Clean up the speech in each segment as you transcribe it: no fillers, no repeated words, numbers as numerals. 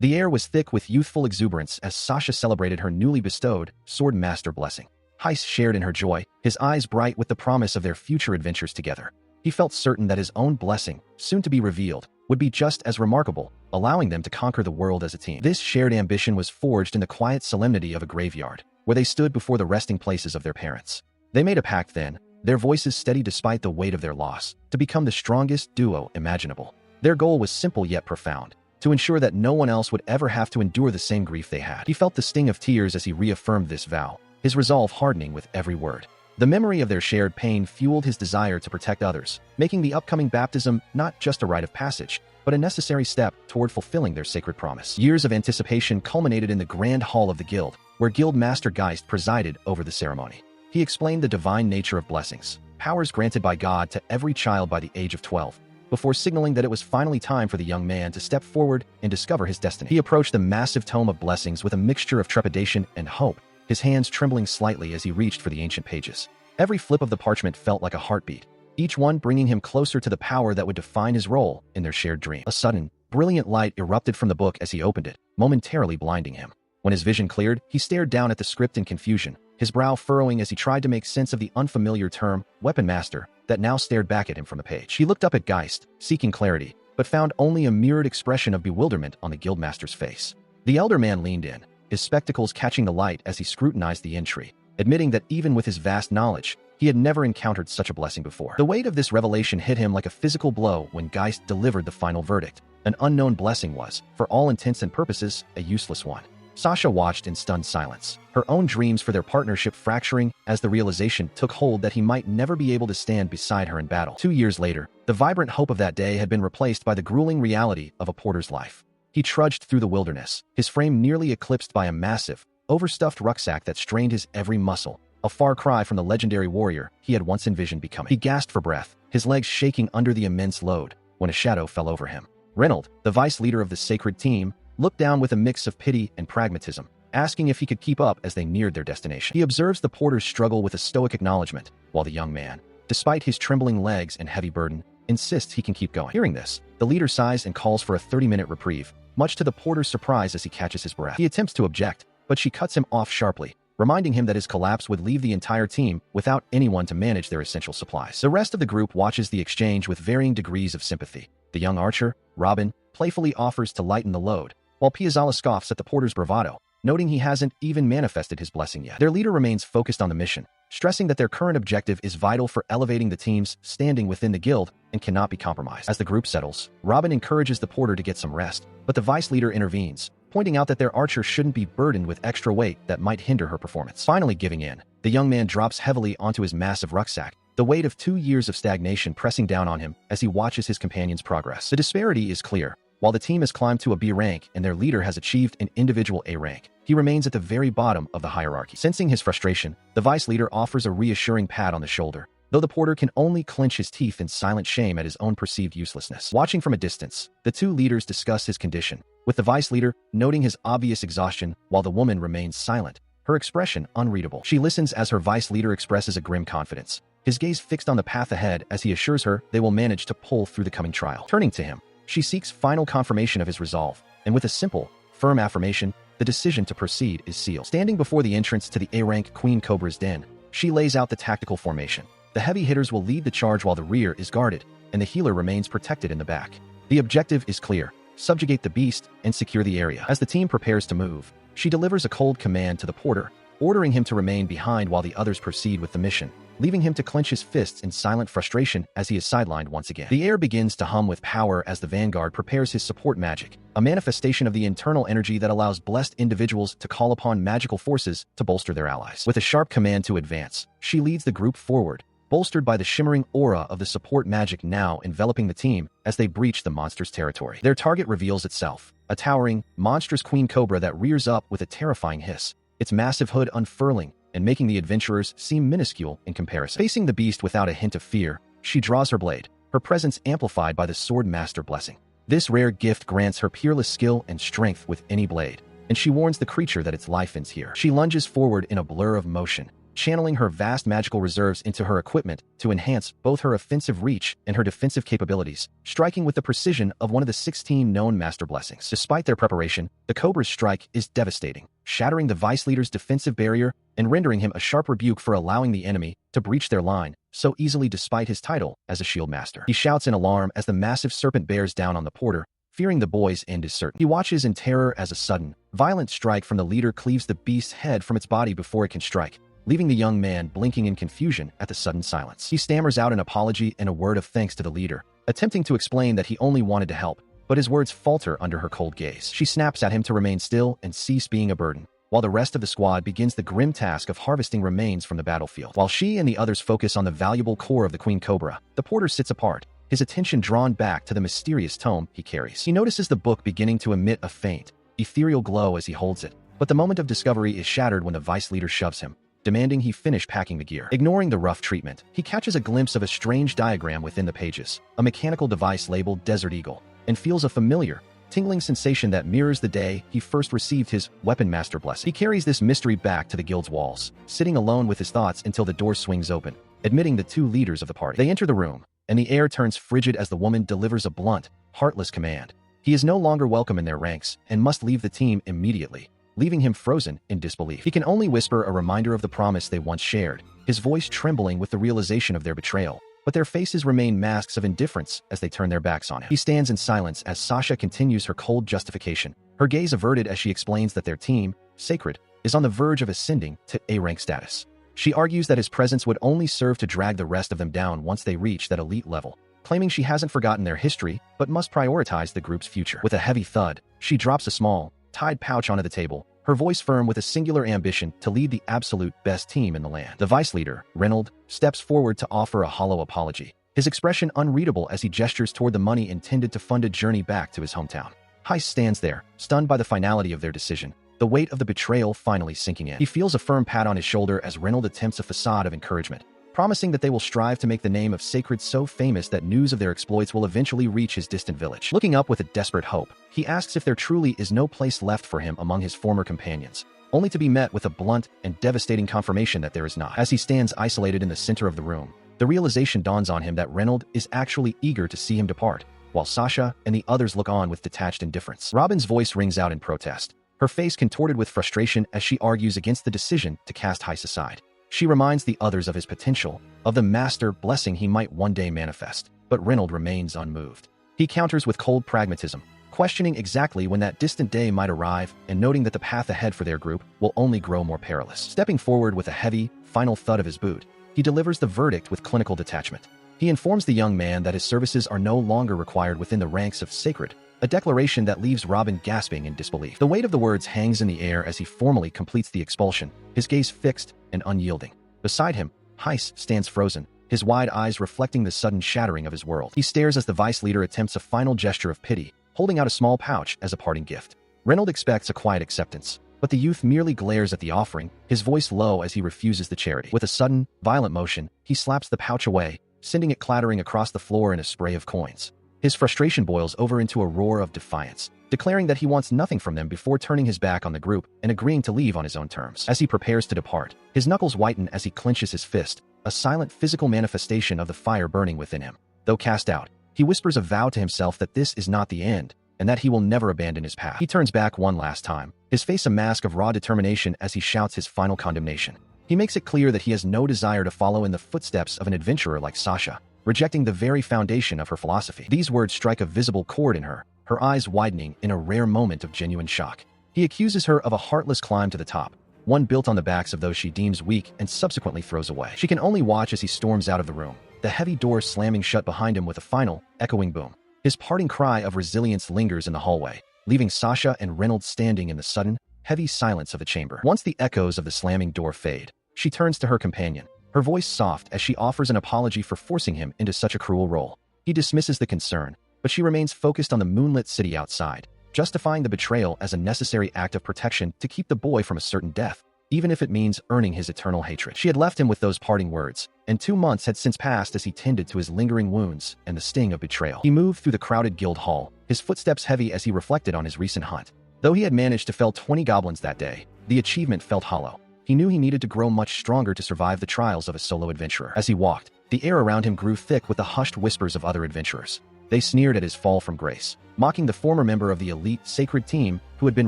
The air was thick with youthful exuberance as Sasha celebrated her newly bestowed Sword Master blessing. Heiss shared in her joy, his eyes bright with the promise of their future adventures together. He felt certain that his own blessing, soon to be revealed, would be just as remarkable, allowing them to conquer the world as a team. This shared ambition was forged in the quiet solemnity of a graveyard, where they stood before the resting places of their parents. They made a pact then, their voices steady despite the weight of their loss, to become the strongest duo imaginable. Their goal was simple yet profound, to ensure that no one else would ever have to endure the same grief they had. He felt the sting of tears as he reaffirmed this vow, his resolve hardening with every word. The memory of their shared pain fueled his desire to protect others, making the upcoming baptism not just a rite of passage, but a necessary step toward fulfilling their sacred promise. Years of anticipation culminated in the grand hall of the guild, where Guild Master Geist presided over the ceremony. He explained the divine nature of blessings, powers granted by God to every child by the age of 12, before signaling that it was finally time for the young man to step forward and discover his destiny. He approached the massive tome of blessings with a mixture of trepidation and hope, his hands trembling slightly as he reached for the ancient pages. Every flip of the parchment felt like a heartbeat, each one bringing him closer to the power that would define his role in their shared dream. A sudden, brilliant light erupted from the book as he opened it, momentarily blinding him. When his vision cleared, he stared down at the script in confusion, his brow furrowing as he tried to make sense of the unfamiliar term, Weapon Master, that now stared back at him from the page. He looked up at Geist, seeking clarity, but found only a mirrored expression of bewilderment on the Guildmaster's face. The elder man leaned in, his spectacles catching the light as he scrutinized the entry, admitting that even with his vast knowledge, he had never encountered such a blessing before. The weight of this revelation hit him like a physical blow when Geist delivered the final verdict. An unknown blessing was, for all intents and purposes, a useless one. Sasha watched in stunned silence, her own dreams for their partnership fracturing as the realization took hold that he might never be able to stand beside her in battle. 2 years later, the vibrant hope of that day had been replaced by the grueling reality of a porter's life. He trudged through the wilderness, his frame nearly eclipsed by a massive, overstuffed rucksack that strained his every muscle, a far cry from the legendary warrior he had once envisioned becoming. He gasped for breath, his legs shaking under the immense load, when a shadow fell over him. Reynold, the vice leader of the sacred team, looked down with a mix of pity and pragmatism, asking if he could keep up as they neared their destination. He observes the porter's struggle with a stoic acknowledgement, while the young man, despite his trembling legs and heavy burden, insists he can keep going. Hearing this, the leader sighs and calls for a 30-minute reprieve, much to the porter's surprise as he catches his breath. He attempts to object, but she cuts him off sharply, reminding him that his collapse would leave the entire team without anyone to manage their essential supplies. The rest of the group watches the exchange with varying degrees of sympathy. The young archer, Robin, playfully offers to lighten the load, while Piazzala scoffs at the porter's bravado, noting he hasn't even manifested his blessing yet. Their leader remains focused on the mission, stressing that their current objective is vital for elevating the team's standing within the guild and cannot be compromised. As the group settles, Robin encourages the porter to get some rest, but the vice leader intervenes, pointing out that their archer shouldn't be burdened with extra weight that might hinder her performance. Finally giving in, the young man drops heavily onto his massive rucksack, the weight of 2 years of stagnation pressing down on him as he watches his companion's progress. The disparity is clear. While the team has climbed to a B rank and their leader has achieved an individual A rank, he remains at the very bottom of the hierarchy. Sensing his frustration, the vice leader offers a reassuring pat on the shoulder, though the porter can only clench his teeth in silent shame at his own perceived uselessness. Watching from a distance, the two leaders discuss his condition, with the vice leader noting his obvious exhaustion while the woman remains silent, her expression unreadable. She listens as her vice leader expresses a grim confidence, his gaze fixed on the path ahead as he assures her they will manage to pull through the coming trial. Turning to him, she seeks final confirmation of his resolve, and with a simple, firm affirmation, the decision to proceed is sealed. Standing before the entrance to the A-rank Queen Cobra's den, she lays out the tactical formation. The heavy hitters will lead the charge while the rear is guarded, and the healer remains protected in the back. The objective is clear: subjugate the beast and secure the area. As the team prepares to move, she delivers a cold command to the porter, ordering him to remain behind while the others proceed with the mission, leaving him to clench his fists in silent frustration as he is sidelined once again. The air begins to hum with power as the vanguard prepares his support magic, a manifestation of the internal energy that allows blessed individuals to call upon magical forces to bolster their allies. With a sharp command to advance, she leads the group forward, bolstered by the shimmering aura of the support magic now enveloping the team as they breach the monster's territory. Their target reveals itself, a towering, monstrous queen cobra that rears up with a terrifying hiss, its massive hood unfurling and making the adventurers seem minuscule in comparison. Facing the beast without a hint of fear, she draws her blade, her presence amplified by the Sword Master blessing. This rare gift grants her peerless skill and strength with any blade, and she warns the creature that its life ends here. She lunges forward in a blur of motion, channeling her vast magical reserves into her equipment to enhance both her offensive reach and her defensive capabilities, striking with the precision of one of the 16 known master blessings. Despite their preparation, the Cobra's strike is devastating, shattering the Vice Leader's defensive barrier and rendering him a sharp rebuke for allowing the enemy to breach their line so easily despite his title as a shield master. He shouts in alarm as the massive serpent bears down on the porter, fearing the boy's end is certain. He watches in terror as a sudden, violent strike from the leader cleaves the beast's head from its body before it can strike, leaving the young man blinking in confusion at the sudden silence. He stammers out an apology and a word of thanks to the leader, attempting to explain that he only wanted to help, but his words falter under her cold gaze. She snaps at him to remain still and cease being a burden, while the rest of the squad begins the grim task of harvesting remains from the battlefield. While she and the others focus on the valuable core of the Queen Cobra, the porter sits apart, his attention drawn back to the mysterious tome he carries. He notices the book beginning to emit a faint, ethereal glow as he holds it, but the moment of discovery is shattered when the Vice Leader shoves him, demanding he finish packing the gear. Ignoring the rough treatment, he catches a glimpse of a strange diagram within the pages, a mechanical device labeled Desert Eagle, and feels a familiar, tingling sensation that mirrors the day he first received his Weapon Master blessing. He carries this mystery back to the guild's walls, sitting alone with his thoughts until the door swings open, admitting the two leaders of the party. They enter the room, and the air turns frigid as the woman delivers a blunt, heartless command. He is no longer welcome in their ranks and must leave the team immediately, leaving him frozen in disbelief. He can only whisper a reminder of the promise they once shared, his voice trembling with the realization of their betrayal, but their faces remain masks of indifference as they turn their backs on him. He stands in silence as Sasha continues her cold justification, her gaze averted as she explains that their team, Sacred, is on the verge of ascending to A-rank status. She argues that his presence would only serve to drag the rest of them down once they reach that elite level, claiming she hasn't forgotten their history but must prioritize the group's future. With a heavy thud, she drops a small, tied pouch onto the table, her voice firm with a singular ambition to lead the absolute best team in the land. The Vice Leader, Reynold, steps forward to offer a hollow apology, his expression unreadable as he gestures toward the money intended to fund a journey back to his hometown. Heiss stands there, stunned by the finality of their decision, the weight of the betrayal finally sinking in. He feels a firm pat on his shoulder as Reynold attempts a facade of encouragement, promising that they will strive to make the name of Sacred so famous that news of their exploits will eventually reach his distant village. Looking up with a desperate hope, he asks if there truly is no place left for him among his former companions, only to be met with a blunt and devastating confirmation that there is not. As he stands isolated in the center of the room, the realization dawns on him that Reynold is actually eager to see him depart, while Sasha and the others look on with detached indifference. Robin's voice rings out in protest, her face contorted with frustration as she argues against the decision to cast Heiss aside. She reminds the others of his potential, of the master blessing he might one day manifest, but Reynold remains unmoved. He counters with cold pragmatism, questioning exactly when that distant day might arrive and noting that the path ahead for their group will only grow more perilous. Stepping forward with a heavy, final thud of his boot, he delivers the verdict with clinical detachment. He informs the young man that his services are no longer required within the ranks of Sacred, a declaration that leaves Robin gasping in disbelief. The weight of the words hangs in the air as he formally completes the expulsion, his gaze fixed and unyielding. Beside him, Heiss stands frozen, his wide eyes reflecting the sudden shattering of his world. He stares as the Vice Leader attempts a final gesture of pity, holding out a small pouch as a parting gift. Reynold expects a quiet acceptance, but the youth merely glares at the offering, his voice low as he refuses the charity. With a sudden, violent motion, he slaps the pouch away, sending it clattering across the floor in a spray of coins. His frustration boils over into a roar of defiance, declaring that he wants nothing from them before turning his back on the group and agreeing to leave on his own terms. As he prepares to depart, his knuckles whiten as he clenches his fist, a silent physical manifestation of the fire burning within him. Though cast out, he whispers a vow to himself that this is not the end, and that he will never abandon his path. He turns back one last time, his face a mask of raw determination as he shouts his final condemnation. He makes it clear that he has no desire to follow in the footsteps of an adventurer like Sasha, rejecting the very foundation of her philosophy. These words strike a visible chord in her, her eyes widening in a rare moment of genuine shock. He accuses her of a heartless climb to the top, one built on the backs of those she deems weak and subsequently throws away. She can only watch as he storms out of the room, the heavy door slamming shut behind him with a final, echoing boom. His parting cry of resilience lingers in the hallway, leaving Sasha and Reynolds standing in the sudden, heavy silence of the chamber. Once the echoes of the slamming door fade, she turns to her companion, her voice soft as she offers an apology for forcing him into such a cruel role. He dismisses the concern, but she remains focused on the moonlit city outside, justifying the betrayal as a necessary act of protection to keep the boy from a certain death, even if it means earning his eternal hatred. She had left him with those parting words, and 2 months had since passed as he tended to his lingering wounds and the sting of betrayal. He moved through the crowded guild hall, his footsteps heavy as he reflected on his recent hunt. Though he had managed to fell 20 goblins that day, the achievement felt hollow. He knew he needed to grow much stronger to survive the trials of a solo adventurer. As he walked, the air around him grew thick with the hushed whispers of other adventurers. They sneered at his fall from grace, mocking the former member of the elite sacred team who had been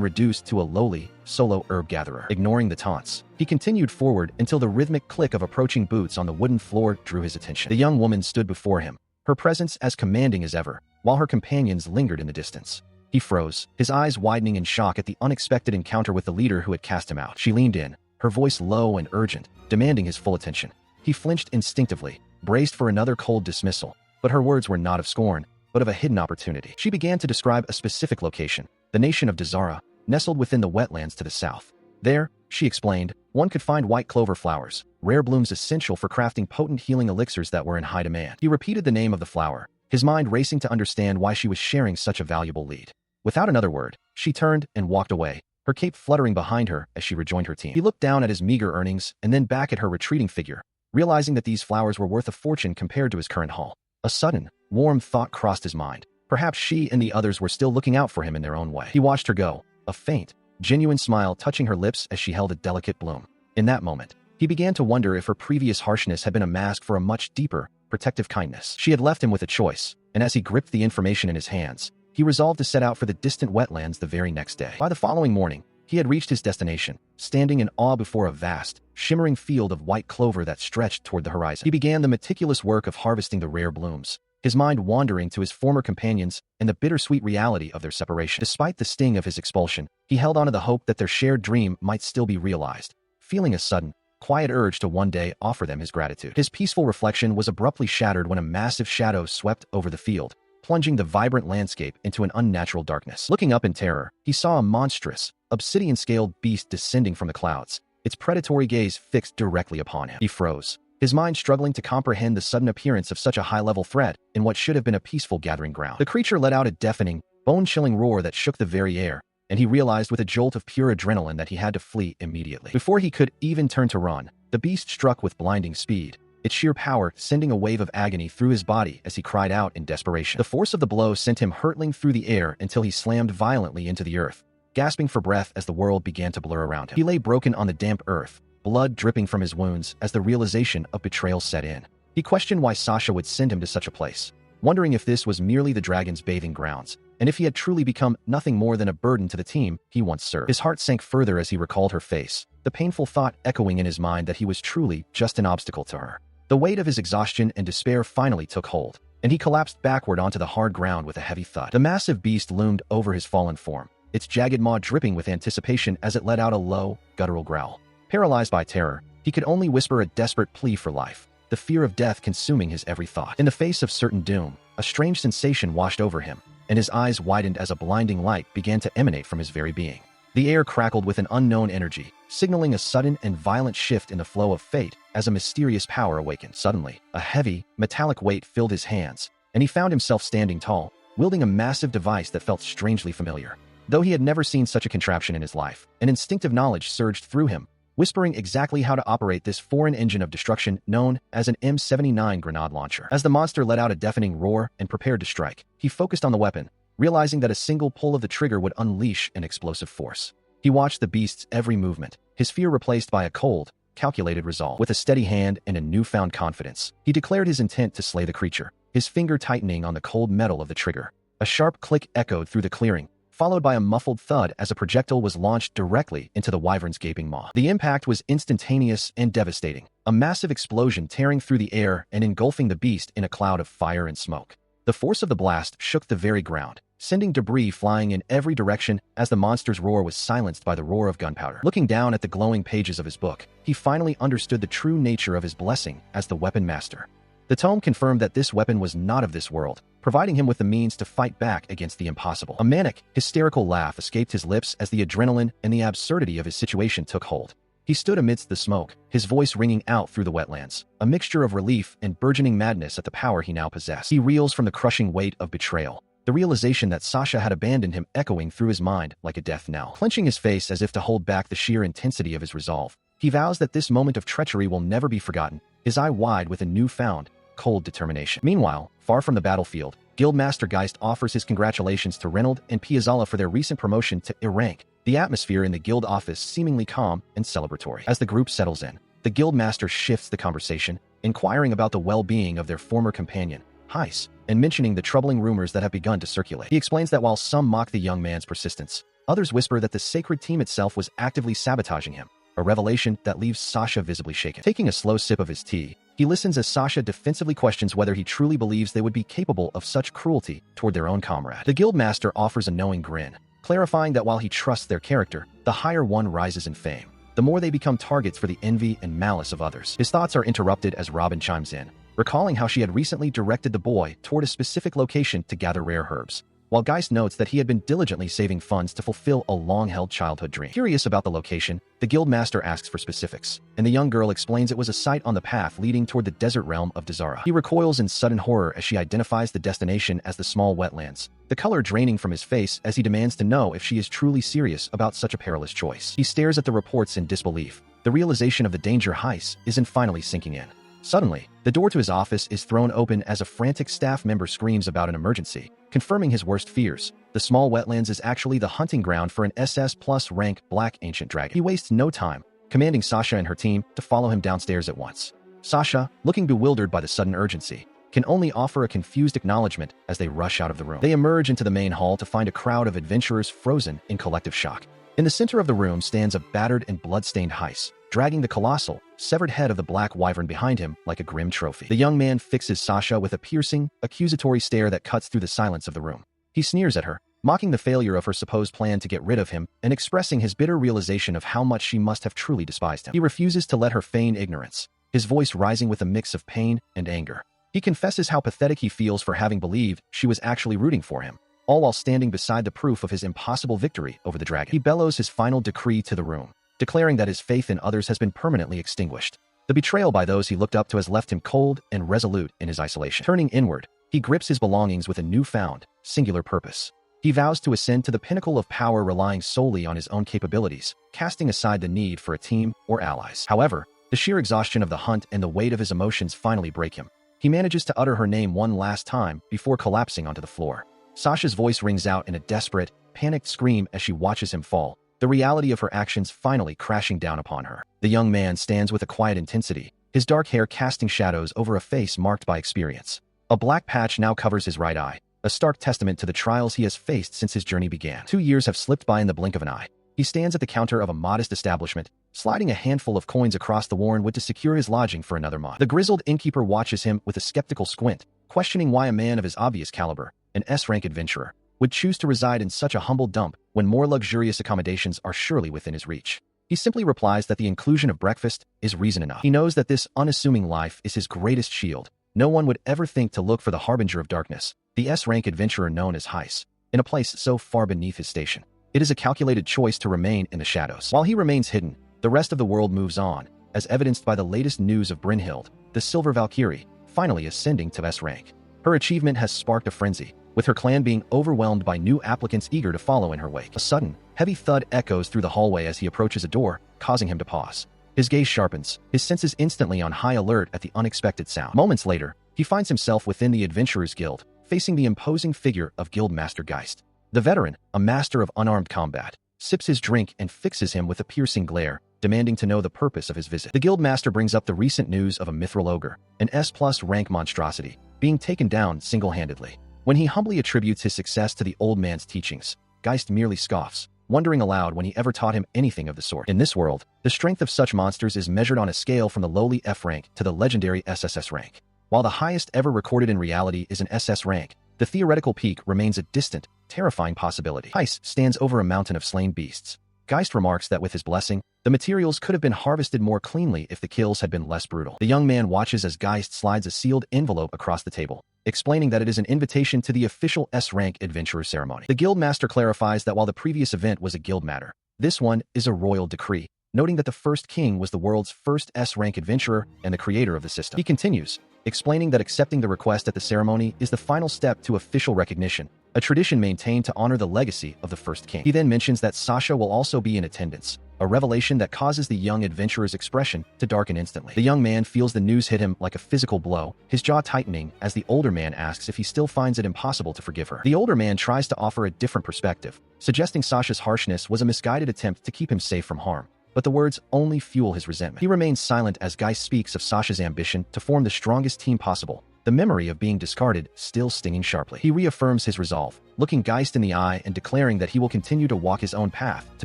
reduced to a lowly, solo herb gatherer. Ignoring the taunts, he continued forward until the rhythmic click of approaching boots on the wooden floor drew his attention. The young woman stood before him, her presence as commanding as ever, while her companions lingered in the distance. He froze, his eyes widening in shock at the unexpected encounter with the leader who had cast him out. She leaned in, her voice low and urgent, demanding his full attention. He flinched instinctively, braced for another cold dismissal, but her words were not of scorn, but of a hidden opportunity. She began to describe a specific location, the nation of Dazara, nestled within the wetlands to the south. There, she explained, one could find white clover flowers, rare blooms essential for crafting potent healing elixirs that were in high demand. He repeated the name of the flower, his mind racing to understand why she was sharing such a valuable lead. Without another word, she turned and walked away, her cape fluttering behind her as she rejoined her team. He looked down at his meager earnings and then back at her retreating figure, realizing that these flowers were worth a fortune compared to his current haul. A sudden, warm thought crossed his mind. Perhaps she and the others were still looking out for him in their own way. He watched her go, a faint, genuine smile touching her lips as she held a delicate bloom. In that moment, he began to wonder if her previous harshness had been a mask for a much deeper, protective kindness. She had left him with a choice, and as he gripped the information in his hands, he resolved to set out for the distant wetlands the very next day. By the following morning, he had reached his destination, standing in awe before a vast, shimmering field of white clover that stretched toward the horizon. He began the meticulous work of harvesting the rare blooms, his mind wandering to his former companions and the bittersweet reality of their separation. Despite the sting of his expulsion, he held on to the hope that their shared dream might still be realized, feeling a sudden, quiet urge to one day offer them his gratitude. His peaceful reflection was abruptly shattered when a massive shadow swept over the field, plunging the vibrant landscape into an unnatural darkness. Looking up in terror, he saw a monstrous, obsidian-scaled beast descending from the clouds, its predatory gaze fixed directly upon him. He froze, his mind struggling to comprehend the sudden appearance of such a high-level threat in what should have been a peaceful gathering ground. The creature let out a deafening, bone-chilling roar that shook the very air, and he realized with a jolt of pure adrenaline that he had to flee immediately. Before he could even turn to run, the beast struck with blinding speed, its sheer power sending a wave of agony through his body as he cried out in desperation. The force of the blow sent him hurtling through the air until he slammed violently into the earth, gasping for breath as the world began to blur around him. He lay broken on the damp earth, blood dripping from his wounds as the realization of betrayal set in. He questioned why Sasha would send him to such a place, wondering if this was merely the dragon's bathing grounds, and if he had truly become nothing more than a burden to the team he once served. His heart sank further as he recalled her face, the painful thought echoing in his mind that he was truly just an obstacle to her. The weight of his exhaustion and despair finally took hold, and he collapsed backward onto the hard ground with a heavy thud. The massive beast loomed over his fallen form, its jagged maw dripping with anticipation as it let out a low, guttural growl. Paralyzed by terror, he could only whisper a desperate plea for life, the fear of death consuming his every thought. In the face of certain doom, a strange sensation washed over him, and his eyes widened as a blinding light began to emanate from his very being. The air crackled with an unknown energy, signaling a sudden and violent shift in the flow of fate as a mysterious power awakened. Suddenly, a heavy, metallic weight filled his hands, and he found himself standing tall, wielding a massive device that felt strangely familiar. Though he had never seen such a contraption in his life, an instinctive knowledge surged through him, whispering exactly how to operate this foreign engine of destruction known as an M79 grenade launcher. As the monster let out a deafening roar and prepared to strike, he focused on the weapon, realizing that a single pull of the trigger would unleash an explosive force. He watched the beast's every movement, his fear replaced by a cold, calculated resolve. With a steady hand and a newfound confidence, he declared his intent to slay the creature, his finger tightening on the cold metal of the trigger. A sharp click echoed through the clearing, followed by a muffled thud as a projectile was launched directly into the wyvern's gaping maw. The impact was instantaneous and devastating, a massive explosion tearing through the air and engulfing the beast in a cloud of fire and smoke. The force of the blast shook the very ground, sending debris flying in every direction as the monster's roar was silenced by the roar of gunpowder. Looking down at the glowing pages of his book, he finally understood the true nature of his blessing as the weapon master. The tome confirmed that this weapon was not of this world, providing him with the means to fight back against the impossible. A manic, hysterical laugh escaped his lips as the adrenaline and the absurdity of his situation took hold. He stood amidst the smoke, his voice ringing out through the wetlands, a mixture of relief and burgeoning madness at the power he now possessed. He reels from the crushing weight of betrayal, the realization that Sasha had abandoned him echoing through his mind like a death knell. Clenching his face as if to hold back the sheer intensity of his resolve, he vows that this moment of treachery will never be forgotten, his eye wide with a newfound, cold determination. Meanwhile, far from the battlefield, Guildmaster Geist offers his congratulations to Reynold and Piazzala for their recent promotion to A rank, the atmosphere in the guild office seemingly calm and celebratory. As the group settles in, the guild master shifts the conversation, inquiring about the well-being of their former companion, Heiss, and mentioning the troubling rumors that have begun to circulate. He explains that while some mock the young man's persistence, others whisper that the sacred team itself was actively sabotaging him, a revelation that leaves Sasha visibly shaken. Taking a slow sip of his tea, he listens as Sasha defensively questions whether he truly believes they would be capable of such cruelty toward their own comrade. The guild master offers a knowing grin, clarifying that while he trusts their character, the higher one rises in fame, the more they become targets for the envy and malice of others. His thoughts are interrupted as Robin chimes in, recalling how she had recently directed the boy toward a specific location to gather rare herbs, while Geist notes that he had been diligently saving funds to fulfill a long-held childhood dream. Curious about the location, the guild master asks for specifics, and the young girl explains it was a site on the path leading toward the desert realm of Dazara. He recoils in sudden horror as she identifies the destination as the small wetlands, the color draining from his face as he demands to know if she is truly serious about such a perilous choice. He stares at the reports in disbelief. The realization of the danger Heiss isn't finally sinking in. Suddenly, the door to his office is thrown open as a frantic staff member screams about an emergency, confirming his worst fears. The small wetlands is actually the hunting ground for an SS+ rank black ancient dragon. He wastes no time, commanding Sasha and her team to follow him downstairs at once. Sasha, looking bewildered by the sudden urgency, can only offer a confused acknowledgement as they rush out of the room. They emerge into the main hall to find a crowd of adventurers frozen in collective shock. In the center of the room stands a battered and blood-stained Heiss, dragging the colossal, severed head of the black wyvern behind him like a grim trophy. The young man fixes Sasha with a piercing, accusatory stare that cuts through the silence of the room. He sneers at her, mocking the failure of her supposed plan to get rid of him and expressing his bitter realization of how much she must have truly despised him. He refuses to let her feign ignorance, his voice rising with a mix of pain and anger. He confesses how pathetic he feels for having believed she was actually rooting for him, all while standing beside the proof of his impossible victory over the dragon. He bellows his final decree to the room, declaring that his faith in others has been permanently extinguished. The betrayal by those he looked up to has left him cold and resolute in his isolation. Turning inward, he grips his belongings with a newfound, singular purpose. He vows to ascend to the pinnacle of power relying solely on his own capabilities, casting aside the need for a team or allies. However, the sheer exhaustion of the hunt and the weight of his emotions finally break him. He manages to utter her name one last time before collapsing onto the floor. Sasha's voice rings out in a desperate, panicked scream as she watches him fall, the reality of her actions finally crashing down upon her. The young man stands with a quiet intensity, his dark hair casting shadows over a face marked by experience. A black patch now covers his right eye, a stark testament to the trials he has faced since his journey began. 2 years have slipped by in the blink of an eye. He stands at the counter of a modest establishment, sliding a handful of coins across the worn wood to secure his lodging for another month. The grizzled innkeeper watches him with a skeptical squint, questioning why a man of his obvious caliber, an S-rank adventurer, would choose to reside in such a humble dump when more luxurious accommodations are surely within his reach. He simply replies that the inclusion of breakfast is reason enough. He knows that this unassuming life is his greatest shield. No one would ever think to look for the harbinger of darkness, the S-rank adventurer known as Heiss, in a place so far beneath his station. It is a calculated choice to remain in the shadows. While he remains hidden, the rest of the world moves on, as evidenced by the latest news of Brynhild, the Silver Valkyrie, finally ascending to S-rank. Her achievement has sparked a frenzy, with her clan being overwhelmed by new applicants eager to follow in her wake. A sudden, heavy thud echoes through the hallway as he approaches a door, causing him to pause. His gaze sharpens, his senses instantly on high alert at the unexpected sound. Moments later, he finds himself within the Adventurers Guild, facing the imposing figure of Guildmaster Geist. The veteran, a master of unarmed combat, sips his drink and fixes him with a piercing glare, demanding to know the purpose of his visit. The Guildmaster brings up the recent news of a mithril ogre, an S+ rank monstrosity, being taken down single-handedly. When he humbly attributes his success to the old man's teachings, Geist merely scoffs, wondering aloud when he ever taught him anything of the sort. In this world, the strength of such monsters is measured on a scale from the lowly F rank to the legendary SSS rank. While the highest ever recorded in reality is an SS rank, the theoretical peak remains a distant, terrifying possibility. Heiss stands over a mountain of slain beasts. Geist remarks that with his blessing, the materials could have been harvested more cleanly if the kills had been less brutal. The young man watches as Geist slides a sealed envelope across the table, explaining that it is an invitation to the official S-rank adventurer ceremony. The guildmaster clarifies that while the previous event was a guild matter, this one is a royal decree, noting that the first king was the world's first S-rank adventurer and the creator of the system. He continues, explaining that accepting the request at the ceremony is the final step to official recognition, a tradition maintained to honor the legacy of the first king. He then mentions that Sasha will also be in attendance, a revelation that causes the young adventurer's expression to darken instantly. The young man feels the news hit him like a physical blow, his jaw tightening as the older man asks if he still finds it impossible to forgive her. The older man tries to offer a different perspective, suggesting Sasha's harshness was a misguided attempt to keep him safe from harm. But the words only fuel his resentment. He remains silent as Geist speaks of Sasha's ambition to form the strongest team possible, the memory of being discarded still stinging sharply. He reaffirms his resolve, looking Geist in the eye and declaring that he will continue to walk his own path to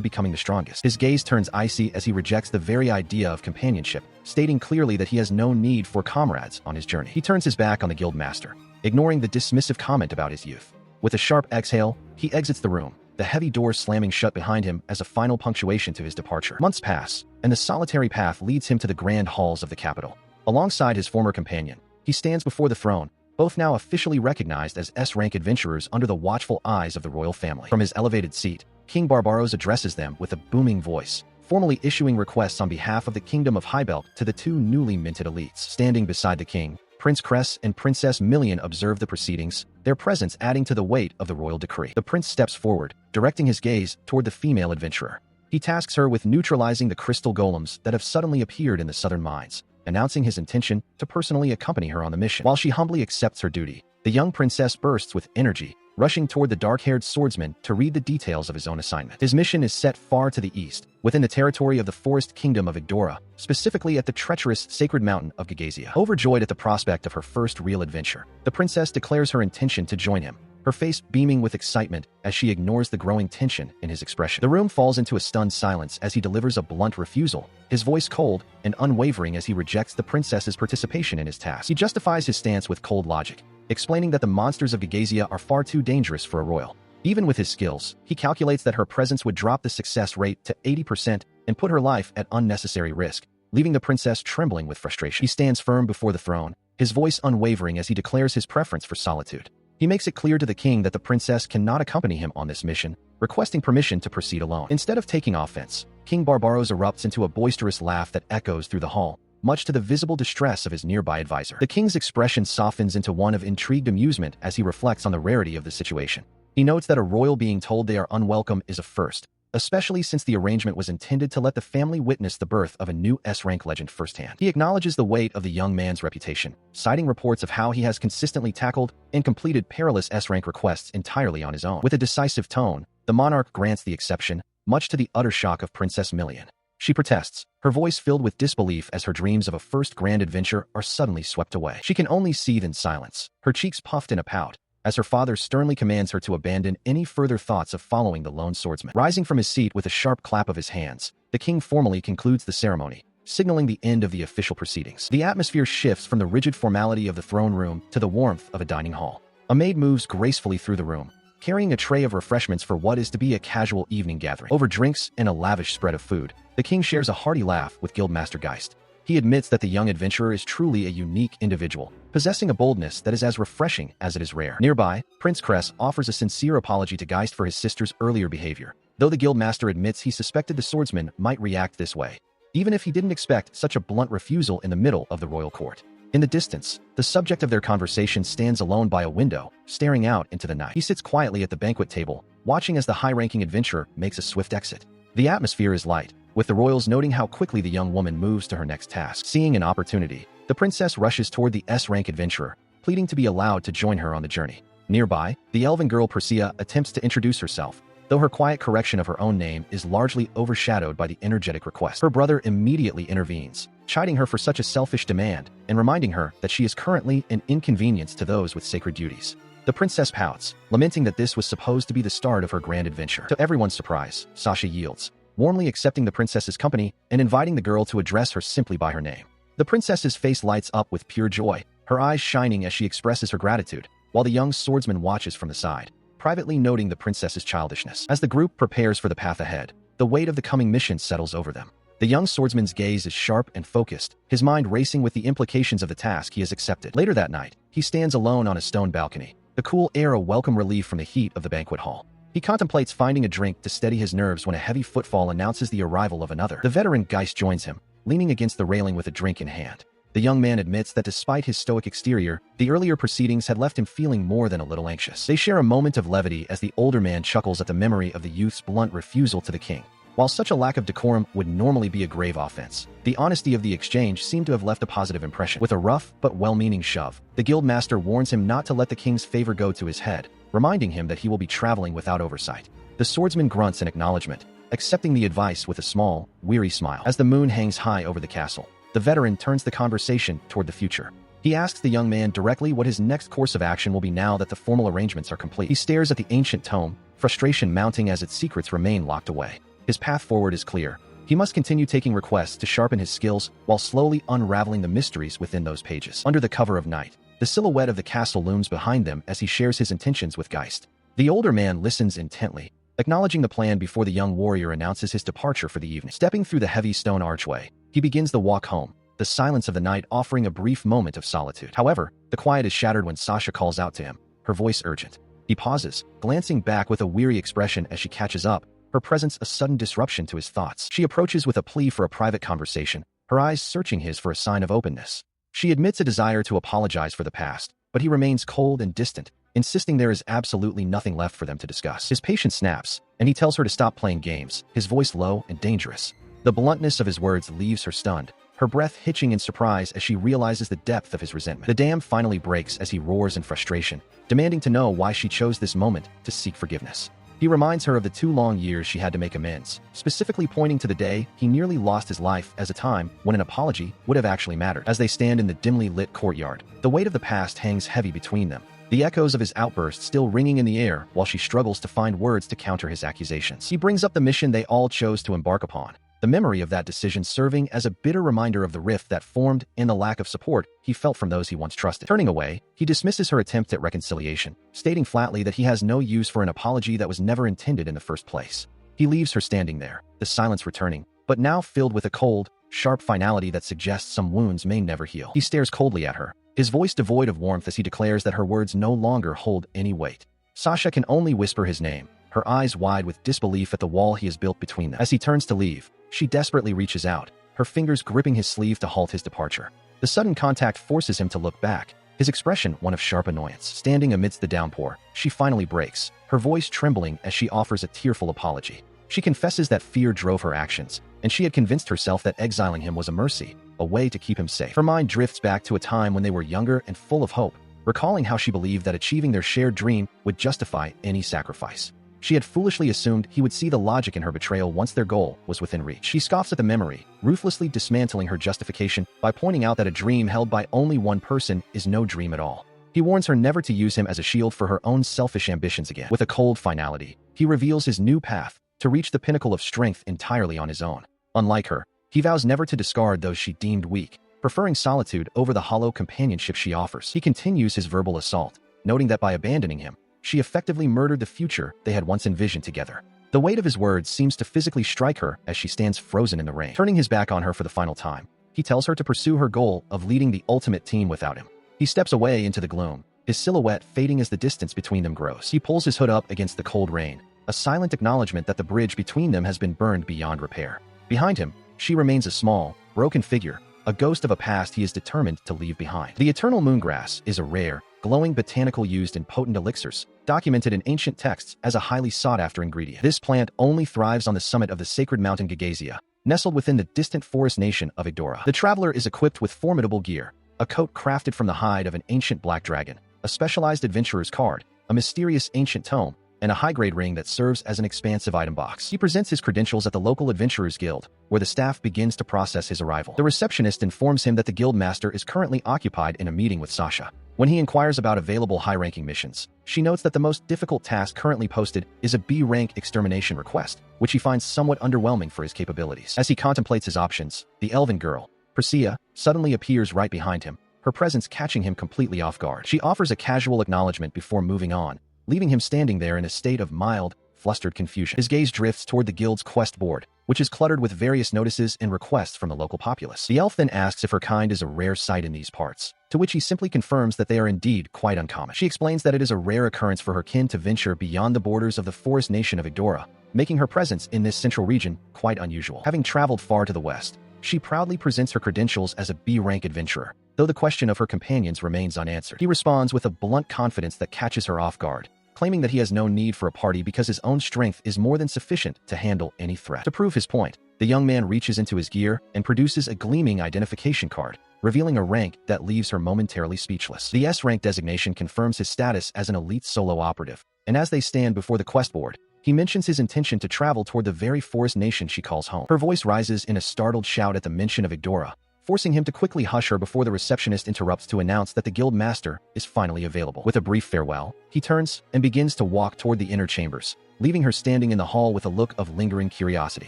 becoming the strongest. His gaze turns icy as he rejects the very idea of companionship, stating clearly that he has no need for comrades on his journey. He turns his back on the guild master, ignoring the dismissive comment about his youth. With a sharp exhale, he exits the room, the heavy door slamming shut behind him as a final punctuation to his departure. Months pass, and the solitary path leads him to the grand halls of the capital. Alongside his former companion, he stands before the throne, both now officially recognized as S-rank adventurers under the watchful eyes of the royal family. From his elevated seat, King Barbaros addresses them with a booming voice, formally issuing requests on behalf of the Kingdom of Highbelt to the two newly minted elites. Standing beside the king, Prince Cress and Princess Million observe the proceedings, their presence adding to the weight of the royal decree. The prince steps forward, directing his gaze toward the female adventurer. He tasks her with neutralizing the crystal golems that have suddenly appeared in the southern mines, announcing his intention to personally accompany her on the mission. While she humbly accepts her duty, the young princess bursts with energy, rushing toward the dark-haired swordsman to read the details of his own assignment. His mission is set far to the east, within the territory of the forest kingdom of Igdora, specifically at the treacherous sacred mountain of Gagazia. Overjoyed at the prospect of her first real adventure, the princess declares her intention to join him, her face beaming with excitement as she ignores the growing tension in his expression. The room falls into a stunned silence as he delivers a blunt refusal, his voice cold and unwavering as he rejects the princess's participation in his task. He justifies his stance with cold logic, explaining that the monsters of Gagazia are far too dangerous for a royal. Even with his skills, he calculates that her presence would drop the success rate to 80% and put her life at unnecessary risk, leaving the princess trembling with frustration. He stands firm before the throne, his voice unwavering as he declares his preference for solitude. He makes it clear to the king that the princess cannot accompany him on this mission, requesting permission to proceed alone. Instead of taking offense, King Barbaros erupts into a boisterous laugh that echoes through the hall, much to the visible distress of his nearby advisor. The king's expression softens into one of intrigued amusement as he reflects on the rarity of the situation. He notes that a royal being told they are unwelcome is a first, especially since the arrangement was intended to let the family witness the birth of a new S-rank legend firsthand. He acknowledges the weight of the young man's reputation, citing reports of how he has consistently tackled and completed perilous S-rank requests entirely on his own. With a decisive tone, the monarch grants the exception, much to the utter shock of Princess Million. She protests, her voice filled with disbelief as her dreams of a first grand adventure are suddenly swept away. She can only seethe in silence, her cheeks puffed in a pout, as her father sternly commands her to abandon any further thoughts of following the lone swordsman. Rising from his seat with a sharp clap of his hands, the king formally concludes the ceremony, signaling the end of the official proceedings. The atmosphere shifts from the rigid formality of the throne room to the warmth of a dining hall. A maid moves gracefully through the room, carrying a tray of refreshments for what is to be a casual evening gathering. Over drinks and a lavish spread of food, the king shares a hearty laugh with Guildmaster Geist. He admits that the young adventurer is truly a unique individual, possessing a boldness that is as refreshing as it is rare. Nearby, Prince Cress offers a sincere apology to Geist for his sister's earlier behavior, though the Guildmaster admits he suspected the swordsman might react this way, even if he didn't expect such a blunt refusal in the middle of the royal court. In the distance, the subject of their conversation stands alone by a window, staring out into the night. He sits quietly at the banquet table, watching as the high-ranking adventurer makes a swift exit. The atmosphere is light, with the royals noting how quickly the young woman moves to her next task. Seeing an opportunity, the princess rushes toward the S-rank adventurer, pleading to be allowed to join her on the journey. Nearby, the elven girl Persea attempts to introduce herself, though her quiet correction of her own name is largely overshadowed by the energetic request. Her brother immediately intervenes, chiding her for such a selfish demand and reminding her that she is currently an inconvenience to those with sacred duties. The princess pouts, lamenting that this was supposed to be the start of her grand adventure. To everyone's surprise, Sasha yields, warmly accepting the princess's company and inviting the girl to address her simply by her name. The princess's face lights up with pure joy, her eyes shining as she expresses her gratitude, while the young swordsman watches from the side, privately noting the princess's childishness. As the group prepares for the path ahead, the weight of the coming mission settles over them. The young swordsman's gaze is sharp and focused, his mind racing with the implications of the task he has accepted. Later that night, he stands alone on a stone balcony, the cool air a welcome relief from the heat of the banquet hall. He contemplates finding a drink to steady his nerves when a heavy footfall announces the arrival of another. The veteran Geist joins him, leaning against the railing with a drink in hand. The young man admits that despite his stoic exterior, the earlier proceedings had left him feeling more than a little anxious. They share a moment of levity as the older man chuckles at the memory of the youth's blunt refusal to the king, While such a lack of decorum would normally be a grave offense, the honesty of the exchange seemed to have left a positive impression. With a rough but well-meaning shove, the guildmaster warns him not to let the king's favor go to his head, reminding him that he will be traveling without oversight. The swordsman grunts in acknowledgement, accepting the advice with a small, weary smile. As the moon hangs high over the castle, the veteran turns the conversation toward the future. He asks the young man directly what his next course of action will be now that the formal arrangements are complete. He stares at the ancient tome, frustration mounting as its secrets remain locked away. His path forward is clear. He must continue taking requests to sharpen his skills while slowly unraveling the mysteries within those pages. Under the cover of night, the silhouette of the castle looms behind them as he shares his intentions with Geist. The older man listens intently, acknowledging the plan before the young warrior announces his departure for the evening. Stepping through the heavy stone archway, he begins the walk home, the silence of the night offering a brief moment of solitude. However, the quiet is shattered when Sasha calls out to him, her voice urgent. He pauses, glancing back with a weary expression as she catches up, her presence a sudden disruption to his thoughts. She approaches with a plea for a private conversation, her eyes searching his for a sign of openness. She admits a desire to apologize for the past, but he remains cold and distant, insisting there is absolutely nothing left for them to discuss. His patience snaps, and he tells her to stop playing games, his voice low and dangerous. The bluntness of his words leaves her stunned, her breath hitching in surprise as she realizes the depth of his resentment. The dam finally breaks as he roars in frustration, demanding to know why she chose this moment to seek forgiveness. He reminds her of the 2 long years she had to make amends, specifically pointing to the day he nearly lost his life as a time when an apology would have actually mattered. As they stand in the dimly lit courtyard, the weight of the past hangs heavy between them, the echoes of his outburst still ringing in the air while she struggles to find words to counter his accusations. He brings up the mission they all chose to embark upon, the memory of that decision serving as a bitter reminder of the rift that formed and the lack of support he felt from those he once trusted. Turning away, he dismisses her attempt at reconciliation, stating flatly that he has no use for an apology that was never intended in the first place. He leaves her standing there, the silence returning, but now filled with a cold, sharp finality that suggests some wounds may never heal. He stares coldly at her, his voice devoid of warmth as he declares that her words no longer hold any weight. Sasha can only whisper his name, her eyes wide with disbelief at the wall he has built between them. As he turns to leave, she desperately reaches out, her fingers gripping his sleeve to halt his departure. The sudden contact forces him to look back, his expression one of sharp annoyance. Standing amidst the downpour, she finally breaks, her voice trembling as she offers a tearful apology. She confesses that fear drove her actions, and she had convinced herself that exiling him was a mercy, a way to keep him safe. Her mind drifts back to a time when they were younger and full of hope, recalling how she believed that achieving their shared dream would justify any sacrifice. She had foolishly assumed he would see the logic in her betrayal once their goal was within reach. She scoffs at the memory, ruthlessly dismantling her justification by pointing out that a dream held by only one person is no dream at all. He warns her never to use him as a shield for her own selfish ambitions again. With a cold finality, he reveals his new path, to reach the pinnacle of strength entirely on his own. Unlike her, he vows never to discard those she deemed weak, preferring solitude over the hollow companionship she offers. He continues his verbal assault, noting that by abandoning him, she effectively murdered the future they had once envisioned together. The weight of his words seems to physically strike her as she stands frozen in the rain. Turning his back on her for the final time, he tells her to pursue her goal of leading the ultimate team without him. He steps away into the gloom, his silhouette fading as the distance between them grows. He pulls his hood up against the cold rain, a silent acknowledgement that the bridge between them has been burned beyond repair. Behind him, she remains a small, broken figure, a ghost of a past he is determined to leave behind. The eternal moongrass is a rare, glowing botanical used in potent elixirs, documented in ancient texts as a highly sought-after ingredient. This plant only thrives on the summit of the sacred mountain Gagazia, nestled within the distant forest nation of Igdora. The traveler is equipped with formidable gear, a coat crafted from the hide of an ancient black dragon, a specialized adventurer's card, a mysterious ancient tome, and a high-grade ring that serves as an expansive item box. He presents his credentials at the local Adventurers Guild, where the staff begins to process his arrival. The receptionist informs him that the guildmaster is currently occupied in a meeting with Sasha. When he inquires about available high-ranking missions, she notes that the most difficult task currently posted is a B-rank extermination request, which he finds somewhat underwhelming for his capabilities. As he contemplates his options, the elven girl, Priscilla, suddenly appears right behind him, her presence catching him completely off guard. She offers a casual acknowledgement before moving on, leaving him standing there in a state of mild, flustered confusion. His gaze drifts toward the guild's quest board, which is cluttered with various notices and requests from the local populace. The elf then asks if her kind is a rare sight in these parts, to which he simply confirms that they are indeed quite uncommon. She explains that it is a rare occurrence for her kin to venture beyond the borders of the forest nation of Igdora, making her presence in this central region quite unusual. Having traveled far to the west, she proudly presents her credentials as a B-rank adventurer, though the question of her companions remains unanswered. He responds with a blunt confidence that catches her off guard, claiming that he has no need for a party because his own strength is more than sufficient to handle any threat. To prove his point, the young man reaches into his gear and produces a gleaming identification card, revealing a rank that leaves her momentarily speechless. The S-rank designation confirms his status as an elite solo operative, and as they stand before the quest board, he mentions his intention to travel toward the very forest nation she calls home. Her voice rises in a startled shout at the mention of Igdora, forcing him to quickly hush her before the receptionist interrupts to announce that the guild master is finally available. With a brief farewell, he turns and begins to walk toward the inner chambers, leaving her standing in the hall with a look of lingering curiosity.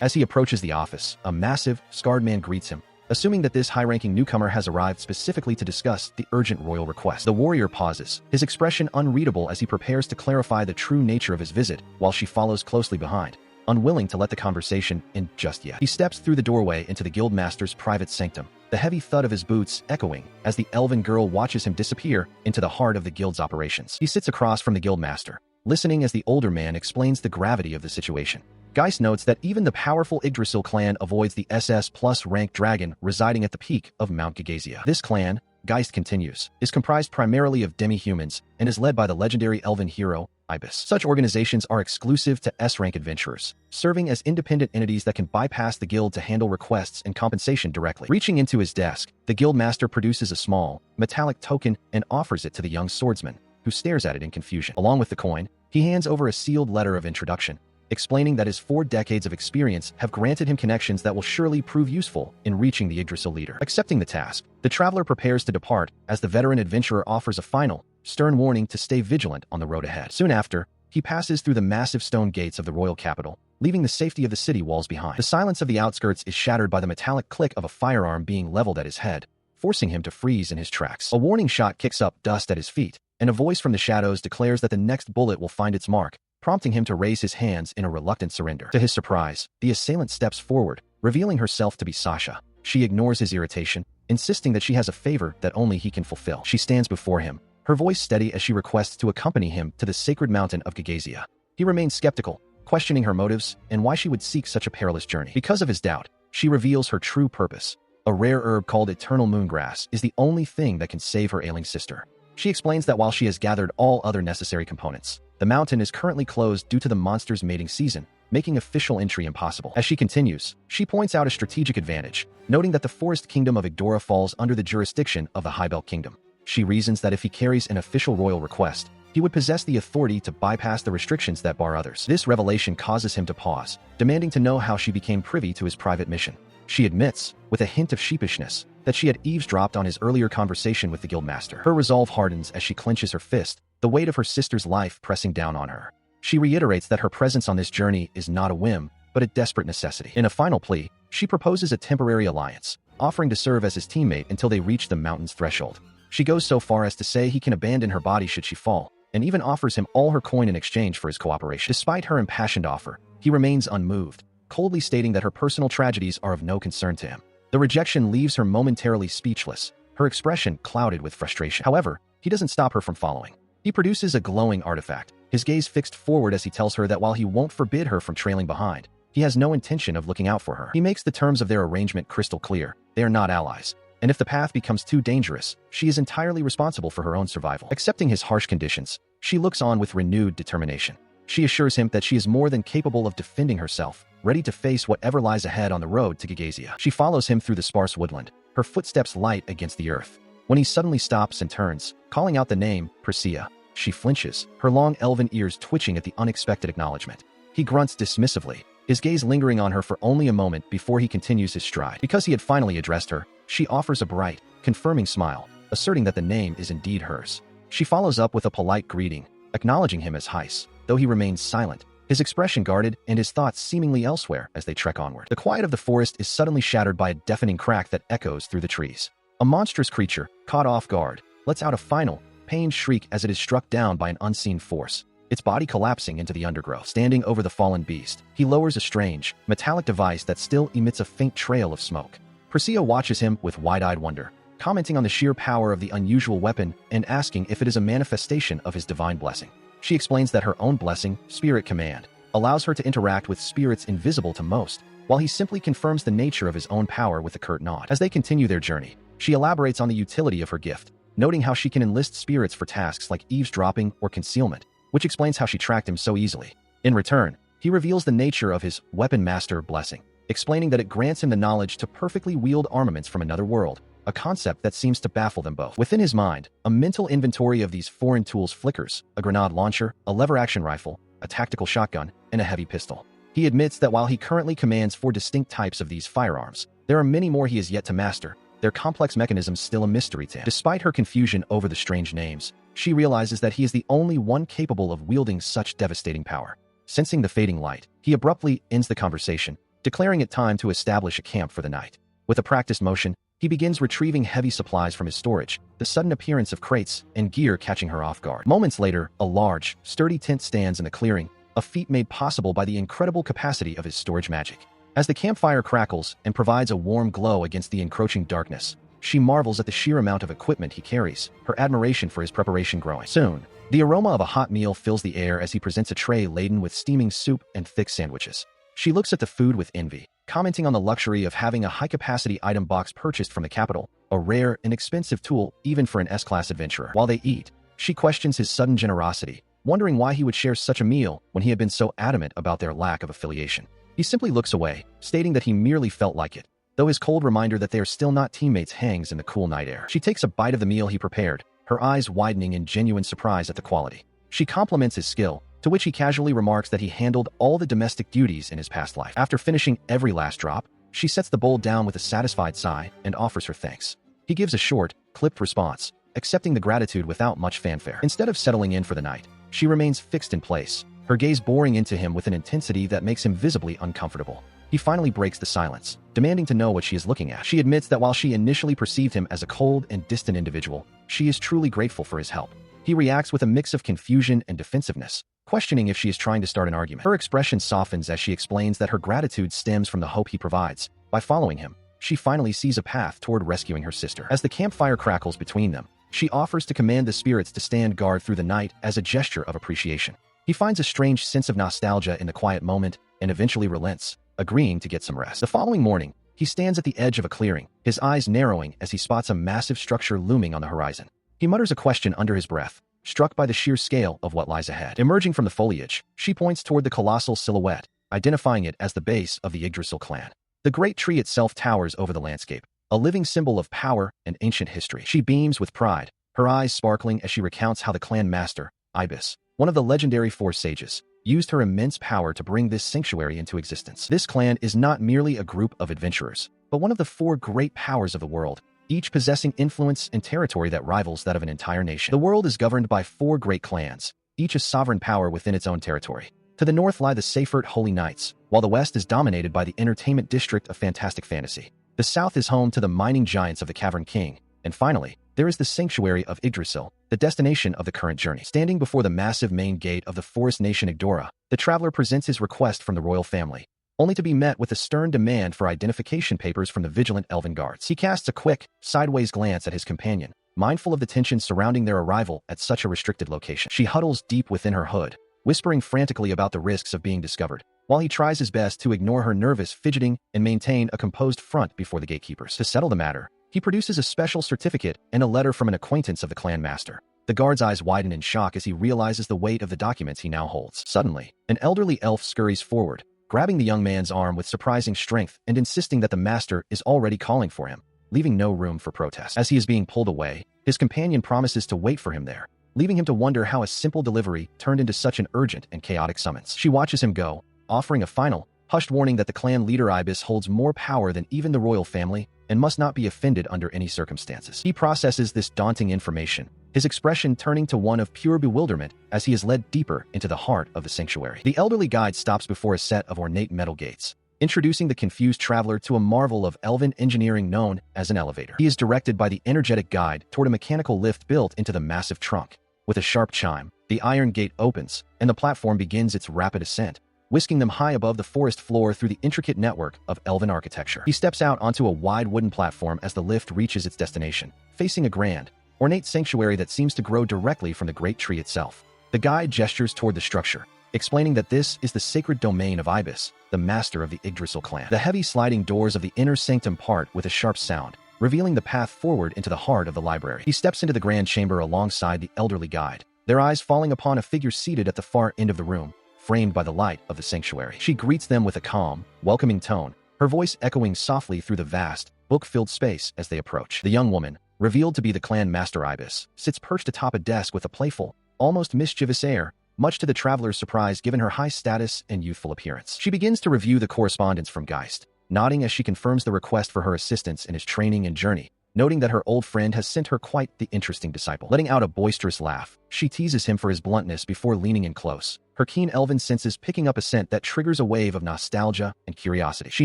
As he approaches the office, a massive, scarred man greets him, assuming that this high-ranking newcomer has arrived specifically to discuss the urgent royal request. The warrior pauses, his expression unreadable as he prepares to clarify the true nature of his visit, while she follows closely behind, unwilling to let the conversation end just yet. He steps through the doorway into the guildmaster's private sanctum, the heavy thud of his boots echoing as the elven girl watches him disappear into the heart of the guild's operations. He sits across from the guildmaster, listening as the older man explains the gravity of the situation. Geist notes that even the powerful Yggdrasil clan avoids the SS+ rank dragon residing at the peak of Mount Gagazia. This clan, Geist continues, is comprised primarily of demi-humans and is led by the legendary elven hero, Ibis. Such organizations are exclusive to S-rank adventurers, serving as independent entities that can bypass the guild to handle requests and compensation directly. Reaching into his desk, the guildmaster produces a small, metallic token and offers it to the young swordsman, who stares at it in confusion. Along with the coin, he hands over a sealed letter of introduction, explaining that his 4 decades of experience have granted him connections that will surely prove useful in reaching the Yggdrasil leader. Accepting the task, the traveler prepares to depart as the veteran adventurer offers a final, stern warning to stay vigilant on the road ahead. Soon after, he passes through the massive stone gates of the royal capital, leaving the safety of the city walls behind. The silence of the outskirts is shattered by the metallic click of a firearm being leveled at his head, forcing him to freeze in his tracks. A warning shot kicks up dust at his feet, and a voice from the shadows declares that the next bullet will find its mark, prompting him to raise his hands in a reluctant surrender. To his surprise, the assailant steps forward, revealing herself to be Sasha. She ignores his irritation, insisting that she has a favor that only he can fulfill. She stands before him, her voice steady as she requests to accompany him to the sacred mountain of Gagazia. He remains skeptical, questioning her motives and why she would seek such a perilous journey. Because of his doubt, she reveals her true purpose. A rare herb called eternal moongrass is the only thing that can save her ailing sister. She explains that while she has gathered all other necessary components, the mountain is currently closed due to the monster's mating season, making official entry impossible. As she continues, she points out a strategic advantage, noting that the forest kingdom of Igdora falls under the jurisdiction of the Highbelt Kingdom. She reasons that if he carries an official royal request, he would possess the authority to bypass the restrictions that bar others. This revelation causes him to pause, demanding to know how she became privy to his private mission. She admits, with a hint of sheepishness, that she had eavesdropped on his earlier conversation with the guildmaster. Her resolve hardens as she clenches her fist, the weight of her sister's life pressing down on her. She reiterates that her presence on this journey is not a whim, but a desperate necessity. In a final plea, she proposes a temporary alliance, offering to serve as his teammate until they reach the mountain's threshold. She goes so far as to say he can abandon her body should she fall, and even offers him all her coin in exchange for his cooperation. Despite her impassioned offer, he remains unmoved, coldly stating that her personal tragedies are of no concern to him. The rejection leaves her momentarily speechless, her expression clouded with frustration. However, he doesn't stop her from following. He produces a glowing artifact, his gaze fixed forward as he tells her that while he won't forbid her from trailing behind, he has no intention of looking out for her. He makes the terms of their arrangement crystal clear. They are not allies, and if the path becomes too dangerous, she is entirely responsible for her own survival. Accepting his harsh conditions, she looks on with renewed determination. She assures him that she is more than capable of defending herself, ready to face whatever lies ahead on the road to Gagazia. She follows him through the sparse woodland, her footsteps light against the earth. When he suddenly stops and turns, calling out the name, Persea, she flinches, her long elven ears twitching at the unexpected acknowledgement. He grunts dismissively, his gaze lingering on her for only a moment before he continues his stride. Because he had finally addressed her, she offers a bright, confirming smile, asserting that the name is indeed hers. She follows up with a polite greeting, acknowledging him as Heiss, though he remains silent, his expression guarded and his thoughts seemingly elsewhere as they trek onward. The quiet of the forest is suddenly shattered by a deafening crack that echoes through the trees. A monstrous creature, caught off guard, lets out a final, pained shriek as it is struck down by an unseen force, its body collapsing into the undergrowth. Standing over the fallen beast, he lowers a strange, metallic device that still emits a faint trail of smoke. Persea watches him with wide-eyed wonder, commenting on the sheer power of the unusual weapon and asking if it is a manifestation of his divine blessing. She explains that her own blessing, Spirit Command, allows her to interact with spirits invisible to most, while he simply confirms the nature of his own power with a curt nod. As they continue their journey, she elaborates on the utility of her gift, noting how she can enlist spirits for tasks like eavesdropping or concealment, which explains how she tracked him so easily. In return, he reveals the nature of his weapon master blessing, explaining that it grants him the knowledge to perfectly wield armaments from another world, a concept that seems to baffle them both. Within his mind, a mental inventory of these foreign tools flickers: a grenade launcher, a lever-action rifle, a tactical shotgun, and a heavy pistol. He admits that while he currently commands 4 distinct types of these firearms, there are many more he has yet to master, their complex mechanisms still a mystery to him. Despite her confusion over the strange names, she realizes that he is the only one capable of wielding such devastating power. Sensing the fading light, he abruptly ends the conversation, declaring it time to establish a camp for the night. With a practiced motion, he begins retrieving heavy supplies from his storage, the sudden appearance of crates and gear catching her off guard. Moments later, a large, sturdy tent stands in the clearing, a feat made possible by the incredible capacity of his storage magic. As the campfire crackles and provides a warm glow against the encroaching darkness, she marvels at the sheer amount of equipment he carries, her admiration for his preparation growing. Soon, the aroma of a hot meal fills the air as he presents a tray laden with steaming soup and thick sandwiches. She looks at the food with envy, commenting on the luxury of having a high-capacity item box purchased from the capital, a rare and expensive tool even for an S-class adventurer. While they eat, she questions his sudden generosity, wondering why he would share such a meal when he had been so adamant about their lack of affiliation. He simply looks away, stating that he merely felt like it, though his cold reminder that they are still not teammates hangs in the cool night air. She takes a bite of the meal he prepared, her eyes widening in genuine surprise at the quality. She compliments his skill, to which he casually remarks that he handled all the domestic duties in his past life. After finishing every last drop, she sets the bowl down with a satisfied sigh and offers her thanks. He gives a short, clipped response, accepting the gratitude without much fanfare. Instead of settling in for the night, she remains fixed in place, her gaze boring into him with an intensity that makes him visibly uncomfortable. He finally breaks the silence, demanding to know what she is looking at. She admits that while she initially perceived him as a cold and distant individual, she is truly grateful for his help. He reacts with a mix of confusion and defensiveness, questioning if she is trying to start an argument. Her expression softens as she explains that her gratitude stems from the hope he provides. By following him, she finally sees a path toward rescuing her sister. As the campfire crackles between them, she offers to command the spirits to stand guard through the night as a gesture of appreciation. He finds a strange sense of nostalgia in the quiet moment and eventually relents, agreeing to get some rest. The following morning, he stands at the edge of a clearing, his eyes narrowing as he spots a massive structure looming on the horizon. He mutters a question under his breath, struck by the sheer scale of what lies ahead. Emerging from the foliage, she points toward the colossal silhouette, identifying it as the base of the Yggdrasil clan. The great tree itself towers over the landscape, a living symbol of power and ancient history. She beams with pride, her eyes sparkling as she recounts how the clan master, Ibis, one of the legendary 4 sages, used her immense power to bring this sanctuary into existence. This clan is not merely a group of adventurers, but one of the 4 great powers of the world, each possessing influence and territory that rivals that of an entire nation. The world is governed by 4 great clans, each a sovereign power within its own territory. To the north lie the Seifert Holy Knights, while the west is dominated by the entertainment district of fantastic fantasy. The south is home to the mining giants of the Cavern King, and finally, there is the sanctuary of Yggdrasil, the destination of the current journey. Standing before the massive main gate of the forest nation Igdora, the traveler presents his request from the royal family, only to be met with a stern demand for identification papers from the vigilant elven guards. He casts a quick, sideways glance at his companion, mindful of the tension surrounding their arrival at such a restricted location. She huddles deep within her hood, whispering frantically about the risks of being discovered, while he tries his best to ignore her nervous fidgeting and maintain a composed front before the gatekeepers. To settle the matter, he produces a special certificate and a letter from an acquaintance of the clan master. The guard's eyes widen in shock as he realizes the weight of the documents he now holds. Suddenly, an elderly elf scurries forward, grabbing the young man's arm with surprising strength and insisting that the master is already calling for him, leaving no room for protest. As he is being pulled away, his companion promises to wait for him there, leaving him to wonder how a simple delivery turned into such an urgent and chaotic summons. She watches him go, offering a final, hushed warning that the clan leader Ibis holds more power than even the royal family and must not be offended under any circumstances. He processes this daunting information, his expression turning to one of pure bewilderment as he is led deeper into the heart of the sanctuary. The elderly guide stops before a set of ornate metal gates, introducing the confused traveler to a marvel of elven engineering known as an elevator. He is directed by the energetic guide toward a mechanical lift built into the massive trunk. With a sharp chime, the iron gate opens, and the platform begins its rapid ascent, whisking them high above the forest floor through the intricate network of elven architecture. He steps out onto a wide wooden platform as the lift reaches its destination, facing a grand, ornate sanctuary that seems to grow directly from the great tree itself. The guide gestures toward the structure, explaining that this is the sacred domain of Ibis, the master of the Yggdrasil clan. The heavy sliding doors of the inner sanctum part with a sharp sound, revealing the path forward into the heart of the library. He steps into the grand chamber alongside the elderly guide, their eyes falling upon a figure seated at the far end of the room, framed by the light of the sanctuary. She greets them with a calm, welcoming tone, her voice echoing softly through the vast, book-filled space as they approach. The young woman, revealed to be the clan master Ibis, sits perched atop a desk with a playful, almost mischievous air, much to the traveler's surprise given her high status and youthful appearance. She begins to review the correspondence from Geist, nodding as she confirms the request for her assistance in his training and journey, noting that her old friend has sent her quite the interesting disciple. Letting out a boisterous laugh, she teases him for his bluntness before leaning in close, her keen elven senses picking up a scent that triggers a wave of nostalgia and curiosity. She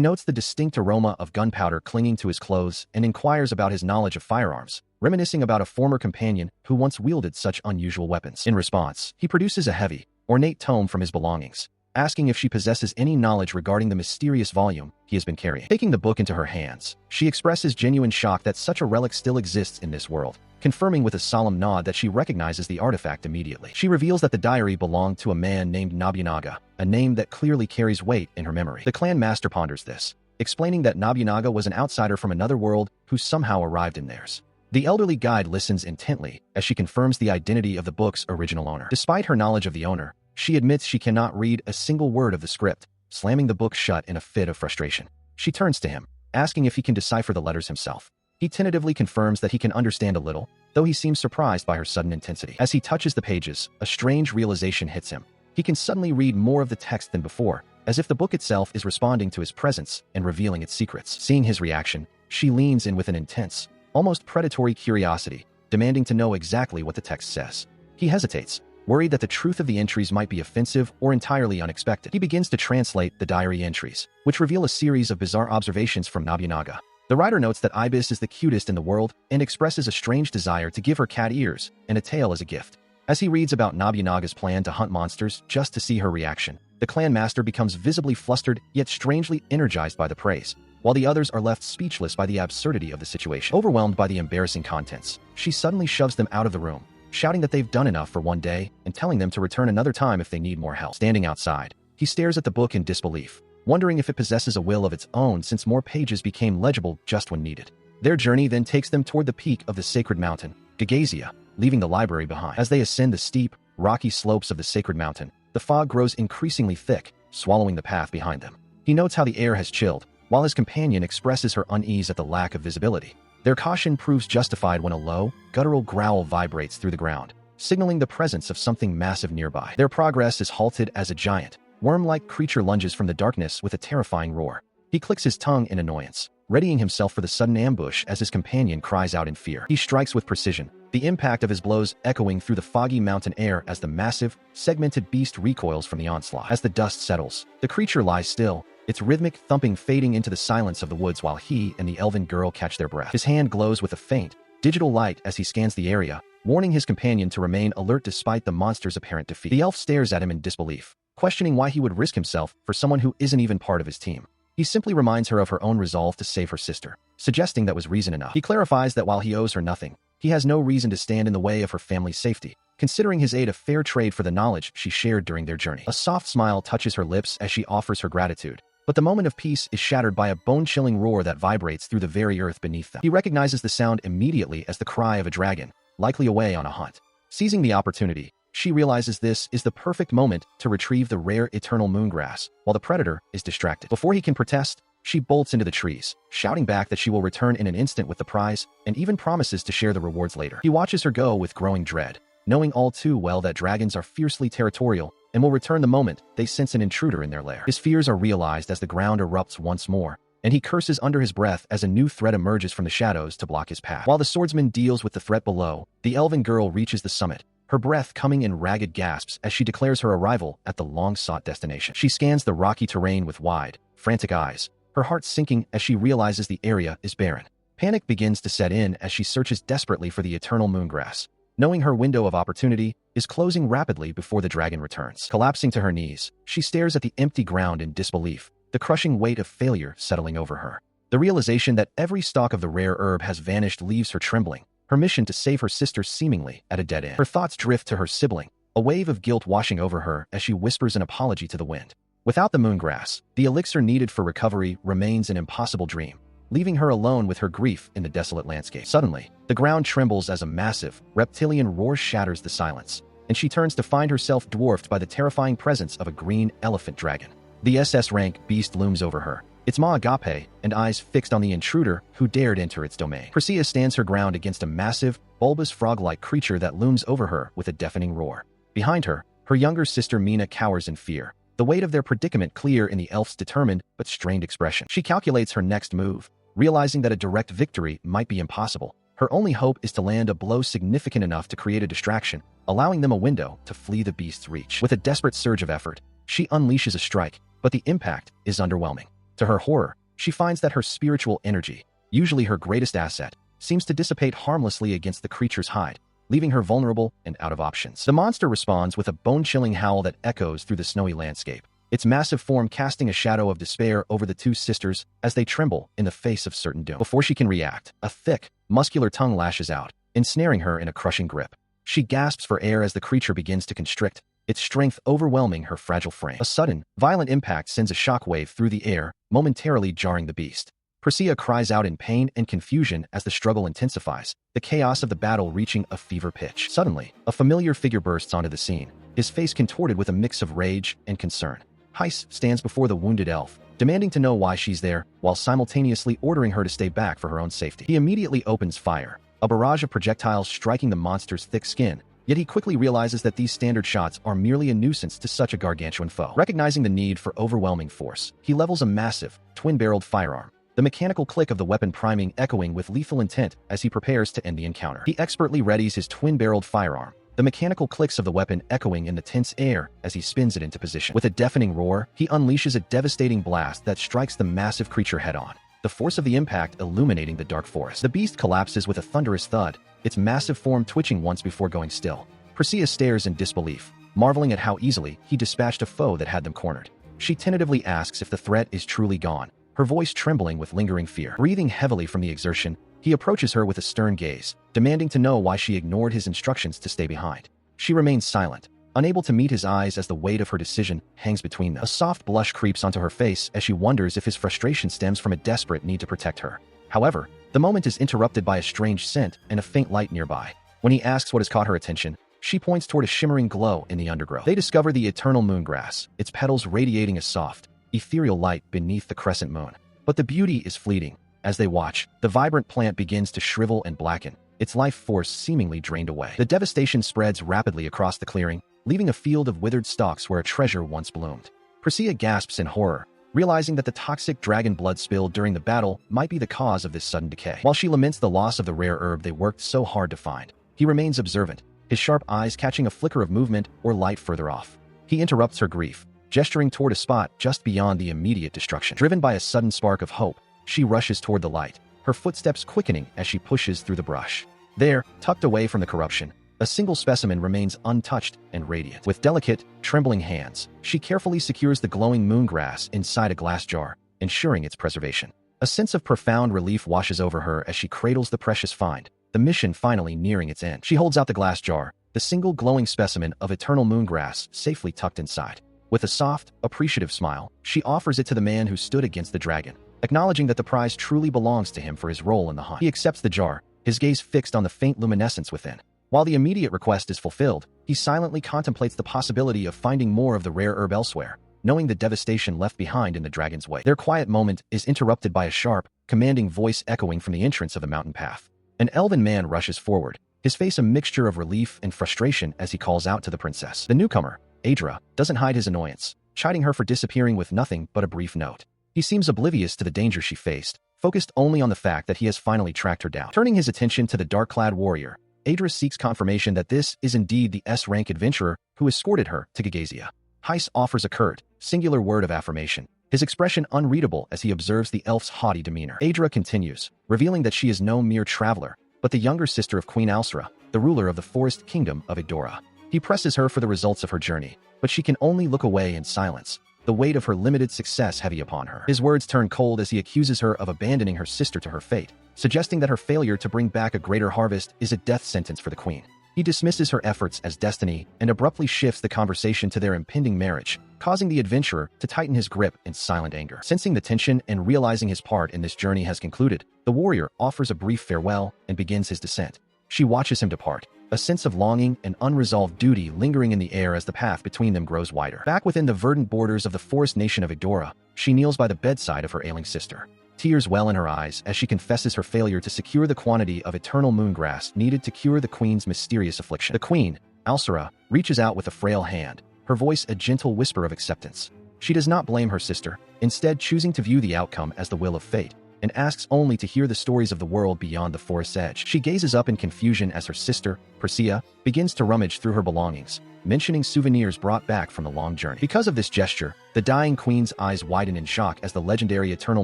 notes the distinct aroma of gunpowder clinging to his clothes and inquires about his knowledge of firearms, reminiscing about a former companion who once wielded such unusual weapons. In response, he produces a heavy, ornate tome from his belongings, asking if she possesses any knowledge regarding the mysterious volume he has been carrying. Taking the book into her hands, she expresses genuine shock that such a relic still exists in this world, confirming with a solemn nod that she recognizes the artifact immediately. She reveals that the diary belonged to a man named Nobunaga, a name that clearly carries weight in her memory. The clan master ponders this, explaining that Nobunaga was an outsider from another world who somehow arrived in theirs. The elderly guide listens intently as she confirms the identity of the book's original owner. Despite her knowledge of the owner, she admits she cannot read a single word of the script, slamming the book shut in a fit of frustration. She turns to him, asking if he can decipher the letters himself. He tentatively confirms that he can understand a little, though he seems surprised by her sudden intensity. As he touches the pages, a strange realization hits him. He can suddenly read more of the text than before, as if the book itself is responding to his presence and revealing its secrets. Seeing his reaction, she leans in with an intense, almost predatory curiosity, demanding to know exactly what the text says. He hesitates, worried that the truth of the entries might be offensive or entirely unexpected. He begins to translate the diary entries, which reveal a series of bizarre observations from Nobunaga. The writer notes that Ibis is the cutest in the world and expresses a strange desire to give her cat ears and a tail as a gift. As he reads about Nobunaga's plan to hunt monsters just to see her reaction, the clan master becomes visibly flustered yet strangely energized by the praise, while the others are left speechless by the absurdity of the situation. Overwhelmed by the embarrassing contents, she suddenly shoves them out of the room, shouting that they've done enough for one day and telling them to return another time if they need more help. Standing outside, he stares at the book in disbelief, wondering if it possesses a will of its own since more pages became legible just when needed. Their journey then takes them toward the peak of the sacred mountain, Gagazia, leaving the library behind. As they ascend the steep, rocky slopes of the sacred mountain, the fog grows increasingly thick, swallowing the path behind them. He notes how the air has chilled, while his companion expresses her unease at the lack of visibility. Their caution proves justified when a low, guttural growl vibrates through the ground, signaling the presence of something massive nearby. Their progress is halted as a giant, worm-like creature lunges from the darkness with a terrifying roar. He clicks his tongue in annoyance, readying himself for the sudden ambush as his companion cries out in fear. He strikes with precision, the impact of his blows echoing through the foggy mountain air as the massive, segmented beast recoils from the onslaught. As the dust settles, the creature lies still, its rhythmic thumping fading into the silence of the woods while he and the elven girl catch their breath. His hand glows with a faint, digital light as he scans the area, warning his companion to remain alert despite the monster's apparent defeat. The elf stares at him in disbelief, questioning why he would risk himself for someone who isn't even part of his team. He simply reminds her of her own resolve to save her sister, suggesting that was reason enough. He clarifies that while he owes her nothing, he has no reason to stand in the way of her family's safety, considering his aid a fair trade for the knowledge she shared during their journey. A soft smile touches her lips as she offers her gratitude, but the moment of peace is shattered by a bone-chilling roar that vibrates through the very earth beneath them. He recognizes the sound immediately as the cry of a dragon, likely away on a hunt. Seizing the opportunity, she realizes this is the perfect moment to retrieve the rare eternal moongrass, while the predator is distracted. Before he can protest, she bolts into the trees, shouting back that she will return in an instant with the prize, and even promises to share the rewards later. He watches her go with growing dread, knowing all too well that dragons are fiercely territorial and will return the moment they sense an intruder in their lair. His fears are realized as the ground erupts once more, and he curses under his breath as a new threat emerges from the shadows to block his path. While the swordsman deals with the threat below, the elven girl reaches the summit, her breath coming in ragged gasps as she declares her arrival at the long-sought destination. She scans the rocky terrain with wide, frantic eyes, her heart sinking as she realizes the area is barren. Panic begins to set in as she searches desperately for the eternal moongrass, knowing her window of opportunity is closing rapidly before the dragon returns. Collapsing to her knees, she stares at the empty ground in disbelief, the crushing weight of failure settling over her. The realization that every stalk of the rare herb has vanished leaves her trembling, her mission to save her sister seemingly at a dead end. Her thoughts drift to her sibling, a wave of guilt washing over her as she whispers an apology to the wind. Without the moongrass, the elixir needed for recovery remains an impossible dream, leaving her alone with her grief in the desolate landscape. Suddenly, the ground trembles as a massive, reptilian roar shatters the silence, and she turns to find herself dwarfed by the terrifying presence of a green elephant dragon. The SS rank beast looms over her, its maw agape and eyes fixed on the intruder who dared enter its domain. Priscilla stands her ground against a massive, bulbous frog-like creature that looms over her with a deafening roar. Behind her, her younger sister Mina cowers in fear, the weight of their predicament clear in the elf's determined but strained expression. She calculates her next move, realizing that a direct victory might be impossible. Her only hope is to land a blow significant enough to create a distraction, allowing them a window to flee the beast's reach. With a desperate surge of effort, she unleashes a strike, but the impact is underwhelming. To her horror, she finds that her spiritual energy, usually her greatest asset, seems to dissipate harmlessly against the creature's hide, leaving her vulnerable and out of options. The monster responds with a bone-chilling howl that echoes through the snowy landscape, its massive form casting a shadow of despair over the two sisters as they tremble in the face of certain doom. Before she can react, a thick, muscular tongue lashes out, ensnaring her in a crushing grip. She gasps for air as the creature begins to constrict, its strength overwhelming her fragile frame. A sudden, violent impact sends a shockwave through the air, momentarily jarring the beast. Priscilla cries out in pain and confusion as the struggle intensifies, the chaos of the battle reaching a fever pitch. Suddenly, a familiar figure bursts onto the scene, his face contorted with a mix of rage and concern. Heiss stands before the wounded elf, demanding to know why she's there, while simultaneously ordering her to stay back for her own safety. He immediately opens fire, a barrage of projectiles striking the monster's thick skin, yet he quickly realizes that these standard shots are merely a nuisance to such a gargantuan foe. Recognizing the need for overwhelming force, he levels a massive, twin-barreled firearm, the mechanical click of the weapon priming echoing with lethal intent as he prepares to end the encounter. He expertly readies his twin-barreled firearm, the mechanical clicks of the weapon echoing in the tense air as he spins it into position. With a deafening roar, he unleashes a devastating blast that strikes the massive creature head-on, the force of the impact illuminating the dark forest. The beast collapses with a thunderous thud, its massive form twitching once before going still. Priscilla stares in disbelief, marveling at how easily he dispatched a foe that had them cornered. She tentatively asks if the threat is truly gone, her voice trembling with lingering fear. Breathing heavily from the exertion, he approaches her with a stern gaze, demanding to know why she ignored his instructions to stay behind. She remains silent, unable to meet his eyes as the weight of her decision hangs between them. A soft blush creeps onto her face as she wonders if his frustration stems from a desperate need to protect her. However, the moment is interrupted by a strange scent and a faint light nearby. When he asks what has caught her attention, she points toward a shimmering glow in the undergrowth. They discover the eternal moongrass, its petals radiating a soft, ethereal light beneath the crescent moon. But the beauty is fleeting. As they watch, the vibrant plant begins to shrivel and blacken, its life force seemingly drained away. The devastation spreads rapidly across the clearing, leaving a field of withered stalks where a treasure once bloomed. Priscilla gasps in horror, realizing that the toxic dragon blood spilled during the battle might be the cause of this sudden decay. While she laments the loss of the rare herb they worked so hard to find, he remains observant, his sharp eyes catching a flicker of movement or light further off. He interrupts her grief, gesturing toward a spot just beyond the immediate destruction. Driven by a sudden spark of hope, she rushes toward the light, her footsteps quickening as she pushes through the brush. There, tucked away from the corruption, a single specimen remains untouched and radiant. With delicate, trembling hands, she carefully secures the glowing moongrass inside a glass jar, ensuring its preservation. A sense of profound relief washes over her as she cradles the precious find, the mission finally nearing its end. She holds out the glass jar, the single glowing specimen of eternal moongrass safely tucked inside. With a soft, appreciative smile, she offers it to the man who stood against the dragon, acknowledging that the prize truly belongs to him for his role in the hunt. He accepts the jar, his gaze fixed on the faint luminescence within. While the immediate request is fulfilled, he silently contemplates the possibility of finding more of the rare herb elsewhere, knowing the devastation left behind in the dragon's wake. Their quiet moment is interrupted by a sharp, commanding voice echoing from the entrance of the mountain path. An elven man rushes forward, his face a mixture of relief and frustration as he calls out to the princess. The newcomer, Adra, doesn't hide his annoyance, chiding her for disappearing with nothing but a brief note. He seems oblivious to the danger she faced, focused only on the fact that he has finally tracked her down. Turning his attention to the dark-clad warrior, Adra seeks confirmation that this is indeed the S-rank adventurer who escorted her to Gagazia. Heiss offers a curt, singular word of affirmation, his expression unreadable as he observes the elf's haughty demeanor. Adra continues, revealing that she is no mere traveler, but the younger sister of Queen Alsra, the ruler of the forest kingdom of Igdora. He presses her for the results of her journey, but she can only look away in silence, the weight of her limited success heavy upon her. His words turn cold as he accuses her of abandoning her sister to her fate, suggesting that her failure to bring back a greater harvest is a death sentence for the queen. He dismisses her efforts as destiny and abruptly shifts the conversation to their impending marriage, causing the adventurer to tighten his grip in silent anger. Sensing the tension and realizing his part in this journey has concluded, the warrior offers a brief farewell and begins his descent, She watches him depart, a sense of longing and unresolved duty lingering in the air as the path between them grows wider. Back within the verdant borders of the forest nation of Igdora, she kneels by the bedside of her ailing sister. Tears well in her eyes as she confesses her failure to secure the quantity of eternal moongrass needed to cure the queen's mysterious affliction. The queen, Alsera, reaches out with a frail hand, her voice a gentle whisper of acceptance. She does not blame her sister, instead choosing to view the outcome as the will of fate, and asks only to hear the stories of the world beyond the forest's edge. She gazes up in confusion as her sister, Persea, begins to rummage through her belongings, mentioning souvenirs brought back from the long journey. Because of this gesture, the dying queen's eyes widen in shock as the legendary eternal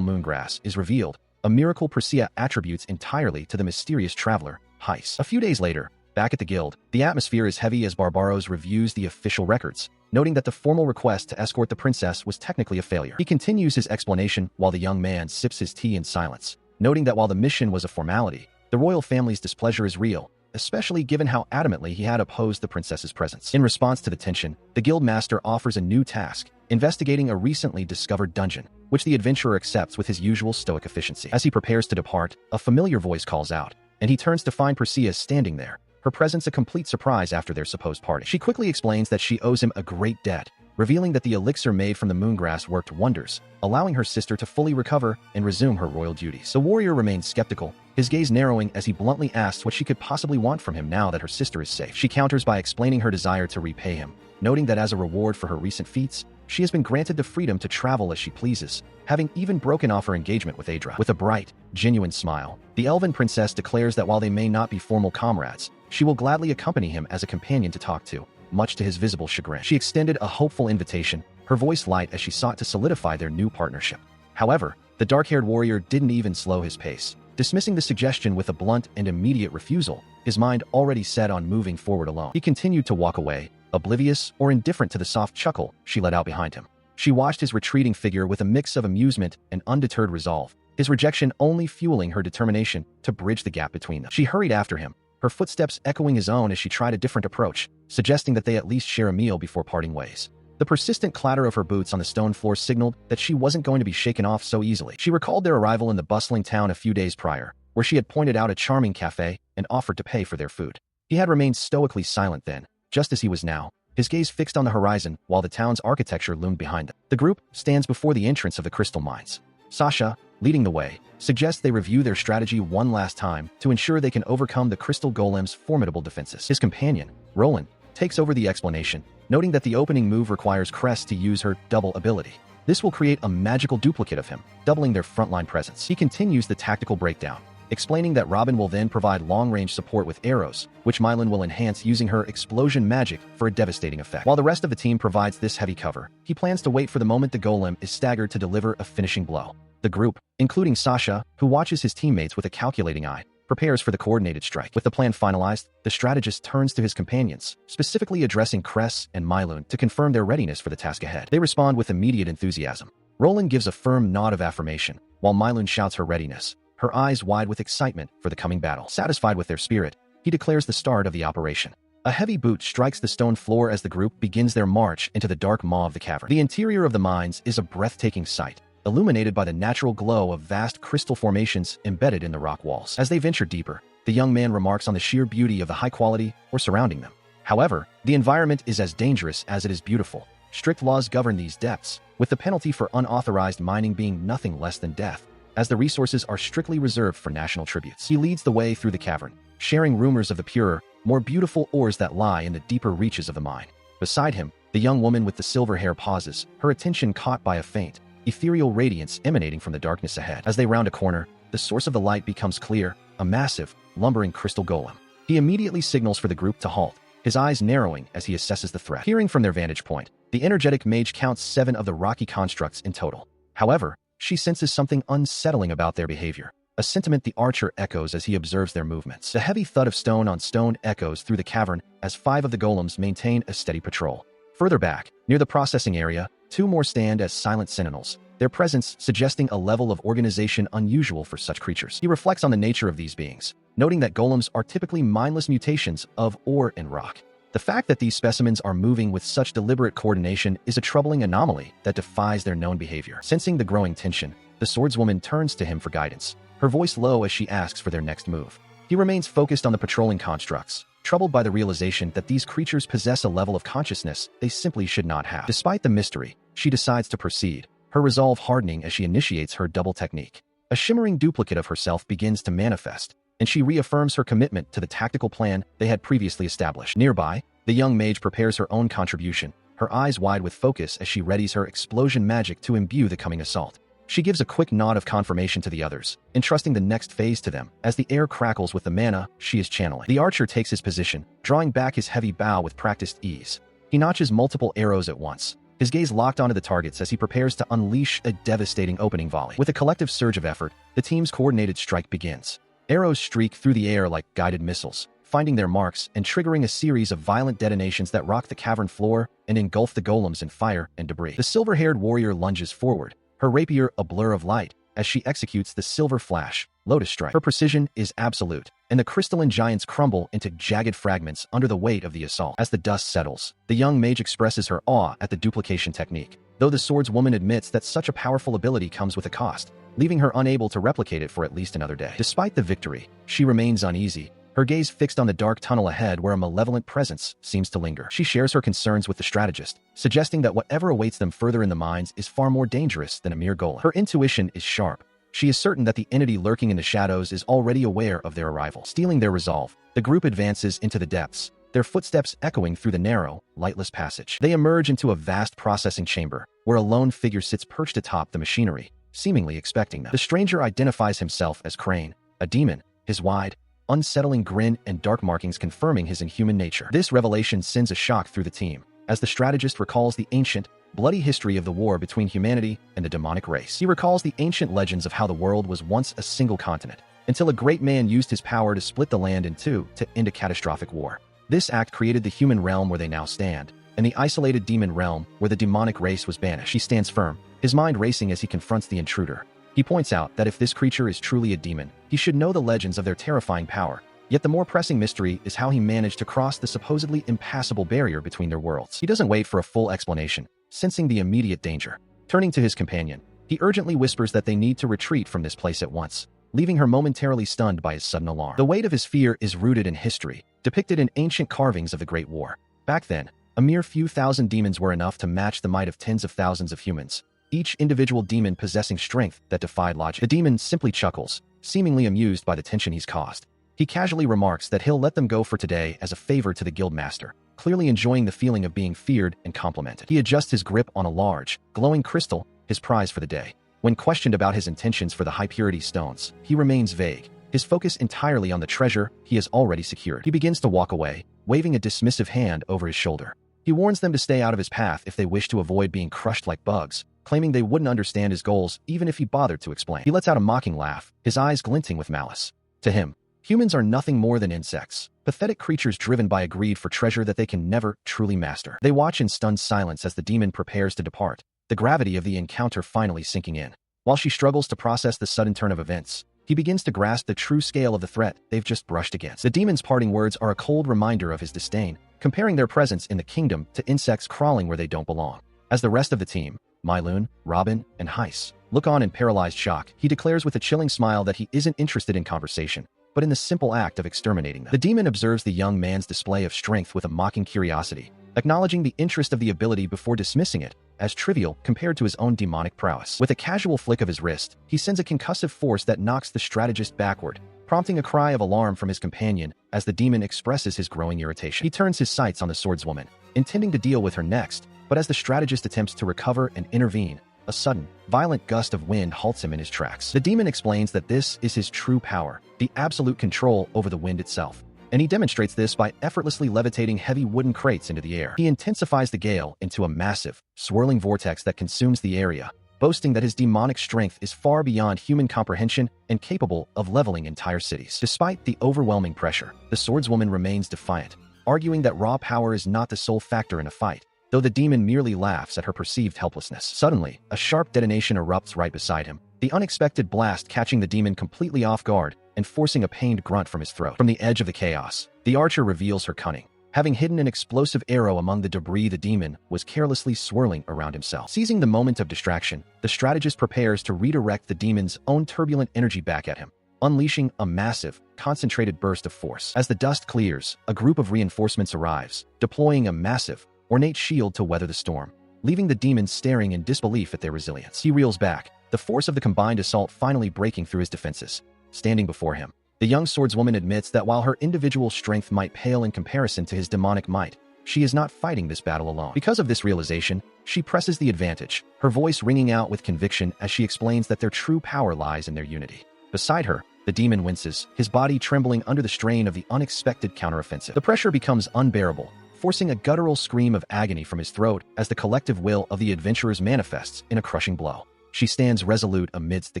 moongrass is revealed, a miracle Persea attributes entirely to the mysterious traveler, Heiss. A few days later, back at the guild, the atmosphere is heavy as Barbaros reviews the official records, noting that the formal request to escort the princess was technically a failure. He continues his explanation while the young man sips his tea in silence, noting that while the mission was a formality, the royal family's displeasure is real, especially given how adamantly he had opposed the princess's presence. In response to the tension, the guild master offers a new task, investigating a recently discovered dungeon, which the adventurer accepts with his usual stoic efficiency. As he prepares to depart, a familiar voice calls out, and he turns to find Persea standing there, her presence a complete surprise after their supposed party. She quickly explains that she owes him a great debt, revealing that the elixir made from the moongrass worked wonders, allowing her sister to fully recover and resume her royal duties. The warrior remains skeptical, his gaze narrowing as he bluntly asks what she could possibly want from him now that her sister is safe. She counters by explaining her desire to repay him, noting that as a reward for her recent feats, she has been granted the freedom to travel as she pleases, having even broken off her engagement with Adra. With a bright, genuine smile, the elven princess declares that while they may not be formal comrades, she will gladly accompany him as a companion to talk to, much to his visible chagrin. She extended a hopeful invitation, her voice light as she sought to solidify their new partnership. However, the dark-haired warrior didn't even slow his pace, dismissing the suggestion with a blunt and immediate refusal, his mind already set on moving forward alone. He continued to walk away, oblivious or indifferent to the soft chuckle she let out behind him. She watched his retreating figure with a mix of amusement and undeterred resolve, his rejection only fueling her determination to bridge the gap between them. She hurried after him, her footsteps echoing his own as she tried a different approach, suggesting that they at least share a meal before parting ways. The persistent clatter of her boots on the stone floor signaled that she wasn't going to be shaken off so easily. She recalled their arrival in the bustling town a few days prior, where she had pointed out a charming cafe and offered to pay for their food. He had remained stoically silent then, just as he was now, his gaze fixed on the horizon while the town's architecture loomed behind them. The group stands before the entrance of the crystal mines. Sasha, leading the way, suggests they review their strategy one last time to ensure they can overcome the crystal golem's formidable defenses. His companion, Roland, takes over the explanation, noting that the opening move requires Cress to use her double ability. This will create a magical duplicate of him, doubling their frontline presence. He continues the tactical breakdown, explaining that Robin will then provide long-range support with arrows, which Mylan will enhance using her explosion magic for a devastating effect. While the rest of the team provides this heavy cover, he plans to wait for the moment the golem is staggered to deliver a finishing blow. The group, including Sasha, who watches his teammates with a calculating eye, prepares for the coordinated strike. With the plan finalized, the strategist turns to his companions, specifically addressing Cress and Mylun to confirm their readiness for the task ahead. They respond with immediate enthusiasm. Roland gives a firm nod of affirmation, while Mylun shouts her readiness, her eyes wide with excitement for the coming battle. Satisfied with their spirit, he declares the start of the operation. A heavy boot strikes the stone floor as the group begins their march into the dark maw of the cavern. The interior of the mines is a breathtaking sight, illuminated by the natural glow of vast crystal formations embedded in the rock walls. As they venture deeper, the young man remarks on the sheer beauty of the high quality or surrounding them. However, the environment is as dangerous as it is beautiful. Strict laws govern these depths, with the penalty for unauthorized mining being nothing less than death, as the resources are strictly reserved for national tributes. He leads the way through the cavern, sharing rumors of the purer, more beautiful ores that lie in the deeper reaches of the mine. Beside him, the young woman with the silver hair pauses, her attention caught by a faint, ethereal radiance emanating from the darkness ahead. As they round a corner, the source of the light becomes clear, a massive, lumbering crystal golem. He immediately signals for the group to halt, his eyes narrowing as he assesses the threat. Peering from their vantage point, the energetic mage counts 7 of the rocky constructs in total. However, she senses something unsettling about their behavior, a sentiment the archer echoes as he observes their movements. The heavy thud of stone on stone echoes through the cavern as 5 of the golems maintain a steady patrol. Further back, near the processing area, 2 more stand as silent sentinels, their presence suggesting a level of organization unusual for such creatures. He reflects on the nature of these beings, noting that golems are typically mindless mutations of ore and rock. The fact that these specimens are moving with such deliberate coordination is a troubling anomaly that defies their known behavior. Sensing the growing tension, the swordswoman turns to him for guidance, her voice low as she asks for their next move. He remains focused on the patrolling constructs, troubled by the realization that these creatures possess a level of consciousness they simply should not have. Despite the mystery, she decides to proceed, her resolve hardening as she initiates her double technique. A shimmering duplicate of herself begins to manifest, and she reaffirms her commitment to the tactical plan they had previously established. Nearby, the young mage prepares her own contribution, her eyes wide with focus as she readies her explosion magic to imbue the coming assault. She gives a quick nod of confirmation to the others, entrusting the next phase to them as the air crackles with the mana she is channeling. The archer takes his position, drawing back his heavy bow with practiced ease. He notches multiple arrows at once, his gaze locked onto the targets as he prepares to unleash a devastating opening volley. With a collective surge of effort, the team's coordinated strike begins. Arrows streak through the air like guided missiles, finding their marks and triggering a series of violent detonations that rock the cavern floor and engulf the golems in fire and debris. The silver-haired warrior lunges forward, her rapier a blur of light, as she executes the Silver Flash, Lotus Strike. Her precision is absolute, and the crystalline giants crumble into jagged fragments under the weight of the assault. As the dust settles, the young mage expresses her awe at the duplication technique, though the swordswoman admits that such a powerful ability comes with a cost, leaving her unable to replicate it for at least another day. Despite the victory, she remains uneasy, her gaze fixed on the dark tunnel ahead where a malevolent presence seems to linger. She shares her concerns with the strategist, suggesting that whatever awaits them further in the mines is far more dangerous than a mere golem. Her intuition is sharp. She is certain that the entity lurking in the shadows is already aware of their arrival. Stealing their resolve, the group advances into the depths, their footsteps echoing through the narrow, lightless passage. They emerge into a vast processing chamber, where a lone figure sits perched atop the machinery, seemingly expecting them. The stranger identifies himself as Crane, a demon, his wide, unsettling grin and dark markings confirming his inhuman nature. This revelation sends a shock through the team, as the strategist recalls the ancient, bloody history of the war between humanity and the demonic race. He recalls the ancient legends of how the world was once a single continent, until a great man used his power to split the land in two to end a catastrophic war. This act created the human realm where they now stand, and the isolated demon realm where the demonic race was banished. He stands firm, his mind racing as he confronts the intruder. He points out that if this creature is truly a demon, he should know the legends of their terrifying power. Yet the more pressing mystery is how he managed to cross the supposedly impassable barrier between their worlds. He doesn't wait for a full explanation, sensing the immediate danger. Turning to his companion, he urgently whispers that they need to retreat from this place at once, leaving her momentarily stunned by his sudden alarm. The weight of his fear is rooted in history, depicted in ancient carvings of the Great War. Back then, a mere few thousand demons were enough to match the might of tens of thousands of humans, each individual demon possessing strength that defied logic. The demon simply chuckles, seemingly amused by the tension he's caused. He casually remarks that he'll let them go for today as a favor to the guildmaster, clearly enjoying the feeling of being feared and complimented. He adjusts his grip on a large, glowing crystal, his prize for the day. When questioned about his intentions for the high-purity stones, he remains vague, his focus entirely on the treasure he has already secured. He begins to walk away, waving a dismissive hand over his shoulder. He warns them to stay out of his path if they wish to avoid being crushed like bugs, claiming they wouldn't understand his goals even if he bothered to explain. He lets out a mocking laugh, his eyes glinting with malice. To him, humans are nothing more than insects, pathetic creatures driven by a greed for treasure that they can never truly master. They watch in stunned silence as the demon prepares to depart, the gravity of the encounter finally sinking in. While she struggles to process the sudden turn of events, he begins to grasp the true scale of the threat they've just brushed against. The demon's parting words are a cold reminder of his disdain, comparing their presence in the kingdom to insects crawling where they don't belong. As the rest of the team, Mylun, Robin, and Heiss, look on in paralyzed shock, he declares with a chilling smile that he isn't interested in conversation, but in the simple act of exterminating them. The demon observes the young man's display of strength with a mocking curiosity, acknowledging the interest of the ability before dismissing it as trivial compared to his own demonic prowess. With a casual flick of his wrist, he sends a concussive force that knocks the strategist backward, prompting a cry of alarm from his companion as the demon expresses his growing irritation. He turns his sights on the swordswoman, intending to deal with her next, but as the strategist attempts to recover and intervene, a sudden, violent gust of wind halts him in his tracks. The demon explains that this is his true power, the absolute control over the wind itself, and he demonstrates this by effortlessly levitating heavy wooden crates into the air. He intensifies the gale into a massive, swirling vortex that consumes the area, boasting that his demonic strength is far beyond human comprehension and capable of leveling entire cities. Despite the overwhelming pressure, the swordswoman remains defiant, arguing that raw power is not the sole factor in a fight, though the demon merely laughs at her perceived helplessness. Suddenly, a sharp detonation erupts right beside him, the unexpected blast catching the demon completely off guard and forcing a pained grunt from his throat. From the edge of the chaos, the archer reveals her cunning. Having hidden an explosive arrow among the debris, the demon was carelessly swirling around himself. Seizing the moment of distraction, the strategist prepares to redirect the demon's own turbulent energy back at him. unleashing a massive, concentrated burst of force. As the dust clears, a group of reinforcements arrives, deploying a massive, ornate shield to weather the storm, leaving the demon staring in disbelief at their resilience. He reels back, the force of the combined assault finally breaking through his defenses. Standing before him, the young swordswoman admits that while her individual strength might pale in comparison to his demonic might, she is not fighting this battle alone. Because of this realization, she presses the advantage, her voice ringing out with conviction as she explains that their true power lies in their unity. Beside her, the demon winces, his body trembling under the strain of the unexpected counteroffensive. The pressure becomes unbearable, forcing a guttural scream of agony from his throat as the collective will of the adventurers manifests in a crushing blow. She stands resolute amidst the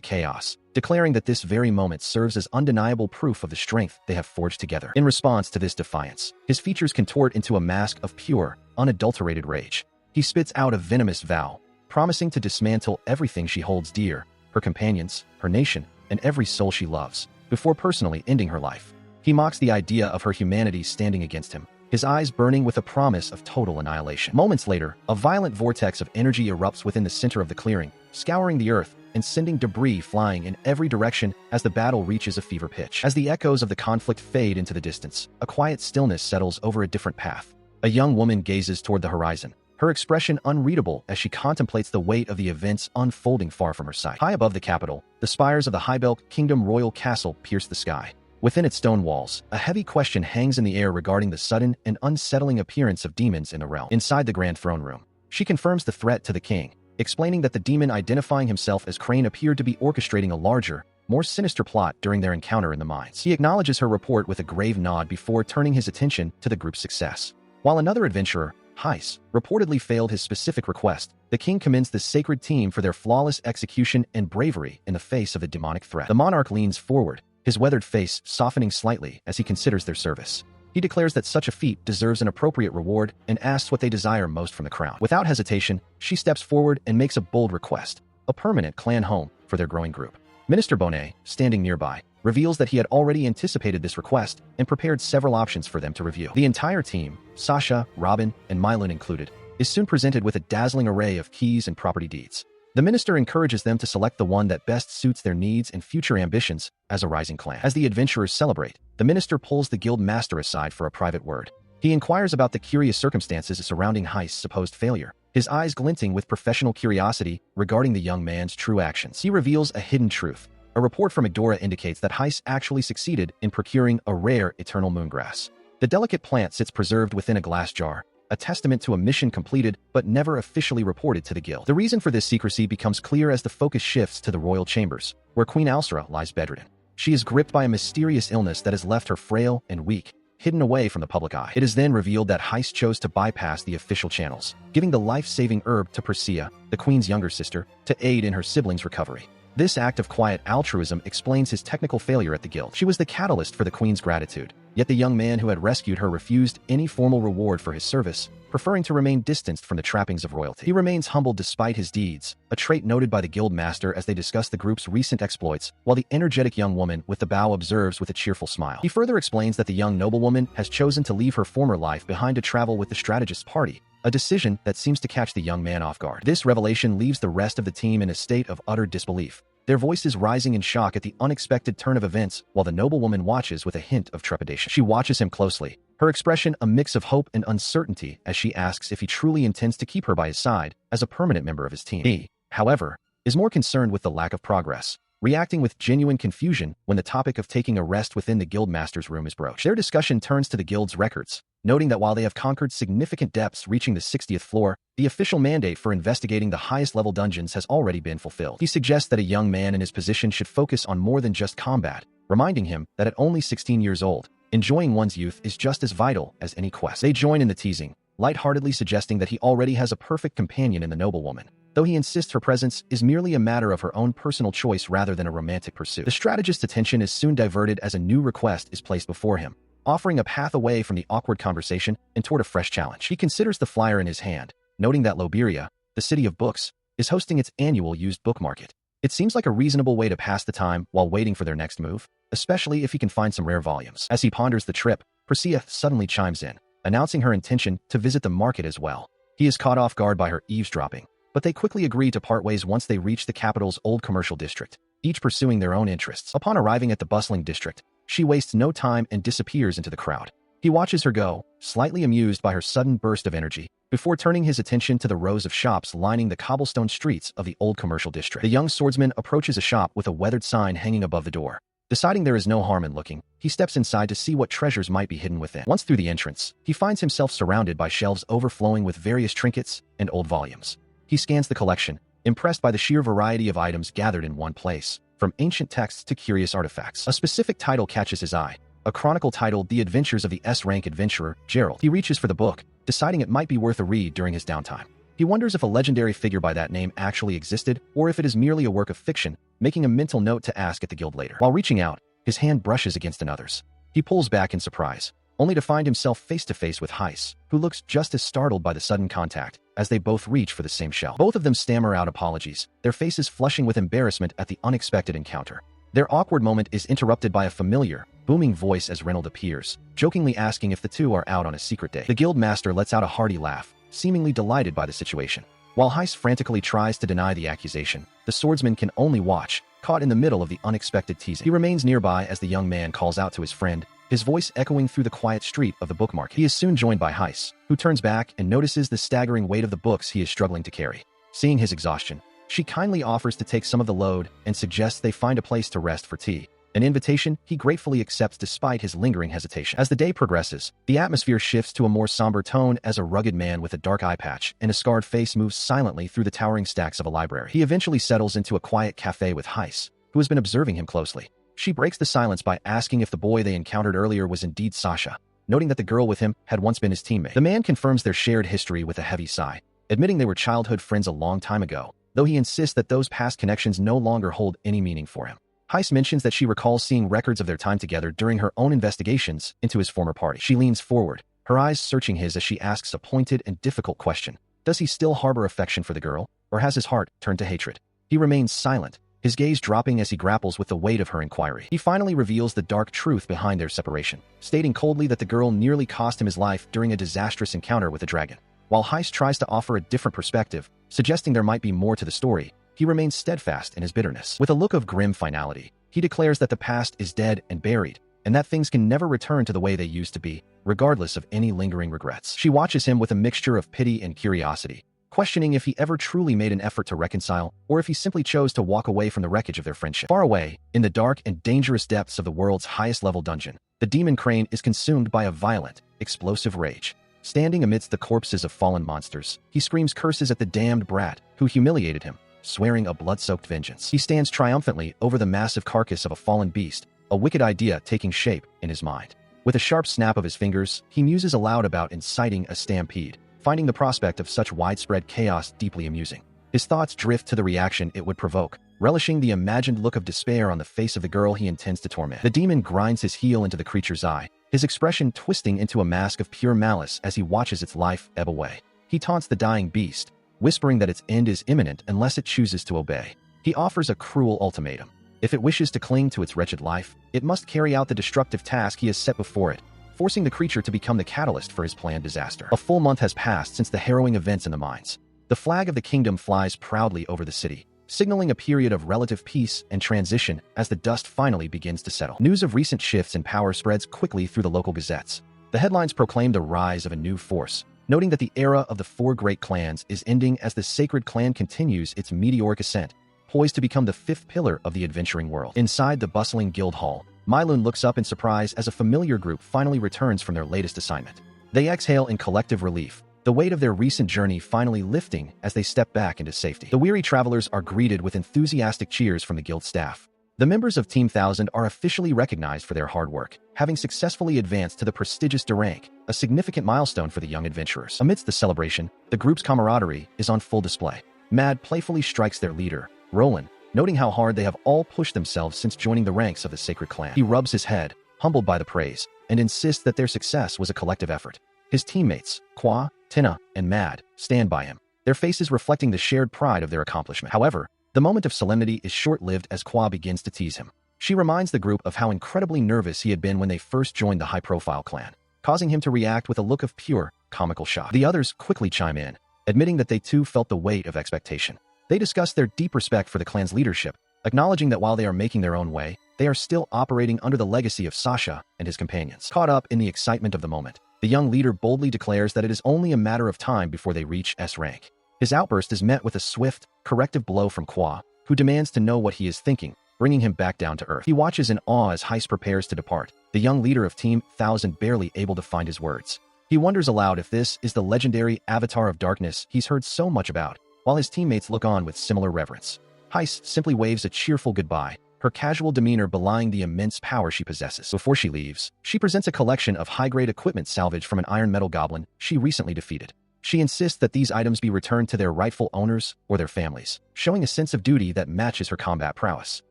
chaos, declaring that this very moment serves as undeniable proof of the strength they have forged together. In response to this defiance, his features contort into a mask of pure, unadulterated rage. He spits out a venomous vow, promising to dismantle everything she holds dear, her companions, her nation, and every soul she loves, before personally ending her life. He mocks the idea of her humanity standing against him, his eyes burning with a promise of total annihilation. Moments later, a violent vortex of energy erupts within the center of the clearing, scouring the earth and sending debris flying in every direction as the battle reaches a fever pitch. As the echoes of the conflict fade into the distance, a quiet stillness settles over a different path. A young woman gazes toward the horizon, her expression unreadable as she contemplates the weight of the events unfolding far from her sight. High above the capital, the spires of the Highbelk Kingdom Royal Castle pierce the sky. Within its stone walls, a heavy question hangs in the air regarding the sudden and unsettling appearance of demons in the realm. Inside the grand throne room, she confirms the threat to the king, explaining that the demon identifying himself as Crane appeared to be orchestrating a larger, more sinister plot during their encounter in the mines. He acknowledges her report with a grave nod before turning his attention to the group's success. While another adventurer, Heiss, reportedly failed his specific request, the king commends the sacred team for their flawless execution and bravery in the face of the demonic threat. The monarch leans forward, his weathered face softening slightly as he considers their service. He declares that such a feat deserves an appropriate reward and asks what they desire most from the crown. Without hesitation, she steps forward and makes a bold request, a permanent clan home for their growing group. Minister Bonnet, standing nearby, reveals that he had already anticipated this request and prepared several options for them to review. The entire team, Sasha, Robin, and Mylon included, is soon presented with a dazzling array of keys and property deeds. The minister encourages them to select the one that best suits their needs and future ambitions as a rising clan. As the adventurers celebrate, the minister pulls the guild master aside for a private word. He inquires about the curious circumstances surrounding Heist's supposed failure, his eyes glinting with professional curiosity regarding the young man's true actions. He reveals a hidden truth. A report from Igdora indicates that Heist actually succeeded in procuring a rare eternal moongrass. The delicate plant sits preserved within a glass jar, a testament to a mission completed but never officially reported to the guild. The reason for this secrecy becomes clear as the focus shifts to the royal chambers, where Queen Alsra lies bedridden. She is gripped by a mysterious illness that has left her frail and weak, hidden away from the public eye. It is then revealed that Heist chose to bypass the official channels, giving the life-saving herb to Persea, the queen's younger sister, to aid in her siblings' recovery. This act of quiet altruism explains his technical failure at the guild. She was the catalyst for the queen's gratitude, yet the young man who had rescued her refused any formal reward for his service, preferring to remain distanced from the trappings of royalty. He remains humble despite his deeds, a trait noted by the guild master as they discuss the group's recent exploits, while the energetic young woman with the bow observes with a cheerful smile. He further explains that the young noblewoman has chosen to leave her former life behind to travel with the strategist's party, a decision that seems to catch the young man off guard. This revelation leaves the rest of the team in a state of utter disbelief, their voices rising in shock at the unexpected turn of events while the noblewoman watches with a hint of trepidation. She watches him closely, her expression a mix of hope and uncertainty as she asks if he truly intends to keep her by his side as a permanent member of his team. He, however, is more concerned with the lack of progress, reacting with genuine confusion when the topic of taking a rest within the guildmaster's room is broached. Their discussion turns to the guild's records, noting that while they have conquered significant depths reaching the 60th floor, the official mandate for investigating the highest-level dungeons has already been fulfilled. He suggests that a young man in his position should focus on more than just combat, reminding him that at only 16 years old, enjoying one's youth is just as vital as any quest. They join in the teasing, lightheartedly suggesting that he already has a perfect companion in the noblewoman, though he insists her presence is merely a matter of her own personal choice rather than a romantic pursuit. The strategist's attention is soon diverted as a new request is placed before him, offering a path away from the awkward conversation and toward a fresh challenge. He considers the flyer in his hand, noting that Loberia, the city of books, is hosting its annual used book market. It seems like a reasonable way to pass the time while waiting for their next move, especially if he can find some rare volumes. As he ponders the trip, Persea suddenly chimes in, announcing her intention to visit the market as well. He is caught off guard by her eavesdropping, but they quickly agree to part ways once they reach the capital's old commercial district. each pursuing their own interests. Upon arriving at the bustling district, she wastes no time and disappears into the crowd. He watches her go, slightly amused by her sudden burst of energy, before turning his attention to the rows of shops lining the cobblestone streets of the old commercial district. The young swordsman approaches a shop with a weathered sign hanging above the door. Deciding there is no harm in looking, he steps inside to see what treasures might be hidden within. Once through the entrance, he finds himself surrounded by shelves overflowing with various trinkets and old volumes. He scans the collection, impressed by the sheer variety of items gathered in one place, from ancient texts to curious artifacts. A specific title catches his eye, a chronicle titled The Adventures of the S-Rank Adventurer, Gerald. He reaches for the book, deciding it might be worth a read during his downtime. He wonders if a legendary figure by that name actually existed, or if it is merely a work of fiction, making a mental note to ask at the guild later. While reaching out, his hand brushes against another's. He pulls back in surprise, only to find himself face-to-face with Heiss, who looks just as startled by the sudden contact, as they both reach for the same shelf. Both of them stammer out apologies, their faces flushing with embarrassment at the unexpected encounter. Their awkward moment is interrupted by a familiar, booming voice as Reynolds appears, jokingly asking if the two are out on a secret date. The guild master lets out a hearty laugh, seemingly delighted by the situation. While Heiss frantically tries to deny the accusation, the swordsman can only watch, caught in the middle of the unexpected teasing. He remains nearby as the young man calls out to his friend, his voice echoing through the quiet street of the book market. He is soon joined by Heiss, who turns back and notices the staggering weight of the books he is struggling to carry. Seeing his exhaustion, she kindly offers to take some of the load and suggests they find a place to rest for tea, an invitation he gratefully accepts despite his lingering hesitation. As the day progresses, the atmosphere shifts to a more somber tone as a rugged man with a dark eye patch and a scarred face moves silently through the towering stacks of a library. He eventually settles into a quiet cafe with Heiss, who has been observing him closely. She breaks the silence by asking if the boy they encountered earlier was indeed Sasha, noting that the girl with him had once been his teammate. The man confirms their shared history with a heavy sigh, admitting they were childhood friends a long time ago, though he insists that those past connections no longer hold any meaning for him. Heiss mentions that she recalls seeing records of their time together during her own investigations into his former party. She leans forward, her eyes searching his as she asks a pointed and difficult question. Does he still harbor affection for the girl, or has his heart turned to hatred? He remains silent, his gaze dropping as he grapples with the weight of her inquiry. He finally reveals the dark truth behind their separation, stating coldly that the girl nearly cost him his life during a disastrous encounter with a dragon. While Heiss tries to offer a different perspective, suggesting there might be more to the story, he remains steadfast in his bitterness. With a look of grim finality, he declares that the past is dead and buried, and that things can never return to the way they used to be, regardless of any lingering regrets. She watches him with a mixture of pity and curiosity, questioning if he ever truly made an effort to reconcile, or if he simply chose to walk away from the wreckage of their friendship. Far away, in the dark and dangerous depths of the world's highest-level dungeon, the demon crane is consumed by a violent, explosive rage. Standing amidst the corpses of fallen monsters, he screams curses at the damned brat who humiliated him, swearing a blood-soaked vengeance. He stands triumphantly over the massive carcass of a fallen beast, a wicked idea taking shape in his mind. With a sharp snap of his fingers, he muses aloud about inciting a stampede, finding the prospect of such widespread chaos deeply amusing. His thoughts drift to the reaction it would provoke, relishing the imagined look of despair on the face of the girl he intends to torment. The demon grinds his heel into the creature's eye, his expression twisting into a mask of pure malice as he watches its life ebb away. He taunts the dying beast, whispering that its end is imminent unless it chooses to obey. He offers a cruel ultimatum. If it wishes to cling to its wretched life, it must carry out the destructive task he has set before it, forcing the creature to become the catalyst for his planned disaster. A full month has passed since the harrowing events in the mines. The flag of the kingdom flies proudly over the city, signaling a period of relative peace and transition as the dust finally begins to settle. News of recent shifts in power spreads quickly through the local gazettes. The headlines proclaim the rise of a new force, noting that the era of the four great clans is ending as the sacred clan continues its meteoric ascent, poised to become the fifth pillar of the adventuring world. Inside the bustling guild hall, Mylun looks up in surprise as a familiar group finally returns from their latest assignment. They exhale in collective relief, the weight of their recent journey finally lifting as they step back into safety. The weary travelers are greeted with enthusiastic cheers from the guild staff. The members of Team 1000 are officially recognized for their hard work, having successfully advanced to the prestigious D rank, a significant milestone for the young adventurers. Amidst the celebration, the group's camaraderie is on full display. Mad playfully strikes their leader, Roland, noting how hard they have all pushed themselves since joining the ranks of the sacred clan. He rubs his head, humbled by the praise, and insists that their success was a collective effort. His teammates, Kwa, Tina, and Mad, stand by him, their faces reflecting the shared pride of their accomplishment. However, the moment of solemnity is short-lived as Kwa begins to tease him. She reminds the group of how incredibly nervous he had been when they first joined the high-profile clan, causing him to react with a look of pure, comical shock. The others quickly chime in, admitting that they too felt the weight of expectation. They discuss their deep respect for the clan's leadership, acknowledging that while they are making their own way, they are still operating under the legacy of Sasha and his companions. Caught up in the excitement of the moment, the young leader boldly declares that it is only a matter of time before they reach S rank. His outburst is met with a swift, corrective blow from Kwa, who demands to know what he is thinking, bringing him back down to earth. He watches in awe as Heist prepares to depart, the young leader of Team 1000 barely able to find his words. He wonders aloud if this is the legendary Avatar of Darkness he's heard so much about, while his teammates look on with similar reverence. Heist simply waves a cheerful goodbye, her casual demeanor belying the immense power she possesses. Before she leaves, she presents a collection of high-grade equipment salvaged from an iron metal goblin she recently defeated. She insists that these items be returned to their rightful owners or their families, showing a sense of duty that matches her combat prowess.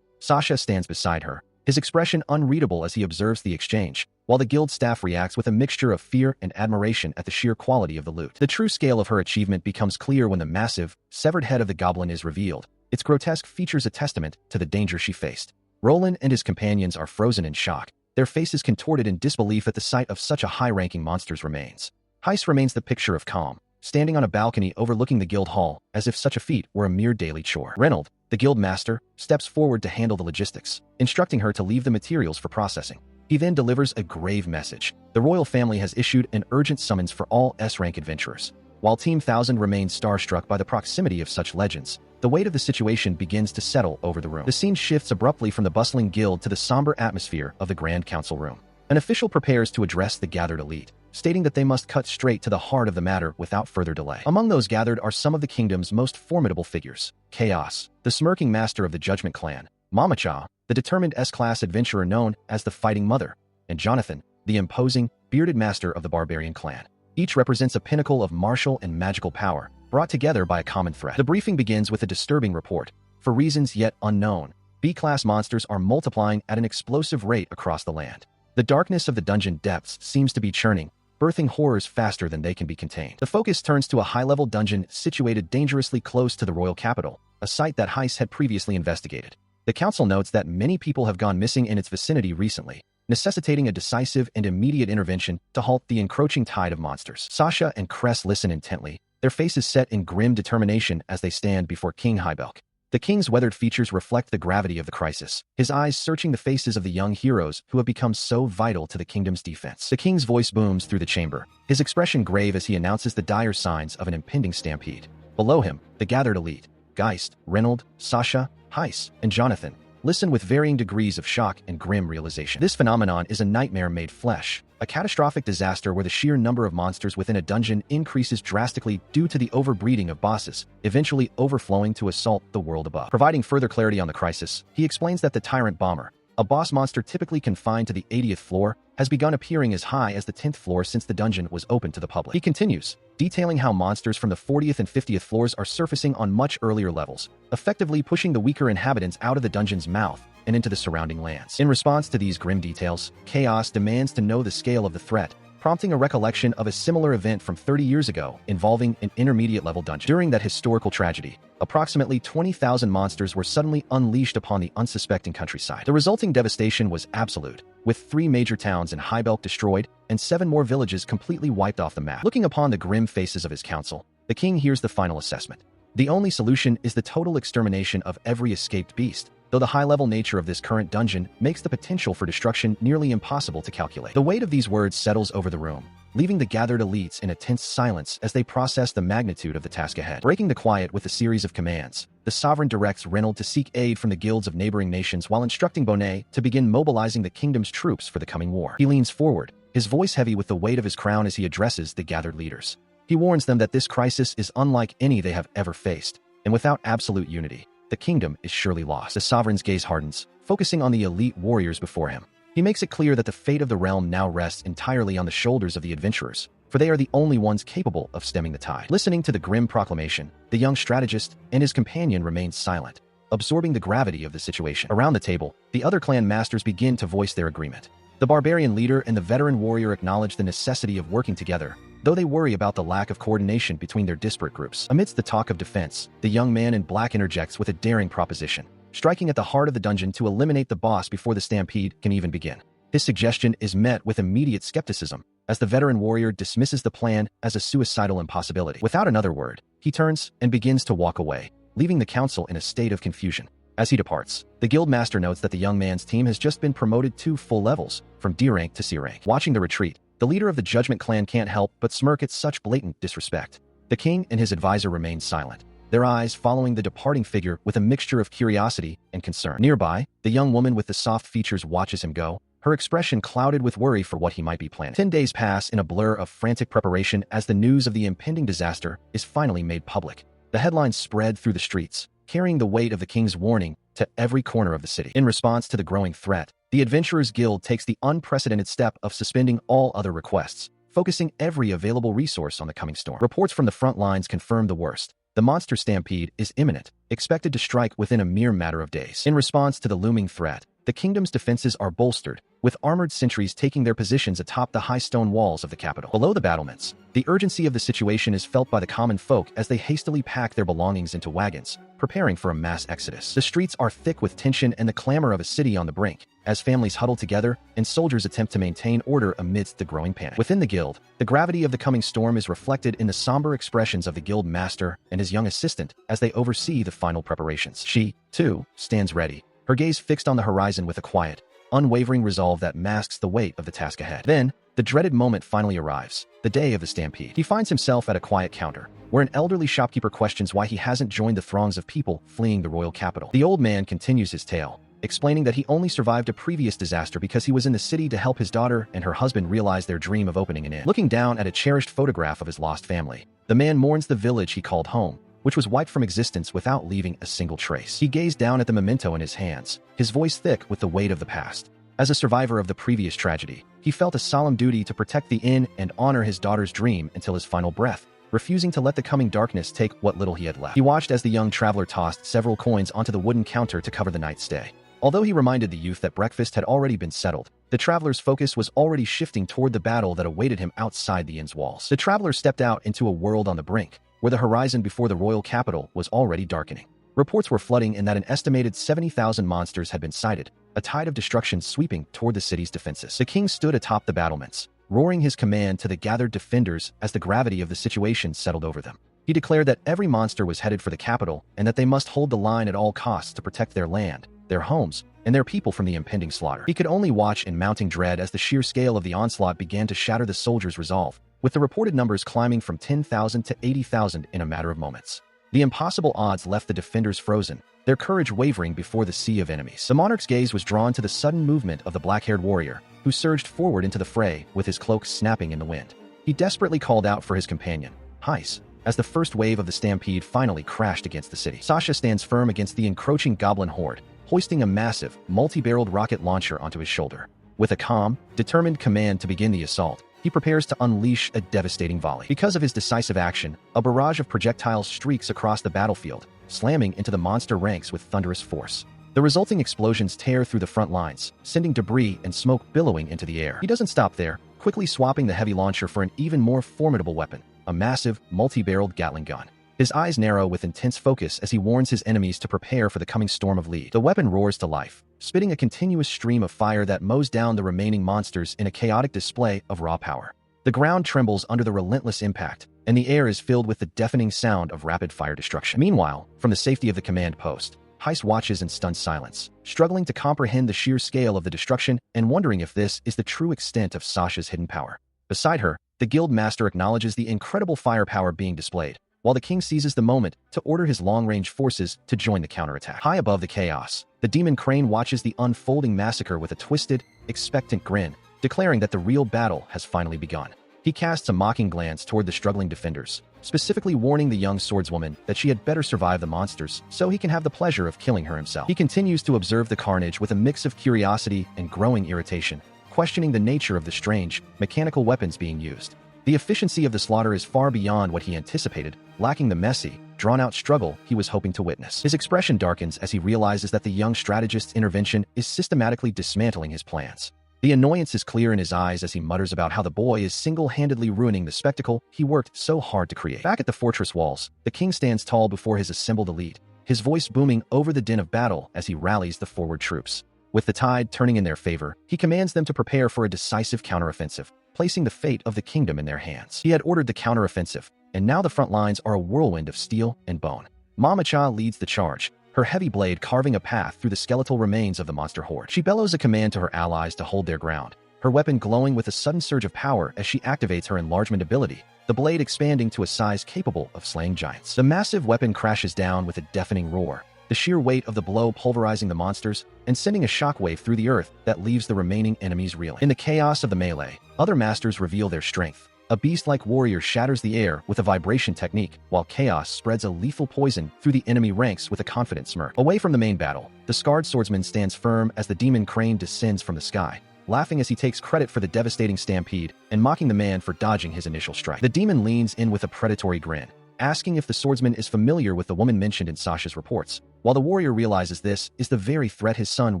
Sasha stands beside her, his expression unreadable as he observes the exchange, while the guild staff reacts with a mixture of fear and admiration at the sheer quality of the loot. The true scale of her achievement becomes clear when the massive, severed head of the goblin is revealed. Its grotesque features a testament to the danger she faced. Roland and his companions are frozen in shock, their faces contorted in disbelief at the sight of such a high-ranking monster's remains. Heist remains the picture of calm, standing on a balcony overlooking the guild hall, as if such a feat were a mere daily chore. Reynold, the guild master, steps forward to handle the logistics, instructing her to leave the materials for processing. He then delivers a grave message. The royal family has issued an urgent summons for all S-rank adventurers. While Team 1000 remains starstruck by the proximity of such legends, the weight of the situation begins to settle over the room. The scene shifts abruptly from the bustling guild to the somber atmosphere of the Grand Council room. An official prepares to address the gathered elite, stating that they must cut straight to the heart of the matter without further delay. Among those gathered are some of the kingdom's most formidable figures: Chaos, the smirking master of the Judgment Clan; Mamacha, the determined S-class adventurer known as the Fighting Mother; and Jonathan, the imposing, bearded master of the Barbarian Clan. Each represents a pinnacle of martial and magical power, brought together by a common thread. The briefing begins with a disturbing report. For reasons yet unknown, B-class monsters are multiplying at an explosive rate across the land. The darkness of the dungeon depths seems to be churning, birthing horrors faster than they can be contained. The focus turns to a high-level dungeon situated dangerously close to the royal capital, a site that Heist had previously investigated. The council notes that many people have gone missing in its vicinity recently, necessitating a decisive and immediate intervention to halt the encroaching tide of monsters. Sasha and Cress listen intently, their faces set in grim determination as they stand before King Hybelk. The king's weathered features reflect the gravity of the crisis, his eyes searching the faces of the young heroes who have become so vital to the kingdom's defense. The king's voice booms through the chamber, his expression grave as he announces the dire signs of an impending stampede. Below him, the gathered elite, Geist, Reynold, Sasha, Heist, and Jonathan, listen with varying degrees of shock and grim realization. This phenomenon is a nightmare made flesh, a catastrophic disaster where the sheer number of monsters within a dungeon increases drastically due to the overbreeding of bosses, eventually overflowing to assault the world above. Providing further clarity on the crisis, he explains that the Tyrant Bomber, a boss monster typically confined to the 80th floor, has begun appearing as high as the 10th floor since the dungeon was open to the public. He continues, detailing how monsters from the 40th and 50th floors are surfacing on much earlier levels, effectively pushing the weaker inhabitants out of the dungeon's mouth and into the surrounding lands. In response to these grim details, Chaos demands to know the scale of the threat, prompting a recollection of a similar event from 30 years ago involving an intermediate-level dungeon. During that historical tragedy, approximately 20,000 monsters were suddenly unleashed upon the unsuspecting countryside. The resulting devastation was absolute, with 3 major towns in Hybelk destroyed and 7 more villages completely wiped off the map. Looking upon the grim faces of his council, the king hears the final assessment. The only solution is the total extermination of every escaped beast, though the high-level nature of this current dungeon makes the potential for destruction nearly impossible to calculate. The weight of these words settles over the room, leaving the gathered elites in a tense silence as they process the magnitude of the task ahead. Breaking the quiet with a series of commands, the sovereign directs Reynold to seek aid from the guilds of neighboring nations while instructing Bonnet to begin mobilizing the kingdom's troops for the coming war. He leans forward, his voice heavy with the weight of his crown as he addresses the gathered leaders. He warns them that this crisis is unlike any they have ever faced, and without absolute unity, the kingdom is surely lost. The sovereign's gaze hardens, focusing on the elite warriors before him. He makes it clear that the fate of the realm now rests entirely on the shoulders of the adventurers, for they are the only ones capable of stemming the tide. Listening to the grim proclamation, the young strategist and his companion remain silent, absorbing the gravity of the situation. Around the table, the other clan masters begin to voice their agreement. The barbarian leader and the veteran warrior acknowledge the necessity of working together, though they worry about the lack of coordination between their disparate groups. Amidst the talk of defense, the young man in black interjects with a daring proposition, striking at the heart of the dungeon to eliminate the boss before the stampede can even begin. His suggestion is met with immediate skepticism, as the veteran warrior dismisses the plan as a suicidal impossibility. Without another word, he turns and begins to walk away, leaving the council in a state of confusion. As he departs, the guild master notes that the young man's team has just been promoted 2 full levels, from D rank to C rank. Watching the retreat, the leader of the Judgment Clan can't help but smirk at such blatant disrespect. The king and his advisor remain silent, their eyes following the departing figure with a mixture of curiosity and concern. Nearby, the young woman with the soft features watches him go, her expression clouded with worry for what he might be planning. 10 days pass in a blur of frantic preparation as the news of the impending disaster is finally made public. The headlines spread through the streets, carrying the weight of the king's warning to every corner of the city. In response to the growing threat, the Adventurers Guild takes the unprecedented step of suspending all other requests, focusing every available resource on the coming storm. Reports from the front lines confirm the worst. The monster stampede is imminent, expected to strike within a mere matter of days. In response to the looming threat, the kingdom's defenses are bolstered, with armored sentries taking their positions atop the high stone walls of the capital. Below the battlements, the urgency of the situation is felt by the common folk as they hastily pack their belongings into wagons, preparing for a mass exodus. The streets are thick with tension and the clamor of a city on the brink, as families huddle together and soldiers attempt to maintain order amidst the growing panic. Within the guild, the gravity of the coming storm is reflected in the somber expressions of the guild master and his young assistant as they oversee the final preparations. She, too, stands ready, her gaze fixed on the horizon with a quiet, unwavering resolve that masks the weight of the task ahead. Then, the dreaded moment finally arrives, the day of the stampede. He finds himself at a quiet counter, where an elderly shopkeeper questions why he hasn't joined the throngs of people fleeing the royal capital. The old man continues his tale, explaining that he only survived a previous disaster because he was in the city to help his daughter and her husband realize their dream of opening an inn. Looking down at a cherished photograph of his lost family, the man mourns the village he called home, which was wiped from existence without leaving a single trace. He gazed down at the memento in his hands, his voice thick with the weight of the past. As a survivor of the previous tragedy, he felt a solemn duty to protect the inn and honor his daughter's dream until his final breath, refusing to let the coming darkness take what little he had left. He watched as the young traveler tossed several coins onto the wooden counter to cover the night's stay. Although he reminded the youth that breakfast had already been settled, the traveler's focus was already shifting toward the battle that awaited him outside the inn's walls. The traveler stepped out into a world on the brink, where the horizon before the royal capital was already darkening. Reports were flooding in that an estimated 70,000 monsters had been sighted, a tide of destruction sweeping toward the city's defenses. The king stood atop the battlements, roaring his command to the gathered defenders as the gravity of the situation settled over them. He declared that every monster was headed for the capital and that they must hold the line at all costs to protect their land, their homes, and their people from the impending slaughter. He could only watch in mounting dread as the sheer scale of the onslaught began to shatter the soldiers' resolve, with the reported numbers climbing from 10,000 to 80,000 in a matter of moments. The impossible odds left the defenders frozen, their courage wavering before the sea of enemies. The monarch's gaze was drawn to the sudden movement of the black-haired warrior, who surged forward into the fray with his cloak snapping in the wind. He desperately called out for his companion, Heis, as the first wave of the stampede finally crashed against the city. Sasha stands firm against the encroaching goblin horde, hoisting a massive, multi-barreled rocket launcher onto his shoulder. With a calm, determined command to begin the assault, he prepares to unleash a devastating volley. Because of his decisive action, a barrage of projectiles streaks across the battlefield, slamming into the monster ranks with thunderous force. The resulting explosions tear through the front lines, sending debris and smoke billowing into the air. He doesn't stop there, quickly swapping the heavy launcher for an even more formidable weapon, a massive, multi-barreled Gatling gun. His eyes narrow with intense focus as he warns his enemies to prepare for the coming storm of lead. The weapon roars to life, spitting a continuous stream of fire that mows down the remaining monsters in a chaotic display of raw power. The ground trembles under the relentless impact, and the air is filled with the deafening sound of rapid-fire destruction. Meanwhile, from the safety of the command post, Heist watches in stunned silence, struggling to comprehend the sheer scale of the destruction and wondering if this is the true extent of Sasha's hidden power. Beside her, the guild master acknowledges the incredible firepower being displayed, while the king seizes the moment to order his long-range forces to join the counterattack. High above the chaos, the demon crane watches the unfolding massacre with a twisted, expectant grin, declaring that the real battle has finally begun. He casts a mocking glance toward the struggling defenders, specifically warning the young swordswoman that she had better survive the monsters so he can have the pleasure of killing her himself. He continues to observe the carnage with a mix of curiosity and growing irritation, questioning the nature of the strange, mechanical weapons being used. The efficiency of the slaughter is far beyond what he anticipated, lacking the messy, drawn-out struggle he was hoping to witness. His expression darkens as he realizes that the young strategist's intervention is systematically dismantling his plans. The annoyance is clear in his eyes as he mutters about how the boy is single-handedly ruining the spectacle he worked so hard to create. Back at the fortress walls, the king stands tall before his assembled elite, his voice booming over the din of battle as he rallies the forward troops. With the tide turning in their favor, he commands them to prepare for a decisive counteroffensive, placing the fate of the kingdom in their hands. He had ordered the counteroffensive, and now the front lines are a whirlwind of steel and bone. Mama Cha leads the charge, her heavy blade carving a path through the skeletal remains of the monster horde. She bellows a command to her allies to hold their ground, her weapon glowing with a sudden surge of power as she activates her enlargement ability, the blade expanding to a size capable of slaying giants. The massive weapon crashes down with a deafening roar, the sheer weight of the blow pulverizing the monsters and sending a shockwave through the earth that leaves the remaining enemies reeling. In the chaos of the melee, other masters reveal their strength. A beast-like warrior shatters the air with a vibration technique, while chaos spreads a lethal poison through the enemy ranks with a confident smirk. Away from the main battle, the scarred swordsman stands firm as the demon crane descends from the sky, laughing as he takes credit for the devastating stampede and mocking the man for dodging his initial strike. The demon leans in with a predatory grin, asking if the swordsman is familiar with the woman mentioned in Sasha's reports, while the warrior realizes this is the very threat his son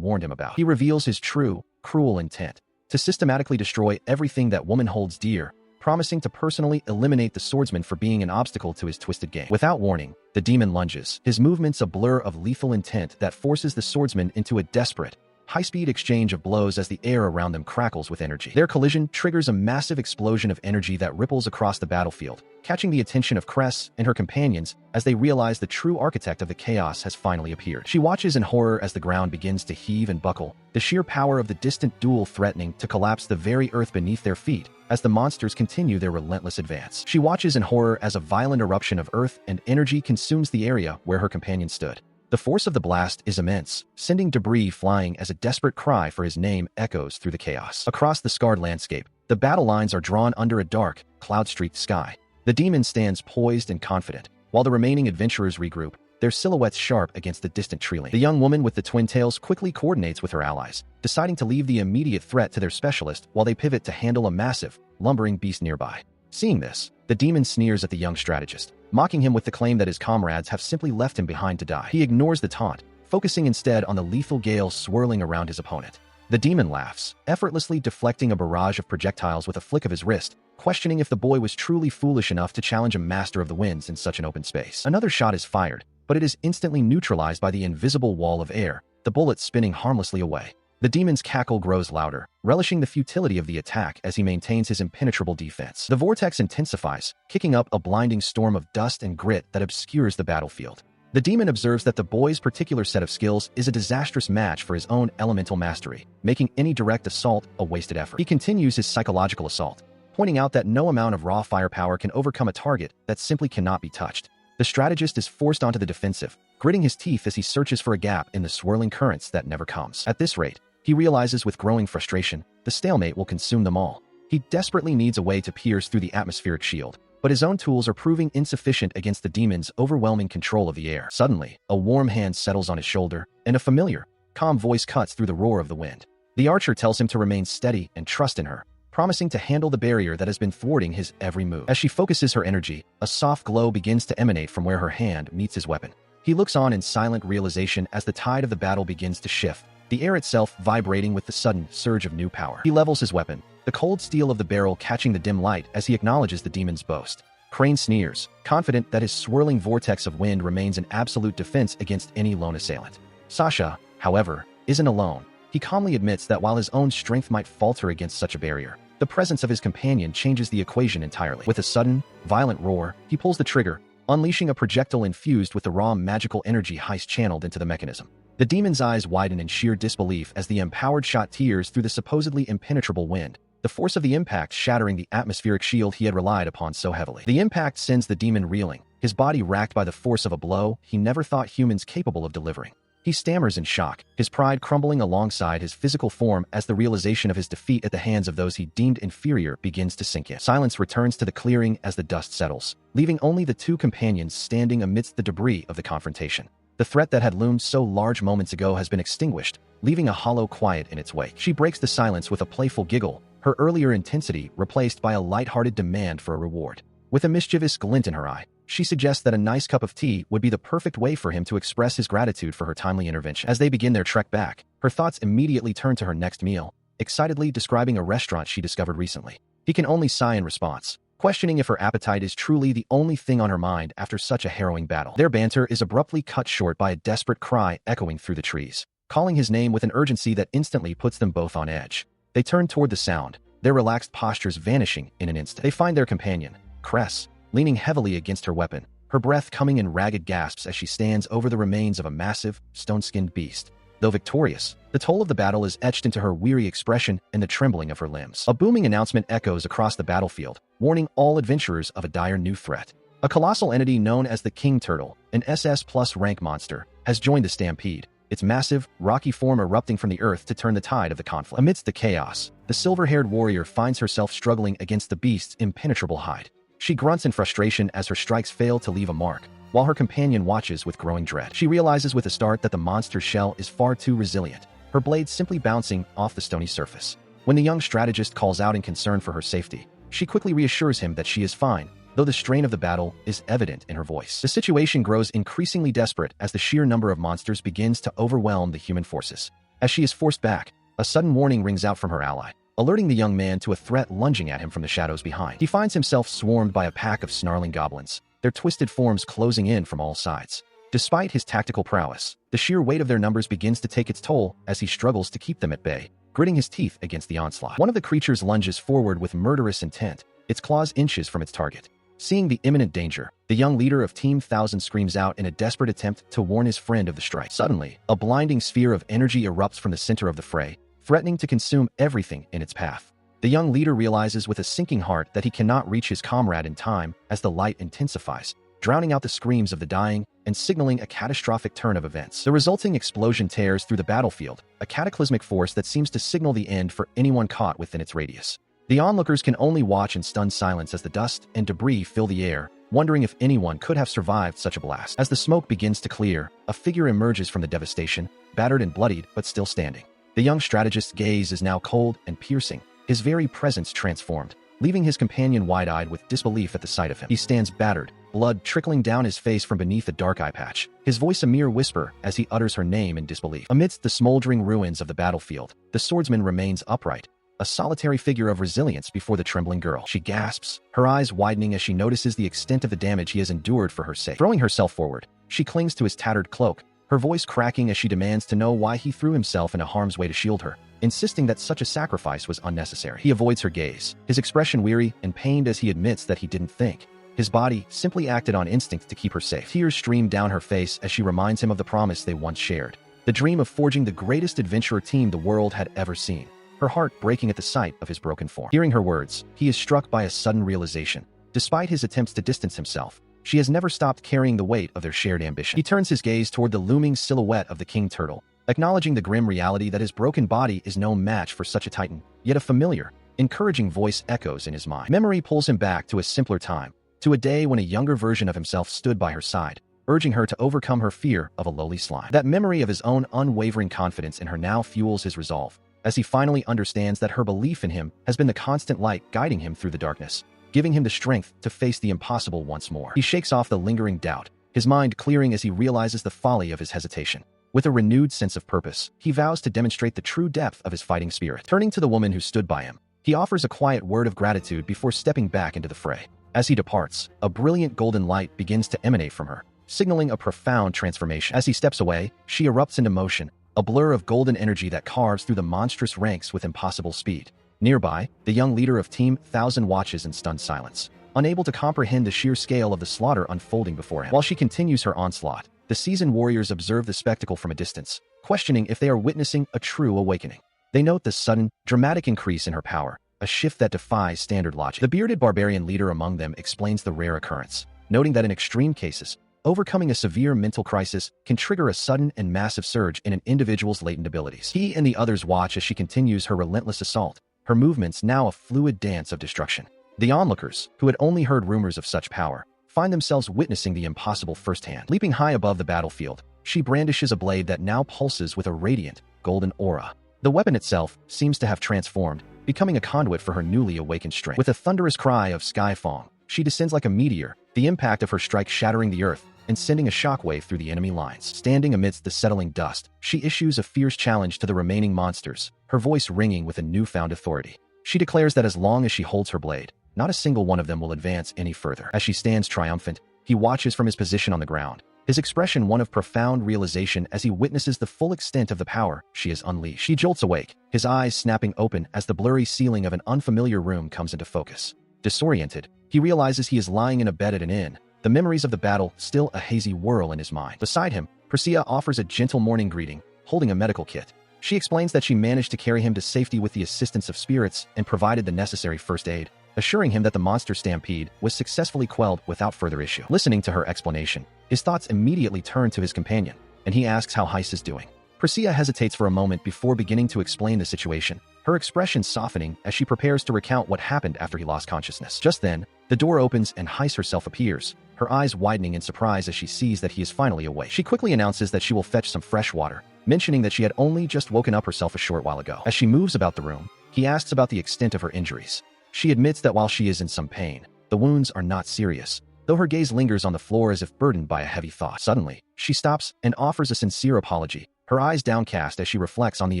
warned him about. He reveals his true, cruel intent: to systematically destroy everything that woman holds dear, promising to personally eliminate the swordsman for being an obstacle to his twisted game. Without warning, the demon lunges, his movements a blur of lethal intent that forces the swordsman into a desperate, high-speed exchange of blows as the air around them crackles with energy. Their collision triggers a massive explosion of energy that ripples across the battlefield, catching the attention of Cress and her companions as they realize the true architect of the chaos has finally appeared. She watches in horror as the ground begins to heave and buckle, the sheer power of the distant duel threatening to collapse the very earth beneath their feet as the monsters continue their relentless advance. She watches in horror as a violent eruption of earth and energy consumes the area where her companion stood. The force of the blast is immense, sending debris flying as a desperate cry for his name echoes through the chaos. Across the scarred landscape, the battle lines are drawn under a dark, cloud-streaked sky. The demon stands poised and confident, while the remaining adventurers regroup, their silhouettes sharp against the distant tree line. The young woman with the twin tails quickly coordinates with her allies, deciding to leave the immediate threat to their specialist while they pivot to handle a massive, lumbering beast nearby. Seeing this, the demon sneers at the young strategist, mocking him with the claim that his comrades have simply left him behind to die. He ignores the taunt, focusing instead on the lethal gale swirling around his opponent. The demon laughs, effortlessly deflecting a barrage of projectiles with a flick of his wrist, questioning if the boy was truly foolish enough to challenge a master of the winds in such an open space. Another shot is fired, but it is instantly neutralized by the invisible wall of air, the bullet spinning harmlessly away. The demon's cackle grows louder, relishing the futility of the attack as he maintains his impenetrable defense. The vortex intensifies, kicking up a blinding storm of dust and grit that obscures the battlefield. The demon observes that the boy's particular set of skills is a disastrous match for his own elemental mastery, making any direct assault a wasted effort. He continues his psychological assault, pointing out that no amount of raw firepower can overcome a target that simply cannot be touched. The strategist is forced onto the defensive, gritting his teeth as he searches for a gap in the swirling currents that never comes. At this rate, he realizes with growing frustration, the stalemate will consume them all. He desperately needs a way to pierce through the atmospheric shield, but his own tools are proving insufficient against the demon's overwhelming control of the air. Suddenly, a warm hand settles on his shoulder, and a familiar, calm voice cuts through the roar of the wind. The archer tells him to remain steady and trust in her, promising to handle the barrier that has been thwarting his every move. As she focuses her energy, a soft glow begins to emanate from where her hand meets his weapon. He looks on in silent realization as the tide of the battle begins to shift, the air itself vibrating with the sudden surge of new power. He levels his weapon, the cold steel of the barrel catching the dim light as he acknowledges the demon's boast. Crane sneers, confident that his swirling vortex of wind remains an absolute defense against any lone assailant. Sasha, however, isn't alone. He calmly admits that while his own strength might falter against such a barrier, the presence of his companion changes the equation entirely. With a sudden, violent roar, he pulls the trigger, unleashing a projectile infused with the raw magical energy Heist channeled into the mechanism. The demon's eyes widen in sheer disbelief as the empowered shot tears through the supposedly impenetrable wind, the force of the impact shattering the atmospheric shield he had relied upon so heavily. The impact sends the demon reeling, his body racked by the force of a blow he never thought humans capable of delivering. He stammers in shock, his pride crumbling alongside his physical form as the realization of his defeat at the hands of those he deemed inferior begins to sink in. Silence returns to the clearing as the dust settles, leaving only the two companions standing amidst the debris of the confrontation. The threat that had loomed so large moments ago has been extinguished, leaving a hollow quiet in its wake. She breaks the silence with a playful giggle, her earlier intensity replaced by a light-hearted demand for a reward. With a mischievous glint in her eye, she suggests that a nice cup of tea would be the perfect way for him to express his gratitude for her timely intervention. As they begin their trek back, her thoughts immediately turn to her next meal, excitedly describing a restaurant she discovered recently. He can only sigh in response, questioning if her appetite is truly the only thing on her mind after such a harrowing battle. Their banter is abruptly cut short by a desperate cry echoing through the trees, calling his name with an urgency that instantly puts them both on edge. They turn toward the sound, their relaxed postures vanishing in an instant. They find their companion, Cress, leaning heavily against her weapon, her breath coming in ragged gasps as she stands over the remains of a massive, stone-skinned beast. Though victorious, the toll of the battle is etched into her weary expression and the trembling of her limbs. A booming announcement echoes across the battlefield, warning all adventurers of a dire new threat. A colossal entity known as the King Turtle, an SS+ rank monster, has joined the stampede, its massive, rocky form erupting from the earth to turn the tide of the conflict. Amidst the chaos, the silver-haired warrior finds herself struggling against the beast's impenetrable hide. She grunts in frustration as her strikes fail to leave a mark, while her companion watches with growing dread. She realizes with a start that the monster's shell is far too resilient, her blade simply bouncing off the stony surface. When the young strategist calls out in concern for her safety, she quickly reassures him that she is fine, though the strain of the battle is evident in her voice. The situation grows increasingly desperate as the sheer number of monsters begins to overwhelm the human forces. As she is forced back, a sudden warning rings out from her ally, alerting the young man to a threat lunging at him from the shadows behind. He finds himself swarmed by a pack of snarling goblins, their twisted forms closing in from all sides. Despite his tactical prowess, the sheer weight of their numbers begins to take its toll as he struggles to keep them at bay, gritting his teeth against the onslaught. One of the creatures lunges forward with murderous intent, its claws inches from its target. Seeing the imminent danger, the young leader of Team 1000 screams out in a desperate attempt to warn his friend of the strike. Suddenly, a blinding sphere of energy erupts from the center of the fray, threatening to consume everything in its path. The young leader realizes with a sinking heart that he cannot reach his comrade in time as the light intensifies, drowning out the screams of the dying and signaling a catastrophic turn of events. The resulting explosion tears through the battlefield, a cataclysmic force that seems to signal the end for anyone caught within its radius. The onlookers can only watch in stunned silence as the dust and debris fill the air, wondering if anyone could have survived such a blast. As the smoke begins to clear, a figure emerges from the devastation, battered and bloodied but still standing. The young strategist's gaze is now cold and piercing, his very presence transformed, leaving his companion wide-eyed with disbelief at the sight of him. He stands battered, blood trickling down his face from beneath a dark eye patch, his voice a mere whisper as he utters her name in disbelief. Amidst the smoldering ruins of the battlefield, the swordsman remains upright, a solitary figure of resilience before the trembling girl. She gasps, her eyes widening as she notices the extent of the damage he has endured for her sake. Throwing herself forward, she clings to his tattered cloak, her voice cracking as she demands to know why he threw himself into harm's way to shield her, insisting that such a sacrifice was unnecessary. He avoids her gaze, his expression weary and pained as he admits that he didn't think. His body simply acted on instinct to keep her safe. Tears stream down her face as she reminds him of the promise they once shared, the dream of forging the greatest adventurer team the world had ever seen, her heart breaking at the sight of his broken form. Hearing her words, he is struck by a sudden realization. Despite his attempts to distance himself, she has never stopped carrying the weight of their shared ambition. He turns his gaze toward the looming silhouette of the King Turtle, acknowledging the grim reality that his broken body is no match for such a titan, yet a familiar, encouraging voice echoes in his mind. Memory pulls him back to a simpler time, to a day when a younger version of himself stood by her side, urging her to overcome her fear of a lowly slime. That memory of his own unwavering confidence in her now fuels his resolve, as he finally understands that her belief in him has been the constant light guiding him through the darkness, giving him the strength to face the impossible once more. He shakes off the lingering doubt, his mind clearing as he realizes the folly of his hesitation. With a renewed sense of purpose, he vows to demonstrate the true depth of his fighting spirit. Turning to the woman who stood by him, he offers a quiet word of gratitude before stepping back into the fray. As he departs, a brilliant golden light begins to emanate from her, signaling a profound transformation. As he steps away, she erupts into motion, a blur of golden energy that carves through the monstrous ranks with impossible speed. Nearby, the young leader of Team 1000 watches in stunned silence, unable to comprehend the sheer scale of the slaughter unfolding before him. While she continues her onslaught, the seasoned warriors observe the spectacle from a distance, questioning if they are witnessing a true awakening. They note the sudden, dramatic increase in her power, a shift that defies standard logic. The bearded barbarian leader among them explains the rare occurrence, noting that in extreme cases, overcoming a severe mental crisis can trigger a sudden and massive surge in an individual's latent abilities. He and the others watch as she continues her relentless assault, her movements now a fluid dance of destruction. The onlookers, who had only heard rumors of such power, find themselves witnessing the impossible firsthand. Leaping high above the battlefield, she brandishes a blade that now pulses with a radiant, golden aura. The weapon itself seems to have transformed, becoming a conduit for her newly awakened strength. With a thunderous cry of Skyfong, she descends like a meteor, the impact of her strike shattering the earth and sending a shockwave through the enemy lines. Standing amidst the settling dust, she issues a fierce challenge to the remaining monsters, her voice ringing with a newfound authority. She declares that as long as she holds her blade, not a single one of them will advance any further. As she stands triumphant, he watches from his position on the ground, his expression one of profound realization as he witnesses the full extent of the power she has unleashed. He jolts awake, his eyes snapping open as the blurry ceiling of an unfamiliar room comes into focus. Disoriented, he realizes he is lying in a bed at an inn, the memories of the battle still a hazy whirl in his mind. Beside him, Priscilla offers a gentle morning greeting, holding a medical kit. She explains that she managed to carry him to safety with the assistance of spirits and provided the necessary first aid, assuring him that the monster stampede was successfully quelled without further issue. Listening to her explanation, his thoughts immediately turn to his companion, and he asks how Heiss is doing. Priscilla hesitates for a moment before beginning to explain the situation, her expression softening as she prepares to recount what happened after he lost consciousness. Just then, the door opens and Heiss herself appears, her eyes widening in surprise as she sees that he is finally awake. She quickly announces that she will fetch some fresh water, mentioning that she had only just woken up herself a short while ago. As she moves about the room, he asks about the extent of her injuries. She admits that while she is in some pain, the wounds are not serious, though her gaze lingers on the floor as if burdened by a heavy thought. Suddenly, she stops and offers a sincere apology, her eyes downcast as she reflects on the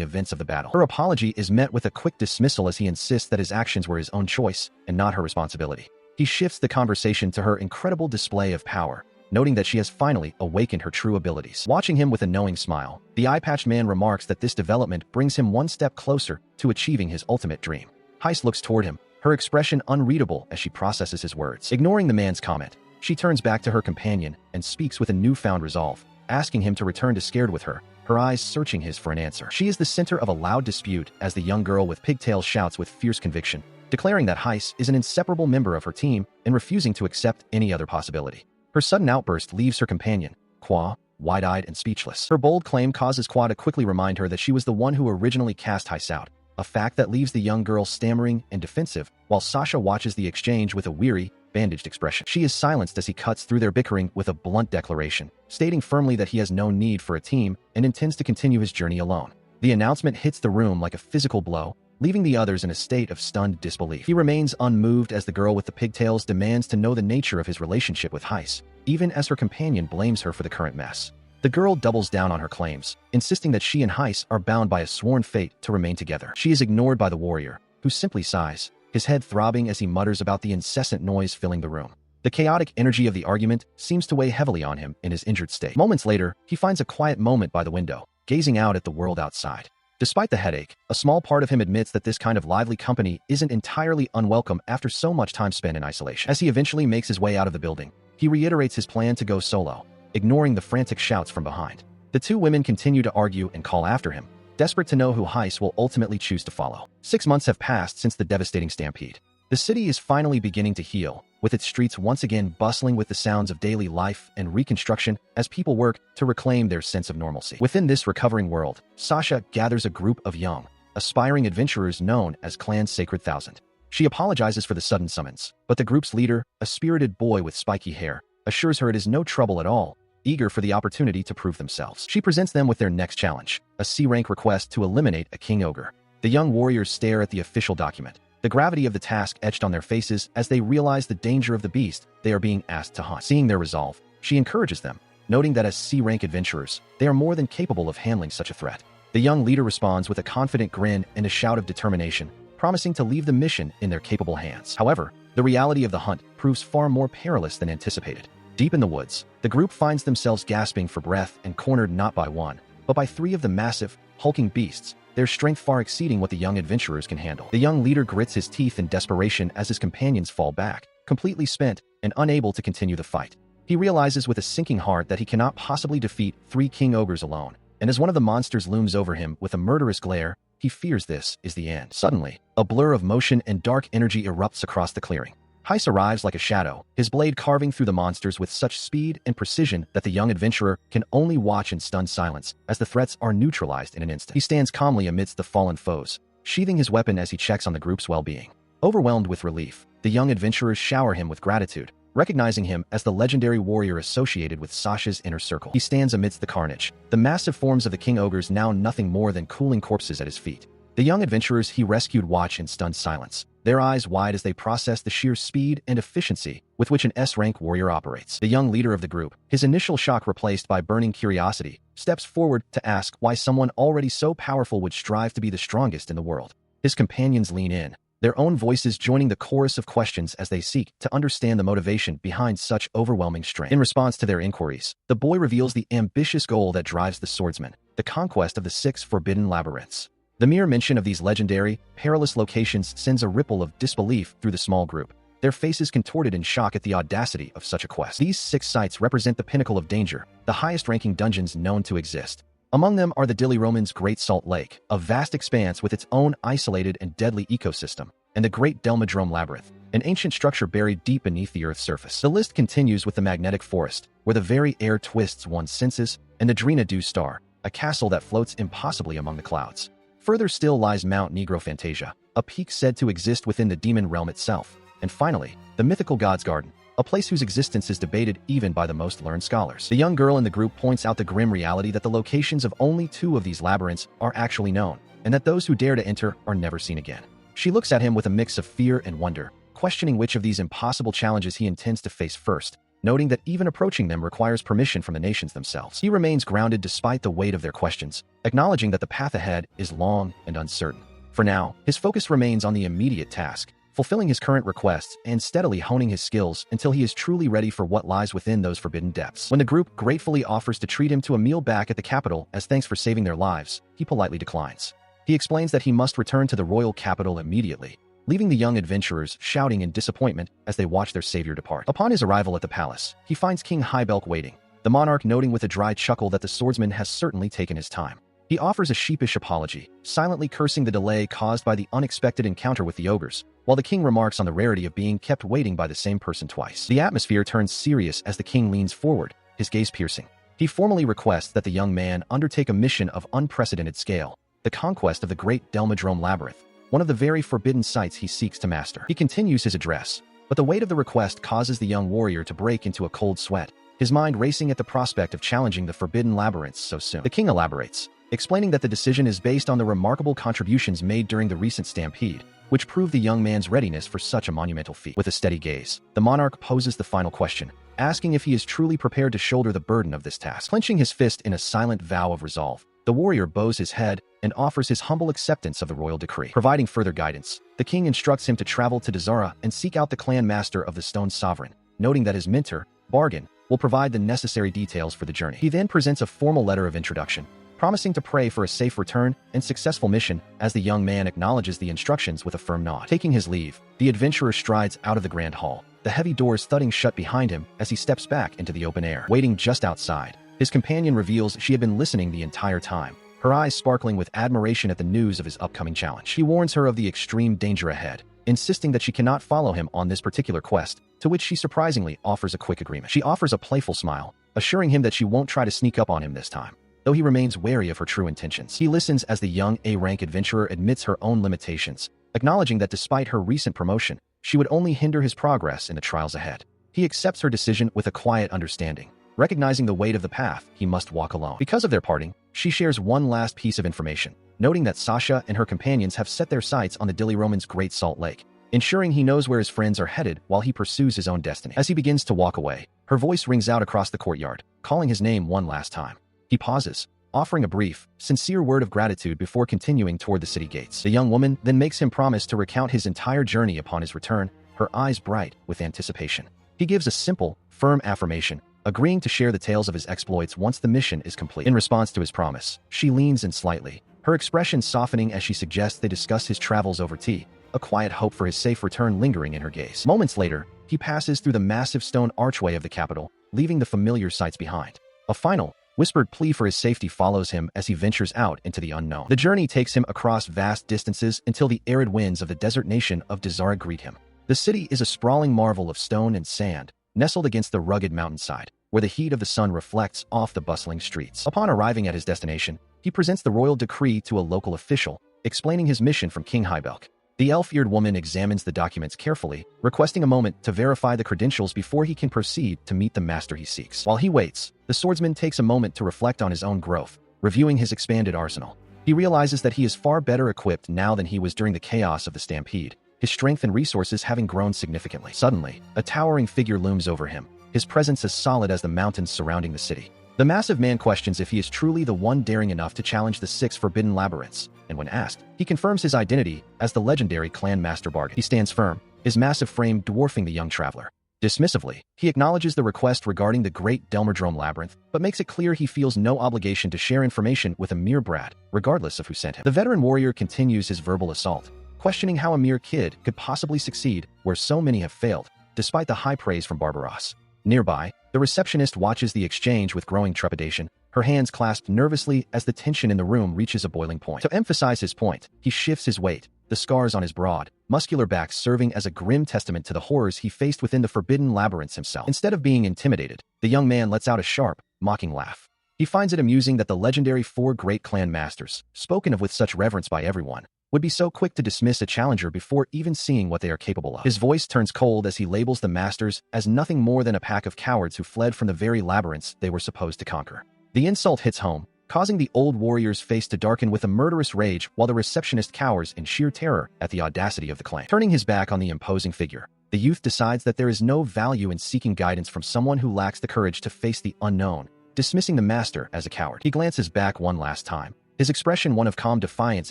events of the battle. Her apology is met with a quick dismissal as he insists that his actions were his own choice and not her responsibility. He shifts the conversation to her incredible display of power, noting that she has finally awakened her true abilities. Watching him with a knowing smile, the eye-patched man remarks that this development brings him one step closer to achieving his ultimate dream. Heiss looks toward him, her expression unreadable as she processes his words. Ignoring the man's comment, she turns back to her companion and speaks with a newfound resolve, asking him to return to Scared with her, her eyes searching his for an answer. She is the center of a loud dispute as the young girl with pigtails shouts with fierce conviction, declaring that Heiss is an inseparable member of her team and refusing to accept any other possibility. Her sudden outburst leaves her companion, Kwa, wide-eyed and speechless. Her bold claim causes Kwa to quickly remind her that she was the one who originally cast Heiss out, a fact that leaves the young girl stammering and defensive, while Sasha watches the exchange with a weary, bandaged expression. She is silenced as he cuts through their bickering with a blunt declaration, stating firmly that he has no need for a team and intends to continue his journey alone. The announcement hits the room like a physical blow, leaving the others in a state of stunned disbelief. He remains unmoved as the girl with the pigtails demands to know the nature of his relationship with Heiss, even as her companion blames her for the current mess. The girl doubles down on her claims, insisting that she and Heiss are bound by a sworn fate to remain together. She is ignored by the warrior, who simply sighs, his head throbbing as he mutters about the incessant noise filling the room. The chaotic energy of the argument seems to weigh heavily on him in his injured state. Moments later, he finds a quiet moment by the window, gazing out at the world outside. Despite the headache, a small part of him admits that this kind of lively company isn't entirely unwelcome after so much time spent in isolation. As he eventually makes his way out of the building, he reiterates his plan to go solo, ignoring the frantic shouts from behind. The two women continue to argue and call after him, desperate to know who Heiss will ultimately choose to follow. 6 months have passed since the devastating stampede. The city is finally beginning to heal, with its streets once again bustling with the sounds of daily life and reconstruction as people work to reclaim their sense of normalcy. Within this recovering world, Sasha gathers a group of young, aspiring adventurers known as Clan Sacred Thousand. She apologizes for the sudden summons, but the group's leader, a spirited boy with spiky hair, assures her it is no trouble at all, eager for the opportunity to prove themselves. She presents them with their next challenge, a C-rank request to eliminate a king ogre. The young warriors stare at the official document, the gravity of the task etched on their faces as they realize the danger of the beast they are being asked to hunt. Seeing their resolve, she encourages them, noting that as C-rank adventurers, they are more than capable of handling such a threat. The young leader responds with a confident grin and a shout of determination, promising to leave the mission in their capable hands. However, the reality of the hunt proves far more perilous than anticipated. Deep in the woods, the group finds themselves gasping for breath and cornered not by one, but by 3 of the massive, hulking beasts, their strength far exceeding what the young adventurers can handle. The young leader grits his teeth in desperation as his companions fall back, completely spent and unable to continue the fight. He realizes with a sinking heart that he cannot possibly defeat 3 king ogres alone, and as one of the monsters looms over him with a murderous glare, he fears this is the end. Suddenly, a blur of motion and dark energy erupts across the clearing. Heiss arrives like a shadow, his blade carving through the monsters with such speed and precision that the young adventurer can only watch in stunned silence as the threats are neutralized in an instant. He stands calmly amidst the fallen foes, sheathing his weapon as he checks on the group's well-being. Overwhelmed with relief, the young adventurers shower him with gratitude, recognizing him as the legendary warrior associated with Sasha's inner circle. He stands amidst the carnage, the massive forms of the king ogres now nothing more than cooling corpses at his feet. The young adventurers he rescued watch in stunned silence, their eyes wide as they process the sheer speed and efficiency with which an S-rank warrior operates. The young leader of the group, his initial shock replaced by burning curiosity, steps forward to ask why someone already so powerful would strive to be the strongest in the world. His companions lean in, their own voices joining the chorus of questions as they seek to understand the motivation behind such overwhelming strength. In response to their inquiries, the boy reveals the ambitious goal that drives the swordsman, the conquest of the 6 forbidden labyrinths. The mere mention of these legendary, perilous locations sends a ripple of disbelief through the small group, their faces contorted in shock at the audacity of such a quest. These 6 sites represent the pinnacle of danger, the highest-ranking dungeons known to exist. Among them are the Dili Roman's Great Salt Lake, a vast expanse with its own isolated and deadly ecosystem, and the Great Delmadrome Labyrinth, an ancient structure buried deep beneath the Earth's surface. The list continues with the Magnetic Forest, where the very air twists one's senses, and the Drina Du Star, a castle that floats impossibly among the clouds. Further still lies Mount Negro Fantasia, a peak said to exist within the demon realm itself. And finally, the mythical God's Garden, a place whose existence is debated even by the most learned scholars. The young girl in the group points out the grim reality that the locations of only 2 of these labyrinths are actually known, and that those who dare to enter are never seen again. She looks at him with a mix of fear and wonder, questioning which of these impossible challenges he intends to face first, noting that even approaching them requires permission from the nations themselves. He remains grounded despite the weight of their questions, acknowledging that the path ahead is long and uncertain. For now, his focus remains on the immediate task, fulfilling his current requests and steadily honing his skills until he is truly ready for what lies within those forbidden depths. When the group gratefully offers to treat him to a meal back at the capital as thanks for saving their lives, he politely declines. He explains that he must return to the royal capital immediately, leaving the young adventurers shouting in disappointment as they watch their savior depart. Upon his arrival at the palace, he finds King Hybelk waiting, the monarch noting with a dry chuckle that the swordsman has certainly taken his time. He offers a sheepish apology, silently cursing the delay caused by the unexpected encounter with the ogres, while the king remarks on the rarity of being kept waiting by the same person twice. The atmosphere turns serious as the king leans forward, his gaze piercing. He formally requests that the young man undertake a mission of unprecedented scale, the conquest of the Great Delmadrome Labyrinth, one of the very forbidden sites he seeks to master. He continues his address, but the weight of the request causes the young warrior to break into a cold sweat, his mind racing at the prospect of challenging the forbidden labyrinths so soon. The king elaborates, explaining that the decision is based on the remarkable contributions made during the recent stampede, which prove the young man's readiness for such a monumental feat. With a steady gaze, the monarch poses the final question, asking if he is truly prepared to shoulder the burden of this task. Clenching his fist in a silent vow of resolve, the warrior bows his head and offers his humble acceptance of the royal decree. Providing further guidance, the king instructs him to travel to Dazara and seek out the clan master of the Stone Sovereign, noting that his mentor, Bargain, will provide the necessary details for the journey. He then presents a formal letter of introduction, promising to pray for a safe return and successful mission as the young man acknowledges the instructions with a firm nod. Taking his leave, the adventurer strides out of the grand hall, the heavy doors thudding shut behind him as he steps back into the open air. Waiting just outside, his companion reveals she had been listening the entire time, her eyes sparkling with admiration at the news of his upcoming challenge. He warns her of the extreme danger ahead, insisting that she cannot follow him on this particular quest, to which she surprisingly offers a quick agreement. She offers a playful smile, assuring him that she won't try to sneak up on him this time, though he remains wary of her true intentions. He listens as the young A-rank adventurer admits her own limitations, acknowledging that despite her recent promotion, she would only hinder his progress in the trials ahead. He accepts her decision with a quiet understanding, recognizing the weight of the path he must walk alone. Because of their parting, she shares one last piece of information, noting that Sasha and her companions have set their sights on the Dili Roman's Great Salt Lake, ensuring he knows where his friends are headed while he pursues his own destiny. As he begins to walk away, her voice rings out across the courtyard, calling his name one last time. He pauses, offering a brief, sincere word of gratitude before continuing toward the city gates. The young woman then makes him promise to recount his entire journey upon his return, her eyes bright with anticipation. He gives a simple, firm affirmation, agreeing to share the tales of his exploits once the mission is complete. In response to his promise, she leans in slightly, her expression softening as she suggests they discuss his travels over tea, a quiet hope for his safe return lingering in her gaze. Moments later, he passes through the massive stone archway of the capital, leaving the familiar sights behind. A final, whispered plea for his safety follows him as he ventures out into the unknown. The journey takes him across vast distances until the arid winds of the desert nation of Dazara greet him. The city is a sprawling marvel of stone and sand, nestled against the rugged mountainside, where the heat of the sun reflects off the bustling streets. Upon arriving at his destination, he presents the royal decree to a local official, explaining his mission from King Hybelk. The elf-eared woman examines the documents carefully, requesting a moment to verify the credentials before he can proceed to meet the master he seeks. While he waits, the swordsman takes a moment to reflect on his own growth, reviewing his expanded arsenal. He realizes that he is far better equipped now than he was during the chaos of the stampede, his strength and resources having grown significantly. Suddenly, a towering figure looms over him, his presence as solid as the mountains surrounding the city. The massive man questions if he is truly the one daring enough to challenge the 6 forbidden labyrinths, and when asked, he confirms his identity as the legendary clan master Bargain. He stands firm, his massive frame dwarfing the young traveler. Dismissively, he acknowledges the request regarding the Great Delmadrome Labyrinth, but makes it clear he feels no obligation to share information with a mere brat, regardless of who sent him. The veteran warrior continues his verbal assault, questioning how a mere kid could possibly succeed where so many have failed, despite the high praise from Barbaros. Nearby, the receptionist watches the exchange with growing trepidation, her hands clasped nervously as the tension in the room reaches a boiling point. To emphasize his point, he shifts his weight, the scars on his broad, muscular back serving as a grim testament to the horrors he faced within the forbidden labyrinths himself. Instead of being intimidated, the young man lets out a sharp, mocking laugh. He finds it amusing that the legendary 4 great clan masters, spoken of with such reverence by everyone, would be so quick to dismiss a challenger before even seeing what they are capable of. His voice turns cold as he labels the masters as nothing more than a pack of cowards who fled from the very labyrinths they were supposed to conquer. The insult hits home, causing the old warrior's face to darken with a murderous rage while the receptionist cowers in sheer terror at the audacity of the claim. Turning his back on the imposing figure, the youth decides that there is no value in seeking guidance from someone who lacks the courage to face the unknown, dismissing the master as a coward. He glances back one last time, his expression one of calm defiance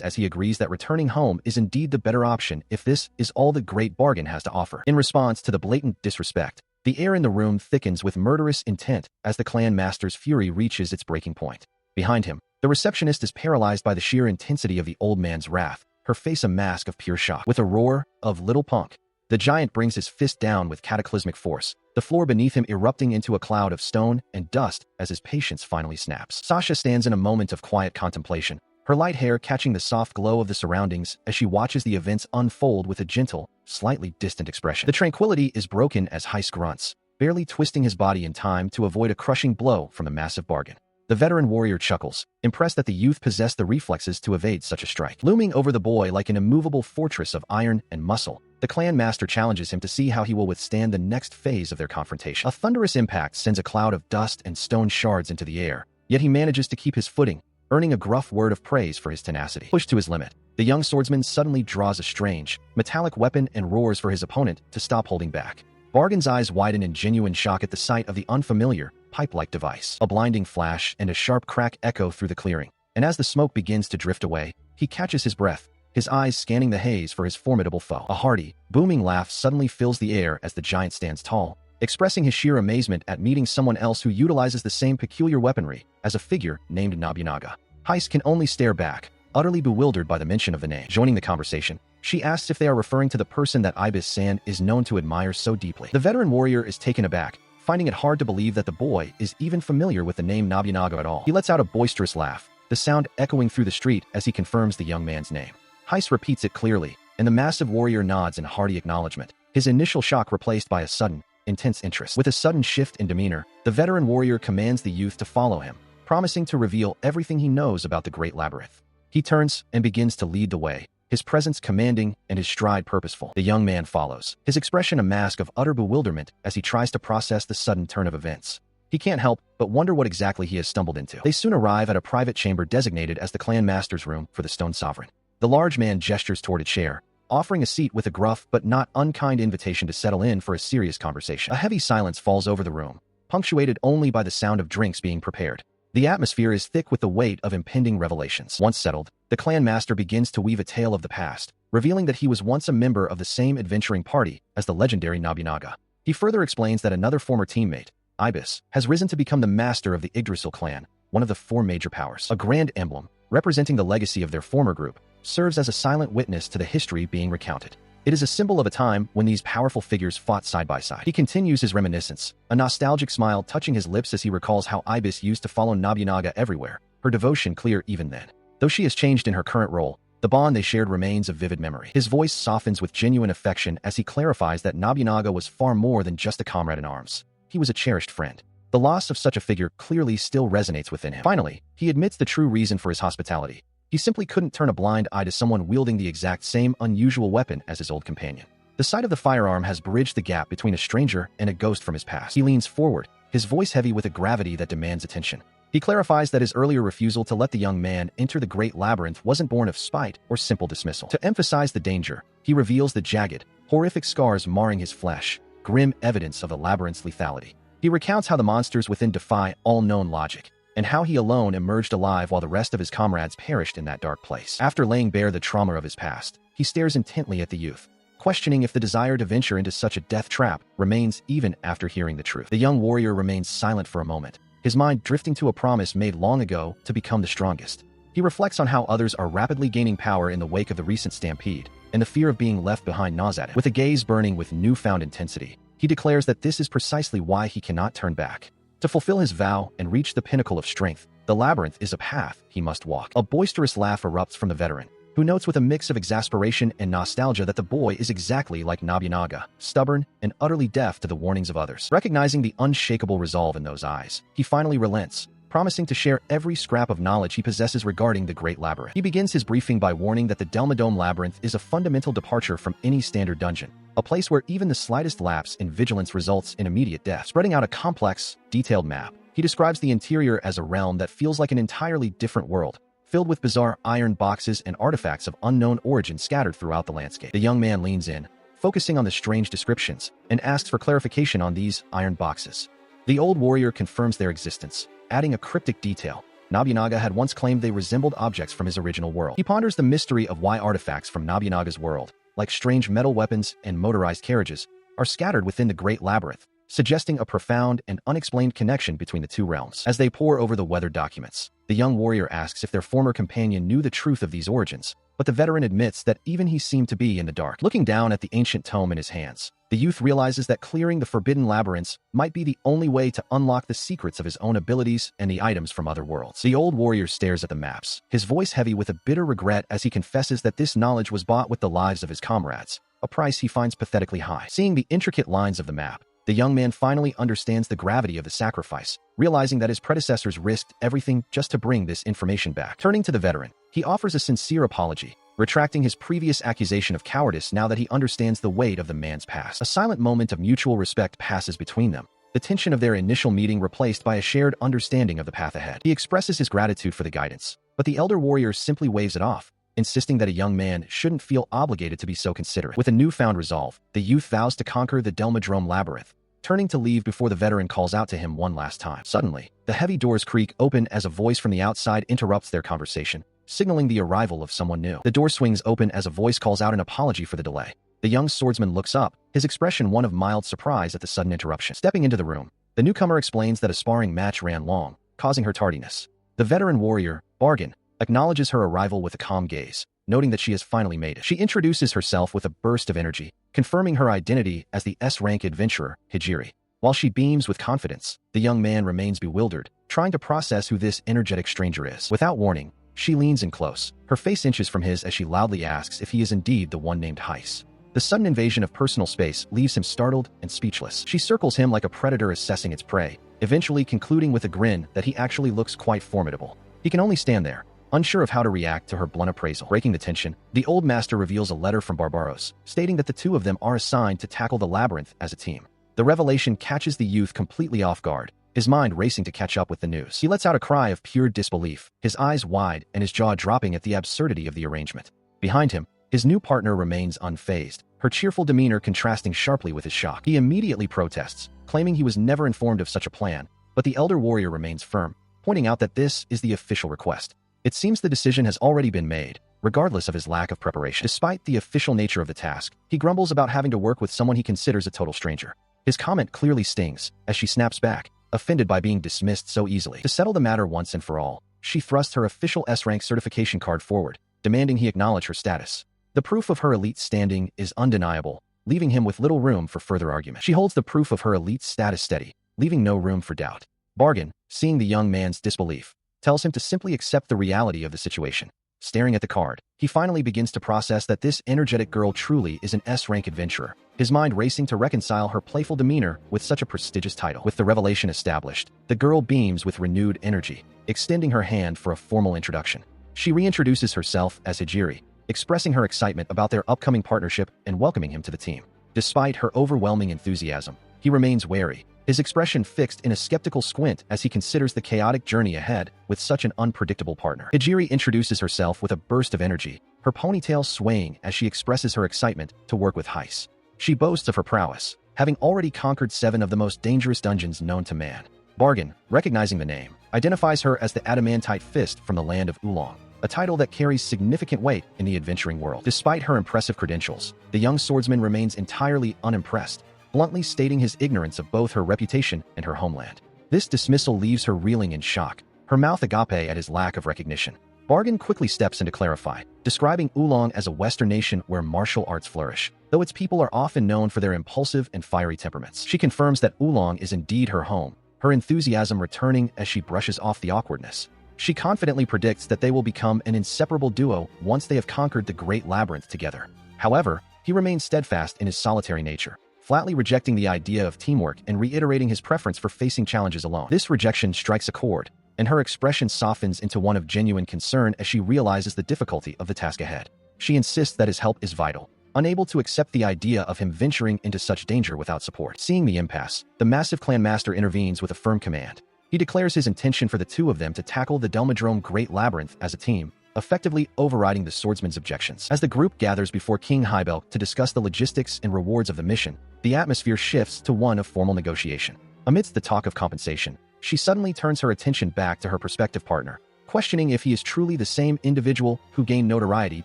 as he agrees that returning home is indeed the better option if this is all the great bargain has to offer. In response to the blatant disrespect, the air in the room thickens with murderous intent as the clan master's fury reaches its breaking point. Behind him, the receptionist is paralyzed by the sheer intensity of the old man's wrath, her face a mask of pure shock. With a roar of "Little punk," the giant brings his fist down with cataclysmic force, the floor beneath him erupting into a cloud of stone and dust as his patience finally snaps. Sasha stands in a moment of quiet contemplation, her light hair catching the soft glow of the surroundings as she watches the events unfold with a gentle, slightly distant expression. The tranquility is broken as Heist grunts, barely twisting his body in time to avoid a crushing blow from the massive bargain. The veteran warrior chuckles, impressed that the youth possessed the reflexes to evade such a strike. Looming over the boy like an immovable fortress of iron and muscle, the clan master challenges him to see how he will withstand the next phase of their confrontation. A thunderous impact sends a cloud of dust and stone shards into the air, yet he manages to keep his footing, earning a gruff word of praise for his tenacity. Pushed to his limit, the young swordsman suddenly draws a strange, metallic weapon and roars for his opponent to stop holding back. Bargain's eyes widen in genuine shock at the sight of the unfamiliar, pipe-like device. A blinding flash and a sharp crack echo through the clearing, and as the smoke begins to drift away, he catches his breath, his eyes scanning the haze for his formidable foe. A hearty, booming laugh suddenly fills the air as the giant stands tall, expressing his sheer amazement at meeting someone else who utilizes the same peculiar weaponry as a figure named Nobunaga. Heist can only stare back, utterly bewildered by the mention of the name. Joining the conversation, she asks if they are referring to the person that Ibis-san is known to admire so deeply. The veteran warrior is taken aback, finding it hard to believe that the boy is even familiar with the name Nobunaga at all. He lets out a boisterous laugh, the sound echoing through the street as he confirms the young man's name. Heist repeats it clearly, and the massive warrior nods in hearty acknowledgement, his initial shock replaced by a sudden, intense interest. With a sudden shift in demeanor, the veteran warrior commands the youth to follow him, promising to reveal everything he knows about the Great Labyrinth. He turns and begins to lead the way, his presence commanding and his stride purposeful. The young man follows, his expression a mask of utter bewilderment as he tries to process the sudden turn of events. He can't help but wonder what exactly he has stumbled into. They soon arrive at a private chamber designated as the clan master's room for the Stone Sovereign. The large man gestures toward a chair, offering a seat with a gruff but not unkind invitation to settle in for a serious conversation. A heavy silence falls over the room, punctuated only by the sound of drinks being prepared. The atmosphere is thick with the weight of impending revelations. Once settled, the clan master begins to weave a tale of the past, revealing that he was once a member of the same adventuring party as the legendary Nobunaga. He further explains that another former teammate, Ibis, has risen to become the master of the Yggdrasil clan, one of the 4 major powers. A grand emblem, representing the legacy of their former group, serves as a silent witness to the history being recounted. It is a symbol of a time when these powerful figures fought side by side. He continues his reminiscence, a nostalgic smile touching his lips as he recalls how Ibis used to follow Nobunaga everywhere, her devotion clear even then. Though she has changed in her current role, the bond they shared remains a vivid memory. His voice softens with genuine affection as he clarifies that Nobunaga was far more than just a comrade in arms. He was a cherished friend. The loss of such a figure clearly still resonates within him. Finally, he admits the true reason for his hospitality. He simply couldn't turn a blind eye to someone wielding the exact same unusual weapon as his old companion. The sight of the firearm has bridged the gap between a stranger and a ghost from his past. He leans forward, his voice heavy with a gravity that demands attention. He clarifies that his earlier refusal to let the young man enter the Great Labyrinth wasn't born of spite or simple dismissal. To emphasize the danger, he reveals the jagged, horrific scars marring his flesh, grim evidence of the labyrinth's lethality. He recounts how the monsters within defy all known logic, and how he alone emerged alive while the rest of his comrades perished in that dark place. After laying bare the trauma of his past, he stares intently at the youth, questioning if the desire to venture into such a death trap remains even after hearing the truth. The young warrior remains silent for a moment, his mind drifting to a promise made long ago to become the strongest. He reflects on how others are rapidly gaining power in the wake of the recent stampede, and the fear of being left behind gnaws at him. With a gaze burning with newfound intensity, he declares that this is precisely why he cannot turn back. To fulfill his vow and reach the pinnacle of strength, the labyrinth is a path he must walk. A boisterous laugh erupts from the veteran, who notes with a mix of exasperation and nostalgia that the boy is exactly like Nobunaga, stubborn and utterly deaf to the warnings of others. Recognizing the unshakable resolve in those eyes, he finally relents, promising to share every scrap of knowledge he possesses regarding the Great Labyrinth. He begins his briefing by warning that the Delmadome Labyrinth is a fundamental departure from any standard dungeon, a place where even the slightest lapse in vigilance results in immediate death. Spreading out a complex, detailed map, he describes the interior as a realm that feels like an entirely different world, filled with bizarre iron boxes and artifacts of unknown origin scattered throughout the landscape. The young man leans in, focusing on the strange descriptions, and asks for clarification on these iron boxes. The old warrior confirms their existence, adding a cryptic detail. Nobunaga had once claimed they resembled objects from his original world. He ponders the mystery of why artifacts from Nobunaga's world, like strange metal weapons and motorized carriages, are scattered within the Great Labyrinth, suggesting a profound and unexplained connection between the two realms. As they pore over the weathered documents, the young warrior asks if their former companion knew the truth of these origins, but the veteran admits that even he seemed to be in the dark. Looking down at the ancient tome in his hands, the youth realizes that clearing the forbidden labyrinths might be the only way to unlock the secrets of his own abilities and the items from other worlds. The old warrior stares at the maps, his voice heavy with a bitter regret as he confesses that this knowledge was bought with the lives of his comrades, a price he finds pathetically high. Seeing the intricate lines of the map, the young man finally understands the gravity of the sacrifice, realizing that his predecessors risked everything just to bring this information back. Turning to the veteran, he offers a sincere apology, retracting his previous accusation of cowardice now that he understands the weight of the man's past. A silent moment of mutual respect passes between them, the tension of their initial meeting replaced by a shared understanding of the path ahead. He expresses his gratitude for the guidance, but the elder warrior simply waves it off, insisting that a young man shouldn't feel obligated to be so considerate. With a newfound resolve, the youth vows to conquer the Delmadrome Labyrinth, turning to leave before the veteran calls out to him one last time. Suddenly, the heavy doors creak open as a voice from the outside interrupts their conversation, signaling the arrival of someone new. The door swings open as a voice calls out an apology for the delay. The young swordsman looks up, his expression one of mild surprise at the sudden interruption. Stepping into the room, the newcomer explains that a sparring match ran long, causing her tardiness. The veteran warrior, Bargain, acknowledges her arrival with a calm gaze, noting that she has finally made it. She introduces herself with a burst of energy, confirming her identity as the S-rank adventurer, Hijiri. While she beams with confidence, the young man remains bewildered, trying to process who this energetic stranger is. Without warning, she leans in close, her face inches from his as she loudly asks if he is indeed the one named Heiss. The sudden invasion of personal space leaves him startled and speechless. She circles him like a predator assessing its prey, eventually concluding with a grin that he actually looks quite formidable. He can only stand there, unsure of how to react to her blunt appraisal. Breaking the tension, the old master reveals a letter from Barbaros, stating that the two of them are assigned to tackle the labyrinth as a team. The revelation catches the youth completely off guard, his mind racing to catch up with the news. He lets out a cry of pure disbelief, his eyes wide and his jaw dropping at the absurdity of the arrangement. Behind him, his new partner remains unfazed, her cheerful demeanor contrasting sharply with his shock. He immediately protests, claiming he was never informed of such a plan, but the elder warrior remains firm, pointing out that this is the official request. It seems the decision has already been made, regardless of his lack of preparation. Despite the official nature of the task, he grumbles about having to work with someone he considers a total stranger. His comment clearly stings, as she snaps back, offended by being dismissed so easily. To settle the matter once and for all, she thrusts her official S-rank certification card forward, demanding he acknowledge her status. The proof of her elite standing is undeniable, leaving him with little room for further argument. She holds the proof of her elite status steady, leaving no room for doubt. Bargain, seeing the young man's disbelief, tells him to simply accept the reality of the situation. Staring at the card, he finally begins to process that this energetic girl truly is an S-rank adventurer, his mind racing to reconcile her playful demeanor with such a prestigious title. With the revelation established, the girl beams with renewed energy, extending her hand for a formal introduction. She reintroduces herself as Hijiri, expressing her excitement about their upcoming partnership and welcoming him to the team. Despite her overwhelming enthusiasm, he remains wary, his expression fixed in a skeptical squint as he considers the chaotic journey ahead with such an unpredictable partner. Hijiri introduces herself with a burst of energy, her ponytail swaying as she expresses her excitement to work with Heiss. She boasts of her prowess, having already conquered 7 of the most dangerous dungeons known to man. Bargain, recognizing the name, identifies her as the Adamantite Fist from the land of Oolong, a title that carries significant weight in the adventuring world. Despite her impressive credentials, the young swordsman remains entirely unimpressed, bluntly stating his ignorance of both her reputation and her homeland. This dismissal leaves her reeling in shock, her mouth agape at his lack of recognition. Bargain quickly steps in to clarify, describing Oolong as a Western nation where martial arts flourish, though its people are often known for their impulsive and fiery temperaments. She confirms that Oolong is indeed her home, her enthusiasm returning as she brushes off the awkwardness. She confidently predicts that they will become an inseparable duo once they have conquered the Great Labyrinth together. However, he remains steadfast in his solitary nature, flatly rejecting the idea of teamwork and reiterating his preference for facing challenges alone. This rejection strikes a chord, and her expression softens into one of genuine concern as she realizes the difficulty of the task ahead. She insists that his help is vital, unable to accept the idea of him venturing into such danger without support. Seeing the impasse, the massive clan master intervenes with a firm command. He declares his intention for the two of them to tackle the Delmadrome Great Labyrinth as a team, effectively overriding the swordsman's objections. As the group gathers before King Highbell to discuss the logistics and rewards of the mission, the atmosphere shifts to one of formal negotiation. Amidst the talk of compensation, she suddenly turns her attention back to her prospective partner, questioning if he is truly the same individual who gained notoriety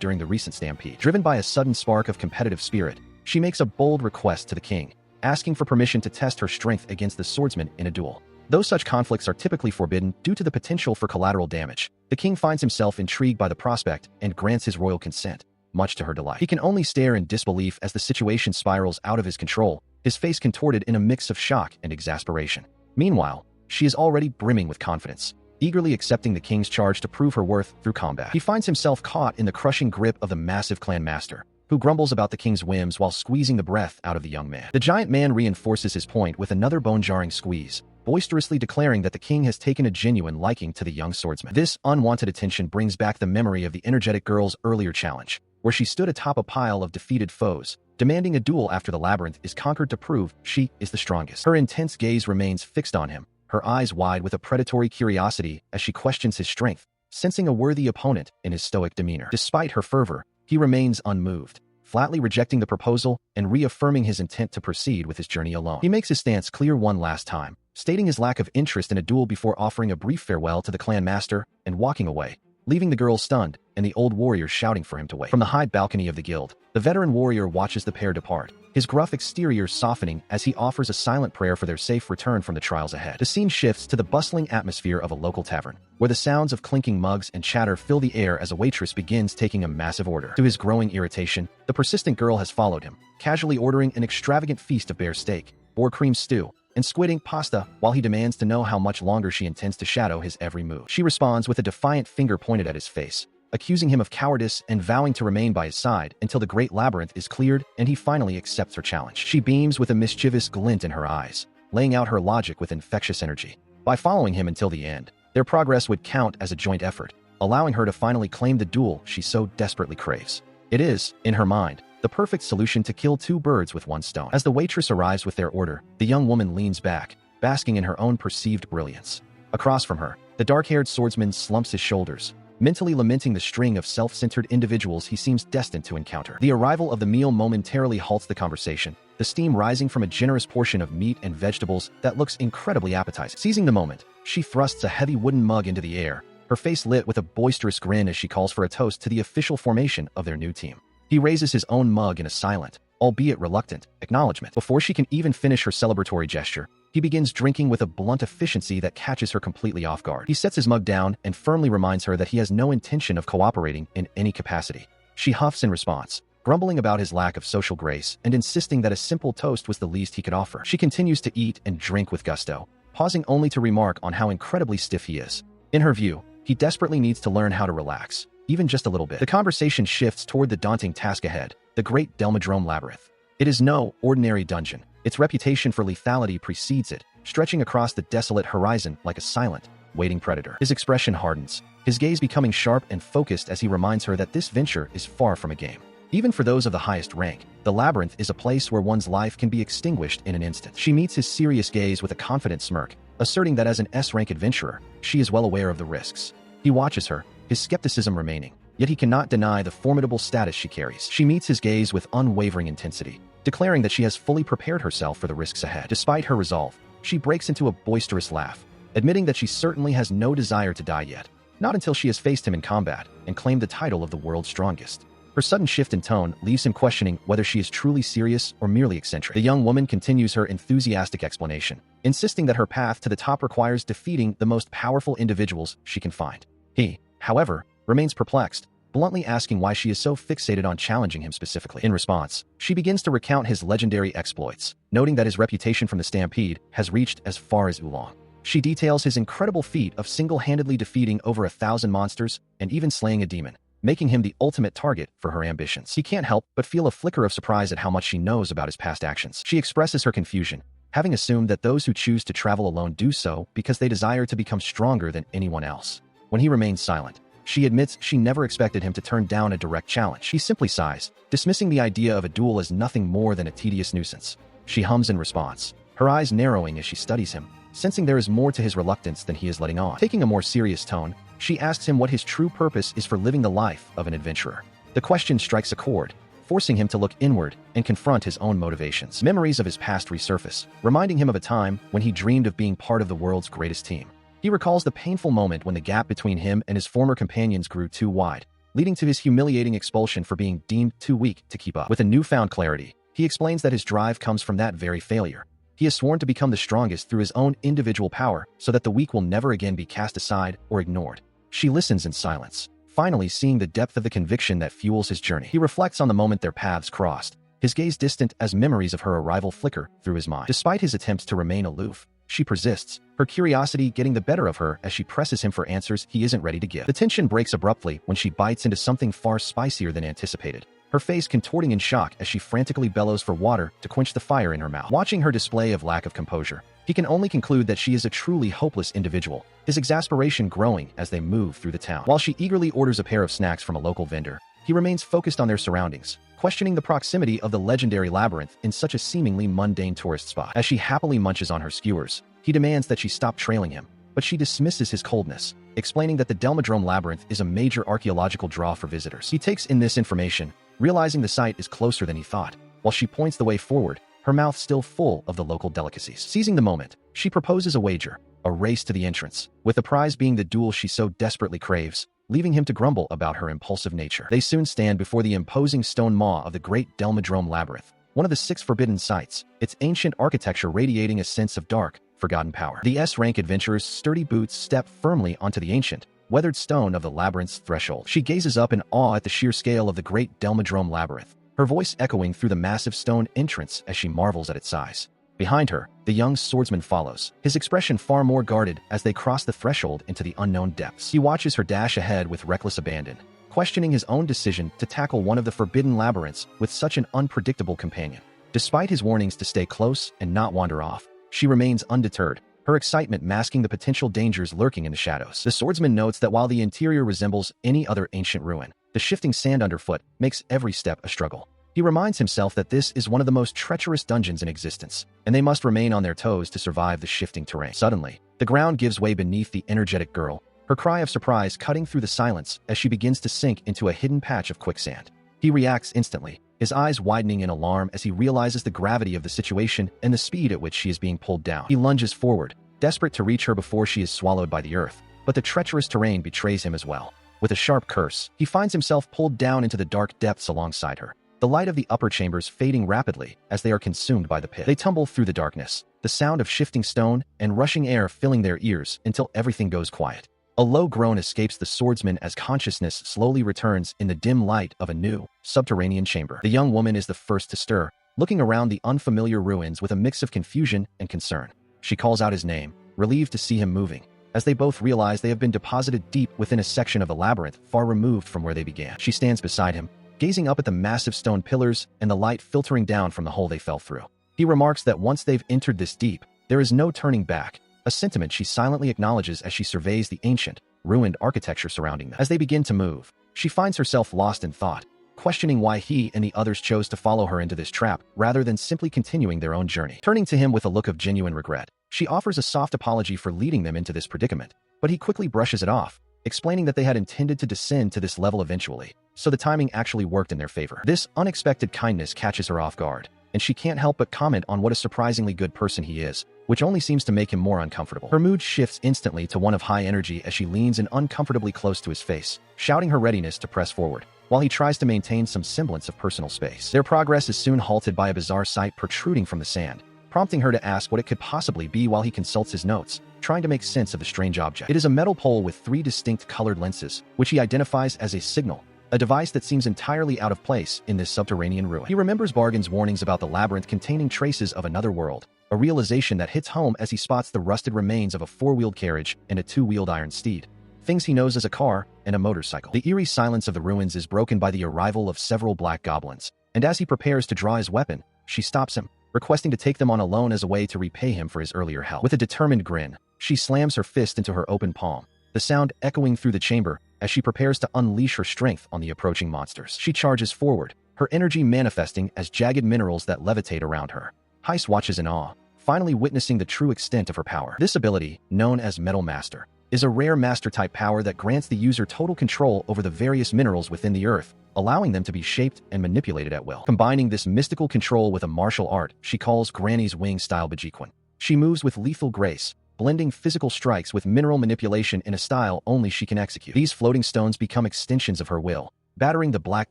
during the recent stampede. Driven by a sudden spark of competitive spirit, she makes a bold request to the king, asking for permission to test her strength against the swordsman in a duel. Though such conflicts are typically forbidden due to the potential for collateral damage, the king finds himself intrigued by the prospect and grants his royal consent, much to her delight. He can only stare in disbelief as the situation spirals out of his control, his face contorted in a mix of shock and exasperation. Meanwhile, she is already brimming with confidence, eagerly accepting the king's charge to prove her worth through combat. He finds himself caught in the crushing grip of the massive clan master, who grumbles about the king's whims while squeezing the breath out of the young man. The giant man reinforces his point with another bone-jarring squeeze, boisterously declaring that the king has taken a genuine liking to the young swordsman. This unwanted attention brings back the memory of the energetic girl's earlier challenge, where she stood atop a pile of defeated foes, demanding a duel after the labyrinth is conquered to prove she is the strongest. Her intense gaze remains fixed on him, her eyes wide with a predatory curiosity as she questions his strength, sensing a worthy opponent in his stoic demeanor. Despite her fervor, he remains unmoved, flatly rejecting the proposal and reaffirming his intent to proceed with his journey alone. He makes his stance clear one last time, stating his lack of interest in a duel before offering a brief farewell to the clan master and walking away, leaving the girl stunned and the old warrior shouting for him to wait. From the high balcony of the guild, the veteran warrior watches the pair depart, his gruff exterior softening as he offers a silent prayer for their safe return from the trials ahead. The scene shifts to the bustling atmosphere of a local tavern, where the sounds of clinking mugs and chatter fill the air as a waitress begins taking a massive order. To his growing irritation, the persistent girl has followed him, casually ordering an extravagant feast of bear steak, boar cream stew, and squid ink pasta while he demands to know how much longer she intends to shadow his every move. She responds with a defiant finger pointed at his face, accusing him of cowardice and vowing to remain by his side until the Great Labyrinth is cleared and he finally accepts her challenge. She beams with a mischievous glint in her eyes, laying out her logic with infectious energy. By following him until the end, their progress would count as a joint effort, allowing her to finally claim the duel she so desperately craves. It is, in her mind, the perfect solution to kill two birds with one stone. As the waitress arrives with their order, the young woman leans back, basking in her own perceived brilliance. Across from her, the dark-haired swordsman slumps his shoulders, mentally lamenting the string of self-centered individuals he seems destined to encounter. The arrival of the meal momentarily halts the conversation, the steam rising from a generous portion of meat and vegetables that looks incredibly appetizing. Seizing the moment, she thrusts a heavy wooden mug into the air, her face lit with a boisterous grin as she calls for a toast to the official formation of their new team. He raises his own mug in a silent, albeit reluctant, acknowledgement. Before she can even finish her celebratory gesture, he begins drinking with a blunt efficiency that catches her completely off guard. He sets his mug down and firmly reminds her that he has no intention of cooperating in any capacity. She huffs in response, grumbling about his lack of social grace and insisting that a simple toast was the least he could offer. She continues to eat and drink with gusto, pausing only to remark on how incredibly stiff he is. In her view, he desperately needs to learn how to relax, even just a little bit. The conversation shifts toward the daunting task ahead, the Great Delmadrome Labyrinth. It is no ordinary dungeon. Its reputation for lethality precedes it, stretching across the desolate horizon like a silent, waiting predator. His expression hardens, his gaze becoming sharp and focused as he reminds her that this venture is far from a game. Even for those of the highest rank, the labyrinth is a place where one's life can be extinguished in an instant. She meets his serious gaze with a confident smirk, asserting that as an S-rank adventurer, she is well aware of the risks. He watches her, his skepticism remaining, yet he cannot deny the formidable status she carries. She meets his gaze with unwavering intensity, declaring that she has fully prepared herself for the risks ahead. Despite her resolve, she breaks into a boisterous laugh, admitting that she certainly has no desire to die yet, not until she has faced him in combat and claimed the title of the world's strongest. Her sudden shift in tone leaves him questioning whether she is truly serious or merely eccentric. The young woman continues her enthusiastic explanation, insisting that her path to the top requires defeating the most powerful individuals she can find. He, however, remains perplexed, bluntly asking why she is so fixated on challenging him specifically. In response, she begins to recount his legendary exploits, noting that his reputation from the stampede has reached as far as Oolong. She details his incredible feat of single-handedly defeating over 1,000 monsters and even slaying a demon, making him the ultimate target for her ambitions. He can't help but feel a flicker of surprise at how much she knows about his past actions. She expresses her confusion, having assumed that those who choose to travel alone do so because they desire to become stronger than anyone else. When he remains silent, she admits she never expected him to turn down a direct challenge. He simply sighs, dismissing the idea of a duel as nothing more than a tedious nuisance. She hums in response, her eyes narrowing as she studies him, sensing there is more to his reluctance than he is letting on. Taking a more serious tone, she asks him what his true purpose is for living the life of an adventurer. The question strikes a chord, forcing him to look inward and confront his own motivations. Memories of his past resurface, reminding him of a time when he dreamed of being part of the world's greatest team. He recalls the painful moment when the gap between him and his former companions grew too wide, leading to his humiliating expulsion for being deemed too weak to keep up. With a newfound clarity, he explains that his drive comes from that very failure. He has sworn to become the strongest through his own individual power so that the weak will never again be cast aside or ignored. She listens in silence, finally seeing the depth of the conviction that fuels his journey. He reflects on the moment their paths crossed, his gaze distant as memories of her arrival flicker through his mind. Despite his attempts to remain aloof, she persists, her curiosity getting the better of her as she presses him for answers he isn't ready to give. The tension breaks abruptly when she bites into something far spicier than anticipated, her face contorting in shock as she frantically bellows for water to quench the fire in her mouth. Watching her display of lack of composure, he can only conclude that she is a truly hopeless individual, his exasperation growing as they move through the town. While she eagerly orders a pair of snacks from a local vendor, he remains focused on their surroundings, questioning the proximity of the legendary labyrinth in such a seemingly mundane tourist spot. As she happily munches on her skewers, he demands that she stop trailing him, but she dismisses his coldness, explaining that the Delmadrome Labyrinth is a major archaeological draw for visitors. He takes in this information, realizing the site is closer than he thought, while she points the way forward, her mouth still full of the local delicacies. Seizing the moment, she proposes a wager, a race to the entrance, with the prize being the duel she so desperately craves, leaving him to grumble about her impulsive nature. They soon stand before the imposing stone maw of the great Delmadrome Labyrinth, one of the 6 forbidden sites, its ancient architecture radiating a sense of dark, forgotten power. The S-rank adventurer's sturdy boots step firmly onto the ancient, weathered stone of the labyrinth's threshold. She gazes up in awe at the sheer scale of the great Delmadrome Labyrinth, her voice echoing through the massive stone entrance as she marvels at its size. Behind her, the young swordsman follows, his expression far more guarded as they cross the threshold into the unknown depths. He watches her dash ahead with reckless abandon, questioning his own decision to tackle one of the forbidden labyrinths with such an unpredictable companion. Despite his warnings to stay close and not wander off, she remains undeterred, her excitement masking the potential dangers lurking in the shadows. The swordsman notes that while the interior resembles any other ancient ruin, the shifting sand underfoot makes every step a struggle. He reminds himself that this is one of the most treacherous dungeons in existence, and they must remain on their toes to survive the shifting terrain. Suddenly, the ground gives way beneath the energetic girl, her cry of surprise cutting through the silence as she begins to sink into a hidden patch of quicksand. He reacts instantly, his eyes widening in alarm as he realizes the gravity of the situation and the speed at which she is being pulled down. He lunges forward, desperate to reach her before she is swallowed by the earth, but the treacherous terrain betrays him as well. With a sharp curse, he finds himself pulled down into the dark depths alongside her, the light of the upper chambers fading rapidly as they are consumed by the pit. They tumble through the darkness, the sound of shifting stone and rushing air filling their ears until everything goes quiet. A low groan escapes the swordsman as consciousness slowly returns in the dim light of a new, subterranean chamber. The young woman is the first to stir, looking around the unfamiliar ruins with a mix of confusion and concern. She calls out his name, relieved to see him moving, as they both realize they have been deposited deep within a section of the labyrinth far removed from where they began. She stands beside him, gazing up at the massive stone pillars and the light filtering down from the hole they fell through. He remarks that once they've entered this deep, there is no turning back, a sentiment she silently acknowledges as she surveys the ancient, ruined architecture surrounding them. As they begin to move, she finds herself lost in thought, questioning why he and the others chose to follow her into this trap rather than simply continuing their own journey. Turning to him with a look of genuine regret, she offers a soft apology for leading them into this predicament, but he quickly brushes it off, explaining that they had intended to descend to this level eventually, so the timing actually worked in their favor. This unexpected kindness catches her off guard, and she can't help but comment on what a surprisingly good person he is, which only seems to make him more uncomfortable. Her mood shifts instantly to one of high energy as she leans in uncomfortably close to his face, shouting her readiness to press forward, while he tries to maintain some semblance of personal space. Their progress is soon halted by a bizarre sight protruding from the sand, prompting her to ask what it could possibly be while he consults his notes, trying to make sense of the strange object. It is a metal pole with 3 distinct colored lenses, which he identifies as a signal, a device that seems entirely out of place in this subterranean ruin. He remembers Bargain's warnings about the labyrinth containing traces of another world, a realization that hits home as he spots the rusted remains of a 4-wheeled carriage and a 2-wheeled iron steed, things he knows as a car and a motorcycle. The eerie silence of the ruins is broken by the arrival of several black goblins, and as he prepares to draw his weapon, she stops him, requesting to take them on alone as a way to repay him for his earlier help. With a determined grin, she slams her fist into her open palm, the sound echoing through the chamber as she prepares to unleash her strength on the approaching monsters. She charges forward, her energy manifesting as jagged minerals that levitate around her. Heiss watches in awe, finally witnessing the true extent of her power. This ability, known as Metal Master, is a rare master-type power that grants the user total control over the various minerals within the earth, allowing them to be shaped and manipulated at will. Combining this mystical control with a martial art she calls Granny's Wing-style Bajiquan. She moves with lethal grace, blending physical strikes with mineral manipulation in a style only she can execute. These floating stones become extensions of her will, battering the black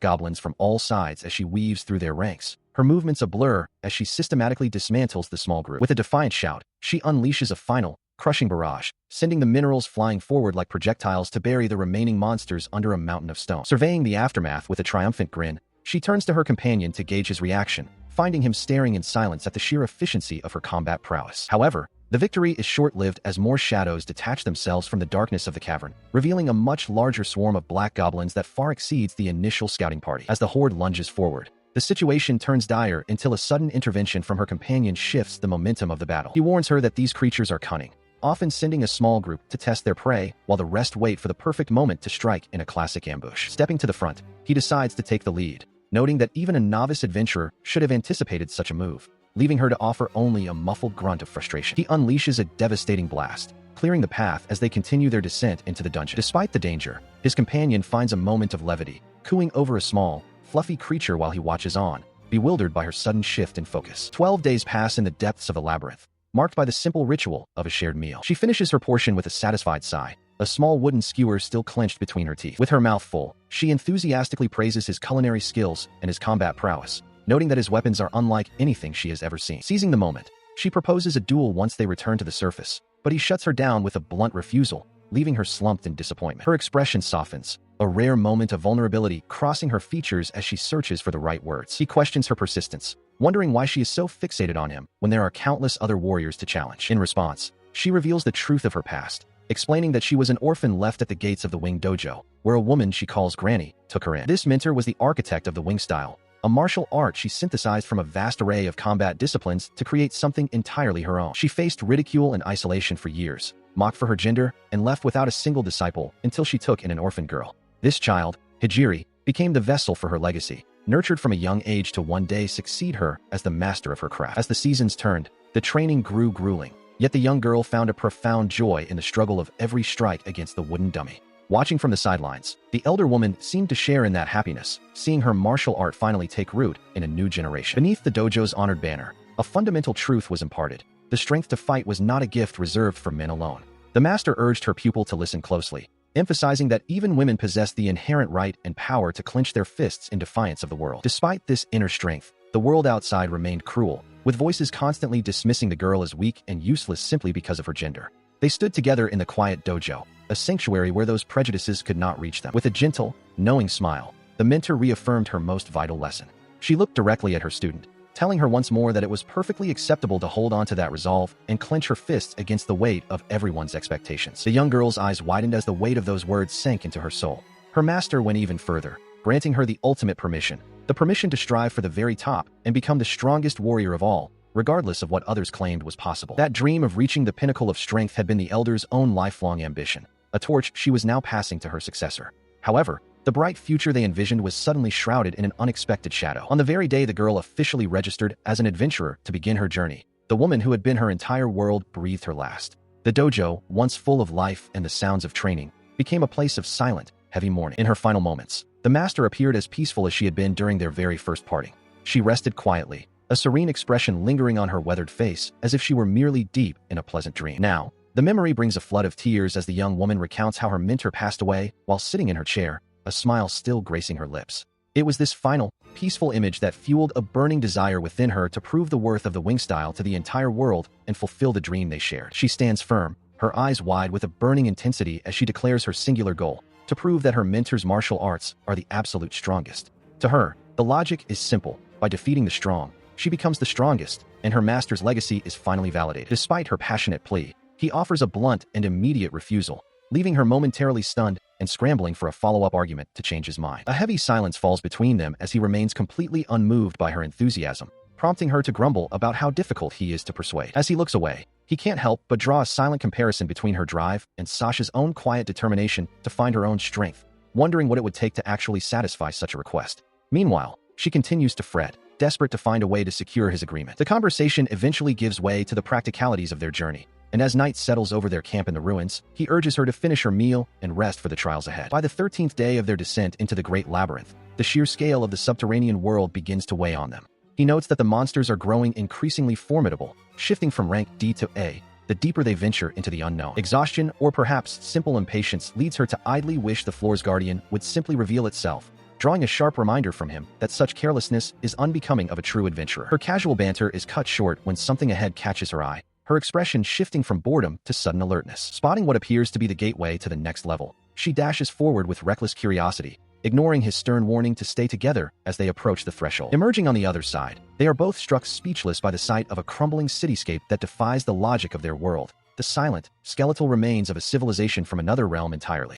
goblins from all sides as she weaves through their ranks. Her movements a blur as she systematically dismantles the small group. With a defiant shout, she unleashes a final, crushing barrage, sending the minerals flying forward like projectiles to bury the remaining monsters under a mountain of stone. Surveying the aftermath with a triumphant grin, she turns to her companion to gauge his reaction, finding him staring in silence at the sheer efficiency of her combat prowess. However, the victory is short-lived as more shadows detach themselves from the darkness of the cavern, revealing a much larger swarm of black goblins that far exceeds the initial scouting party. As the horde lunges forward, the situation turns dire until a sudden intervention from her companion shifts the momentum of the battle. He warns her that these creatures are cunning, often sending a small group to test their prey while the rest wait for the perfect moment to strike in a classic ambush. Stepping to the front, he decides to take the lead, noting that even a novice adventurer should have anticipated such a move, leaving her to offer only a muffled grunt of frustration. He unleashes a devastating blast, clearing the path as they continue their descent into the dungeon. Despite the danger, his companion finds a moment of levity, cooing over a small, fluffy creature while he watches on, bewildered by her sudden shift in focus. 12 days pass in the depths of a labyrinth, marked by the simple ritual of a shared meal. She finishes her portion with a satisfied sigh, a small wooden skewer still clenched between her teeth. With her mouth full, she enthusiastically praises his culinary skills and his combat prowess, noting that his weapons are unlike anything she has ever seen. Seizing the moment, she proposes a duel once they return to the surface, but he shuts her down with a blunt refusal, leaving her slumped in disappointment. Her expression softens, a rare moment of vulnerability crossing her features as she searches for the right words. He questions her persistence, wondering why she is so fixated on him when there are countless other warriors to challenge. In response, she reveals the truth of her past, explaining that she was an orphan left at the gates of the Wing Dojo, where a woman she calls Granny took her in. This mentor was the architect of the Wing style, a martial art she synthesized from a vast array of combat disciplines to create something entirely her own. She faced ridicule and isolation for years, mocked for her gender, and left without a single disciple until she took in an orphan girl. This child, Hijiri, became the vessel for her legacy, nurtured from a young age to one day succeed her as the master of her craft. As the seasons turned, the training grew grueling, yet the young girl found a profound joy in the struggle of every strike against the wooden dummy. Watching from the sidelines, the elder woman seemed to share in that happiness, seeing her martial art finally take root in a new generation. Beneath the dojo's honored banner, a fundamental truth was imparted. The strength to fight was not a gift reserved for men alone. The master urged her pupil to listen closely, emphasizing that even women possess the inherent right and power to clench their fists in defiance of the world. Despite this inner strength, the world outside remained cruel, with voices constantly dismissing the girl as weak and useless simply because of her gender. They stood together in the quiet dojo, a sanctuary where those prejudices could not reach them. With a gentle, knowing smile, the mentor reaffirmed her most vital lesson. She looked directly at her student, telling her once more that it was perfectly acceptable to hold on to that resolve and clench her fists against the weight of everyone's expectations. The young girl's eyes widened as the weight of those words sank into her soul. Her master went even further, granting her the ultimate permission, the permission to strive for the very top and become the strongest warrior of all, regardless of what others claimed was possible. That dream of reaching the pinnacle of strength had been the elder's own lifelong ambition, a torch she was now passing to her successor. However, the bright future they envisioned was suddenly shrouded in an unexpected shadow. On the very day the girl officially registered as an adventurer to begin her journey, the woman who had been her entire world breathed her last. The dojo, once full of life and the sounds of training, became a place of silent, heavy mourning. In her final moments, the master appeared as peaceful as she had been during their very first parting. She rested quietly, a serene expression lingering on her weathered face as if she were merely deep in a pleasant dream. Now, the memory brings a flood of tears as the young woman recounts how her mentor passed away while sitting in her chair, a smile still gracing her lips. It was this final, peaceful image that fueled a burning desire within her to prove the worth of the wing style to the entire world and fulfill the dream they shared. She stands firm, her eyes wide with a burning intensity as she declares her singular goal, to prove that her mentor's martial arts are the absolute strongest. To her, the logic is simple. By defeating the strong, she becomes the strongest, and her master's legacy is finally validated. Despite her passionate plea, he offers a blunt and immediate refusal, leaving her momentarily stunned and scrambling for a follow-up argument to change his mind. A heavy silence falls between them as he remains completely unmoved by her enthusiasm, prompting her to grumble about how difficult he is to persuade. As he looks away, he can't help but draw a silent comparison between her drive and Sasha's own quiet determination to find her own strength, wondering what it would take to actually satisfy such a request. Meanwhile, she continues to fret, desperate to find a way to secure his agreement. The conversation eventually gives way to the practicalities of their journey, and as night settles over their camp in the ruins, he urges her to finish her meal and rest for the trials ahead. By the 13th day of their descent into the Great Labyrinth, the sheer scale of the subterranean world begins to weigh on them. He notes that the monsters are growing increasingly formidable, shifting from rank D to A, the deeper they venture into the unknown. Exhaustion, or perhaps simple impatience, leads her to idly wish the floor's guardian would simply reveal itself, drawing a sharp reminder from him that such carelessness is unbecoming of a true adventurer. Her casual banter is cut short when something ahead catches her eye, her expression shifting from boredom to sudden alertness. Spotting what appears to be the gateway to the next level, she dashes forward with reckless curiosity, ignoring his stern warning to stay together as they approach the threshold. Emerging on the other side, they are both struck speechless by the sight of a crumbling cityscape that defies the logic of their world, the silent, skeletal remains of a civilization from another realm entirely.